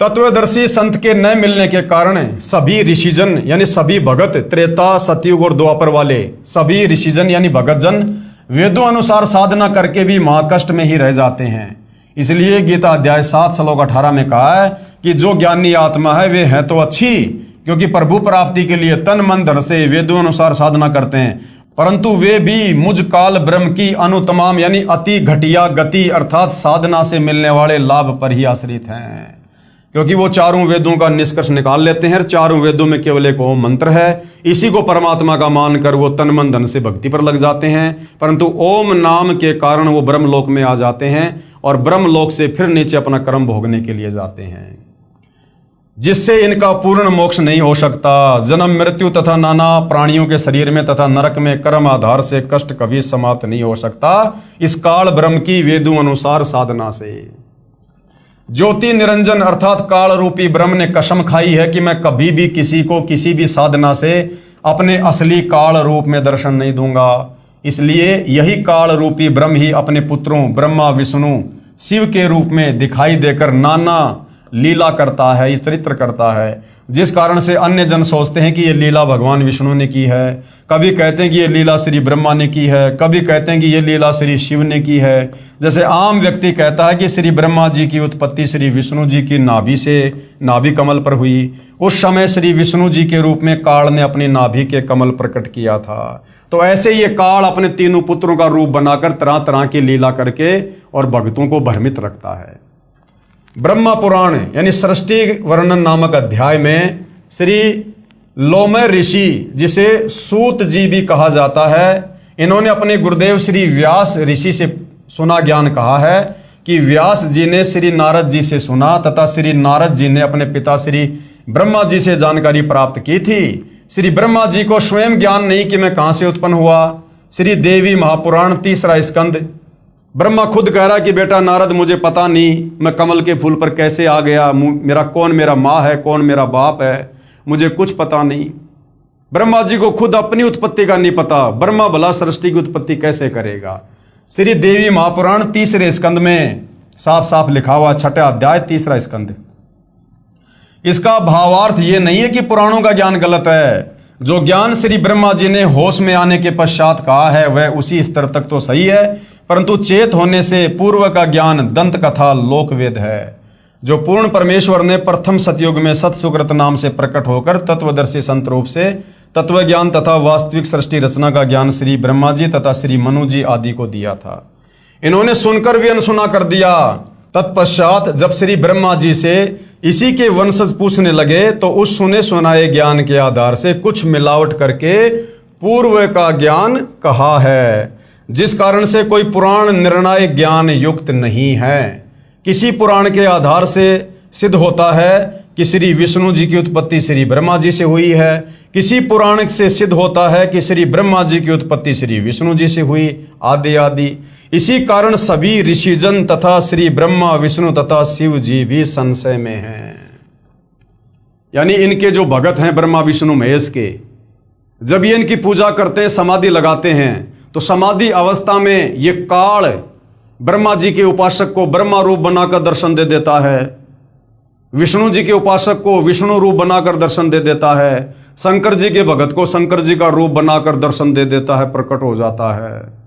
[SPEAKER 1] तत्वदर्शी संत के न मिलने के कारण सभी ऋषिजन यानी सभी भगत, त्रेता सतयुग और द्वापर वाले सभी ऋषिजन यानी भगत जन वेदों अनुसार साधना करके भी महाकष्ट में ही रह जाते हैं। इसलिए गीता अध्याय 7 श्लोक 18 में कहा है कि जो ज्ञानी आत्मा है वे है तो अच्छी, क्योंकि प्रभु प्राप्ति के लिए तन मन धन से वेदों अनुसार साधना करते हैं, परंतु वे भी मुझ काल ब्रह्म की अनुतमाम यानी अति घटिया गति अर्थात साधना से मिलने वाले लाभ पर ही आश्रित हैं, क्योंकि वो चारों वेदों का निष्कर्ष निकाल लेते हैं। चारों वेदों में केवल एक ओम मंत्र है, इसी को परमात्मा का मानकर वो तन मन धन से भक्ति पर लग जाते हैं, परंतु ओम नाम के कारण वो ब्रह्मलोक में आ जाते हैं और ब्रह्मलोक से फिर नीचे अपना कर्म भोगने के लिए जाते हैं, जिससे इनका पूर्ण मोक्ष नहीं हो सकता। जन्म मृत्यु तथा नाना प्राणियों के शरीर में तथा नरक में कर्म आधार से कष्ट कभी समाप्त नहीं हो सकता इस काल ब्रह्म की वेदों अनुसार साधना से। ज्योति निरंजन अर्थात काल रूपी ब्रह्म ने कसम खाई है कि मैं कभी भी किसी को किसी भी साधना से अपने असली काल रूप में दर्शन नहीं दूंगा। इसलिए यही काल रूपी ब्रह्म ही अपने पुत्रों ब्रह्मा विष्णु शिव के रूप में दिखाई देकर नाना लीला करता है, ये चरित्र करता है, जिस कारण से अन्य जन सोचते हैं कि ये लीला भगवान विष्णु ने की है, कभी कहते हैं कि ये लीला श्री ब्रह्मा ने की है, कभी कहते हैं कि ये लीला श्री शिव ने की है। जैसे आम व्यक्ति कहता है कि श्री ब्रह्मा जी की उत्पत्ति श्री विष्णु जी की नाभि से, नाभि कमल पर हुई, उस समय श्री विष्णु जी के रूप में काल ने अपनी नाभि के कमल प्रकट किया था। तो ऐसे ये काल अपने तीनों पुत्रों का रूप बनाकर तरह तरह की लीला करके और भक्तों को भ्रमित रखता है। ब्रह्मा पुराण यानी सृष्टि वर्णन नामक अध्याय में श्री लोमय ऋषि, जिसे सूत जी भी कहा जाता है, इन्होंने अपने गुरुदेव श्री व्यास ऋषि से सुना ज्ञान कहा है कि व्यास जी ने श्री नारद जी से सुना तथा श्री नारद जी ने अपने पिता श्री ब्रह्मा जी से जानकारी प्राप्त की थी। श्री ब्रह्मा जी को स्वयं ज्ञान नहीं कि मैं कहां से उत्पन्न हुआ। श्री देवी महापुराण 3रा स्कंद, ब्रह्मा खुद कह रहा कि बेटा नारद मुझे पता नहीं मैं कमल के फूल पर कैसे आ गया, कौन मेरा माँ है, कौन मेरा बाप है, मुझे कुछ पता नहीं। ब्रह्मा जी को खुद अपनी उत्पत्ति का नहीं पता, ब्रह्मा भला सृष्टि की उत्पत्ति कैसे करेगा। श्री देवी महापुराण 3रे स्कंद में साफ साफ लिखा हुआ, 6ठा अध्याय 3रा स्कंद। इसका भावार्थ ये नहीं है कि पुराणों का ज्ञान गलत है। जो ज्ञान श्री ब्रह्मा जी ने होश में आने के पश्चात कहा है वह उसी स्तर तक तो सही है, परंतु चेत होने से पूर्व का ज्ञान दंत कथा लोकवेद है। जो पूर्ण परमेश्वर ने प्रथम सतयुग में सतसुकृत नाम से प्रकट होकर तत्वदर्शी संत रूप से तत्व ज्ञान तथा वास्तविक सृष्टि रचना का ज्ञान श्री ब्रह्मा जी तथा श्री मनु जी आदि को दिया था। इन्होंने सुनकर भी अनसुना कर दिया। तत्पश्चात जब श्री ब्रह्मा जी से इसी के वंशज पूछने लगे तो उस सुने सुनाए ज्ञान के आधार से कुछ मिलावट करके पूर्व का ज्ञान कहा है, जिस कारण से कोई पुराण निर्णायक ज्ञान युक्त नहीं है। किसी पुराण के आधार से सिद्ध होता है कि श्री विष्णु जी की उत्पत्ति श्री ब्रह्मा जी से हुई है, किसी पुराण से सिद्ध होता है कि श्री ब्रह्मा जी की उत्पत्ति श्री विष्णु जी से हुई, आदि आदि। इसी कारण सभी ऋषिजन तथा श्री ब्रह्मा विष्णु तथा शिव जी भी संशय में हैं। यानी इनके जो भगत हैं ब्रह्मा विष्णु महेश के, जब ये इनकी पूजा करते हैं, समाधि लगाते हैं, तो समाधि अवस्था में ये काल ब्रह्मा जी के उपासक को ब्रह्मा रूप बनाकर दर्शन दे देता है, विष्णु जी के उपासक को विष्णु रूप बनाकर दर्शन दे देता है, शंकर जी के भगत को शंकर जी का रूप बनाकर दर्शन दे देता है, प्रकट हो जाता है।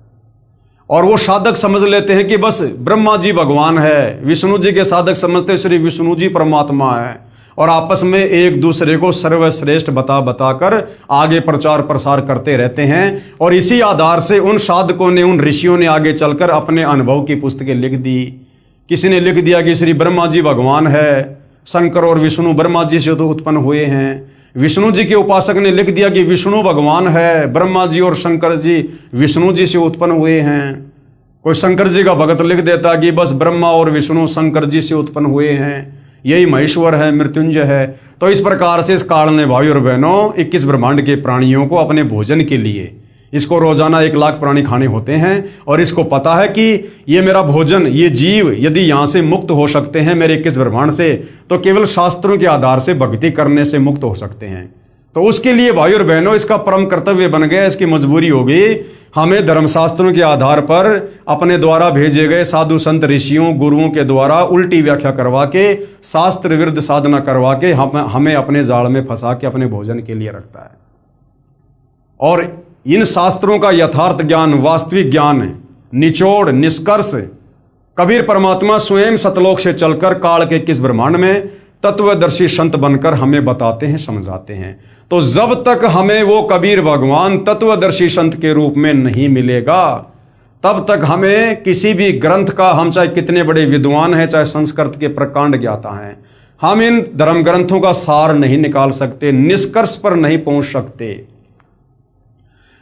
[SPEAKER 1] और वो साधक समझ लेते हैं कि बस ब्रह्मा जी भगवान है, विष्णु जी के साधक समझते श्री विष्णु जी परमात्मा है, और आपस में एक दूसरे को सर्वश्रेष्ठ बताकर आगे प्रचार प्रसार करते रहते हैं। और इसी आधार से उन साधकों ने, उन ऋषियों ने आगे चलकर अपने अनुभव की पुस्तकें लिख दी। किसी ने लिख दिया कि श्री ब्रह्मा जी भगवान है, शंकर और विष्णु ब्रह्मा जी से तो उत्पन्न हुए हैं। विष्णु जी के उपासक ने लिख दिया कि विष्णु भगवान है, ब्रह्मा जी और शंकर जी विष्णु जी से उत्पन्न हुए हैं। कोई शंकर जी का भगत लिख देता कि बस ब्रह्मा और विष्णु शंकर जी से उत्पन्न हुए हैं, यही महेश्वर है, मृत्युंजय है। तो इस प्रकार से इस काल ने भाई और बहनों 21 ब्रह्मांड के प्राणियों को अपने भोजन के लिए, इसको रोजाना 1 लाख प्राणी खाने होते हैं, और इसको पता है कि ये मेरा भोजन, ये जीव यदि यहाँ से मुक्त हो सकते हैं मेरे 21 ब्रह्मांड से, तो केवल शास्त्रों के आधार से भक्ति करने से मुक्त हो सकते हैं। तो उसके लिए भाई और बहनों इसका परम कर्तव्य बन गया, इसकी मजबूरी होगी, हमें धर्मशास्त्रों के आधार पर अपने द्वारा भेजे गए साधु संत ऋषियों गुरुओं के द्वारा उल्टी व्याख्या करवा के, शास्त्र विरुद्ध साधना करवा के हमें अपने जाल में फंसा के अपने भोजन के लिए रखता है। और इन शास्त्रों का यथार्थ ज्ञान, वास्तविक ज्ञान, निचोड़, निष्कर्ष कबीर परमात्मा स्वयं सतलोक से चलकर काल के 21 ब्रह्मांड में तत्वदर्शी संत बनकर हमें बताते हैं, समझाते हैं। तो जब तक हमें वो कबीर भगवान तत्वदर्शी संत के रूप में नहीं मिलेगा, तब तक हमें किसी भी ग्रंथ का, हम चाहे कितने बड़े विद्वान हैं, चाहे संस्कृत के प्रकांड ज्ञाता हैं, हम इन धर्म ग्रंथों का सार नहीं निकाल सकते, निष्कर्ष पर नहीं पहुंच सकते।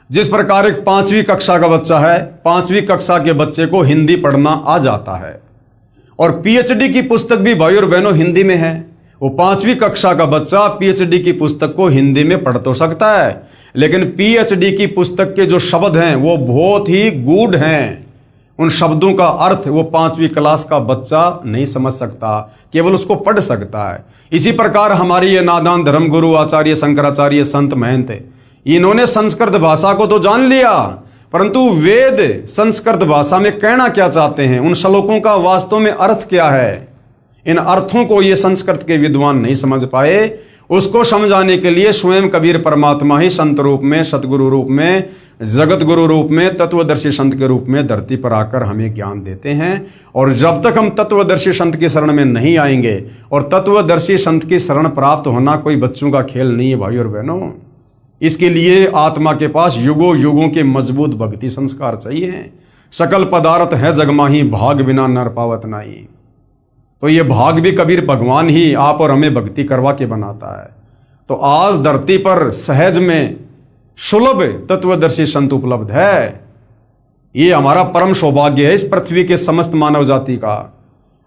[SPEAKER 1] जिस प्रकार एक 5वीं कक्षा का बच्चा है, 5वीं कक्षा के बच्चे को हिंदी पढ़ना आ जाता है, और पीएचडी की पुस्तक भी भाई और बहनों हिंदी में है। वो 5वीं कक्षा का बच्चा पीएचडी की पुस्तक को हिंदी में पढ़ तो सकता है, लेकिन पीएचडी की पुस्तक के जो शब्द हैं वो बहुत ही गूढ़ हैं। उन शब्दों का अर्थ वो 5वीं क्लास का बच्चा नहीं समझ सकता, केवल उसको पढ़ सकता है। इसी प्रकार हमारी ये नादान धर्मगुरु आचार्य शंकराचार्य संत महंत, इन्होंने संस्कृत भाषा को तो जान लिया, परंतु वेद संस्कृत भाषा में कहना क्या चाहते हैं, उन श्लोकों का वास्तव में अर्थ क्या है, इन अर्थों को ये संस्कृत के विद्वान नहीं समझ पाए, उसको समझाने के लिए स्वयं कबीर परमात्मा ही संत रूप में, सतगुरु रूप में, जगत गुरु रूप में, तत्वदर्शी संत के रूप में धरती पर आकर हमें ज्ञान देते हैं। और जब तक हम तत्वदर्शी संत की शरण में नहीं आएंगे, और तत्वदर्शी संत की शरण प्राप्त होना कोई बच्चों का खेल नहीं है भाई और बहनों। इसके लिए आत्मा के पास युगों युगों के मजबूत भक्ति संस्कार चाहिए। सकल पदार्थ है जगमाही, भाग बिना नर पावत नाही। तो ये भाग भी कबीर भगवान ही आप और हमें भक्ति करवा के बनाता है। तो आज धरती पर सहज में सुलभ तत्वदर्शी संत उपलब्ध है। ये हमारा परम सौभाग्य है इस पृथ्वी के समस्त मानव जाति का।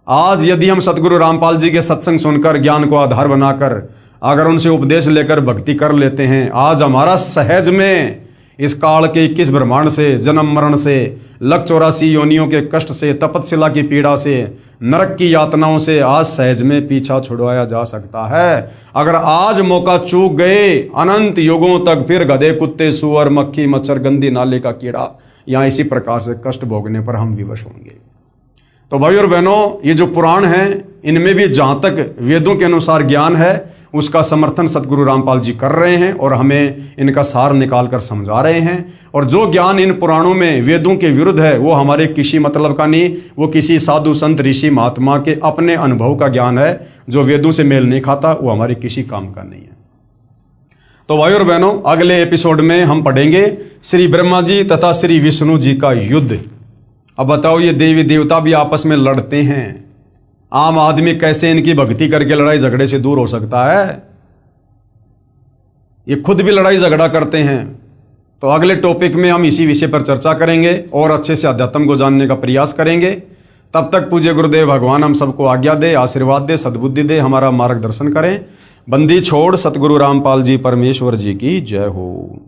[SPEAKER 1] आज यदि हम सतगुरु रामपाल जी के सत्संग सुनकर, ज्ञान को आधार बनाकर, अगर उनसे उपदेश लेकर भक्ति कर लेते हैं, आज हमारा सहज में इस काल के 21 ब्रह्मांड से, जन्म मरण से, लख 84 योनियों के कष्ट से, तपस्या की पीड़ा से, नरक की यातनाओं से आज सहज में पीछा छुड़वाया जा सकता है। अगर आज मौका चूक गए, अनंत युगों तक फिर गधे, कुत्ते, सुअर, मक्खी, मच्छर, गंदी नाले का कीड़ा या इसी प्रकार से कष्ट भोगने पर हम विवश होंगे। तो भाई और बहनों, ये जो पुराण हैं, इनमें भी जहां तक वेदों के अनुसार ज्ञान है, उसका समर्थन सतगुरु रामपाल जी कर रहे हैं और हमें इनका सार निकाल कर समझा रहे हैं। और जो ज्ञान इन पुराणों में वेदों के विरुद्ध है, वो हमारे किसी मतलब का नहीं, वो किसी साधु संत ऋषि महात्मा के अपने अनुभव का ज्ञान है। जो वेदों से मेल नहीं खाता, वो हमारे किसी काम का नहीं है। तो भाई और बहनों, अगले एपिसोड में हम पढ़ेंगे श्री ब्रह्मा जी तथा श्री विष्णु जी का युद्ध। अब बताओ, ये देवी देवता भी आपस में लड़ते हैं, आम आदमी कैसे इनकी भक्ति करके लड़ाई झगड़े से दूर हो सकता है? ये खुद भी लड़ाई झगड़ा करते हैं। तो अगले टॉपिक में हम इसी विषय पर चर्चा करेंगे और अच्छे से अध्यात्म को जानने का प्रयास करेंगे। तब तक पूज्य गुरुदेव भगवान हम सबको आज्ञा दे, आशीर्वाद दे, सद्बुद्धि दे, हमारा मार्गदर्शन करें। बंदी छोड़ सतगुरु रामपाल जी परमेश्वर जी की जय हो।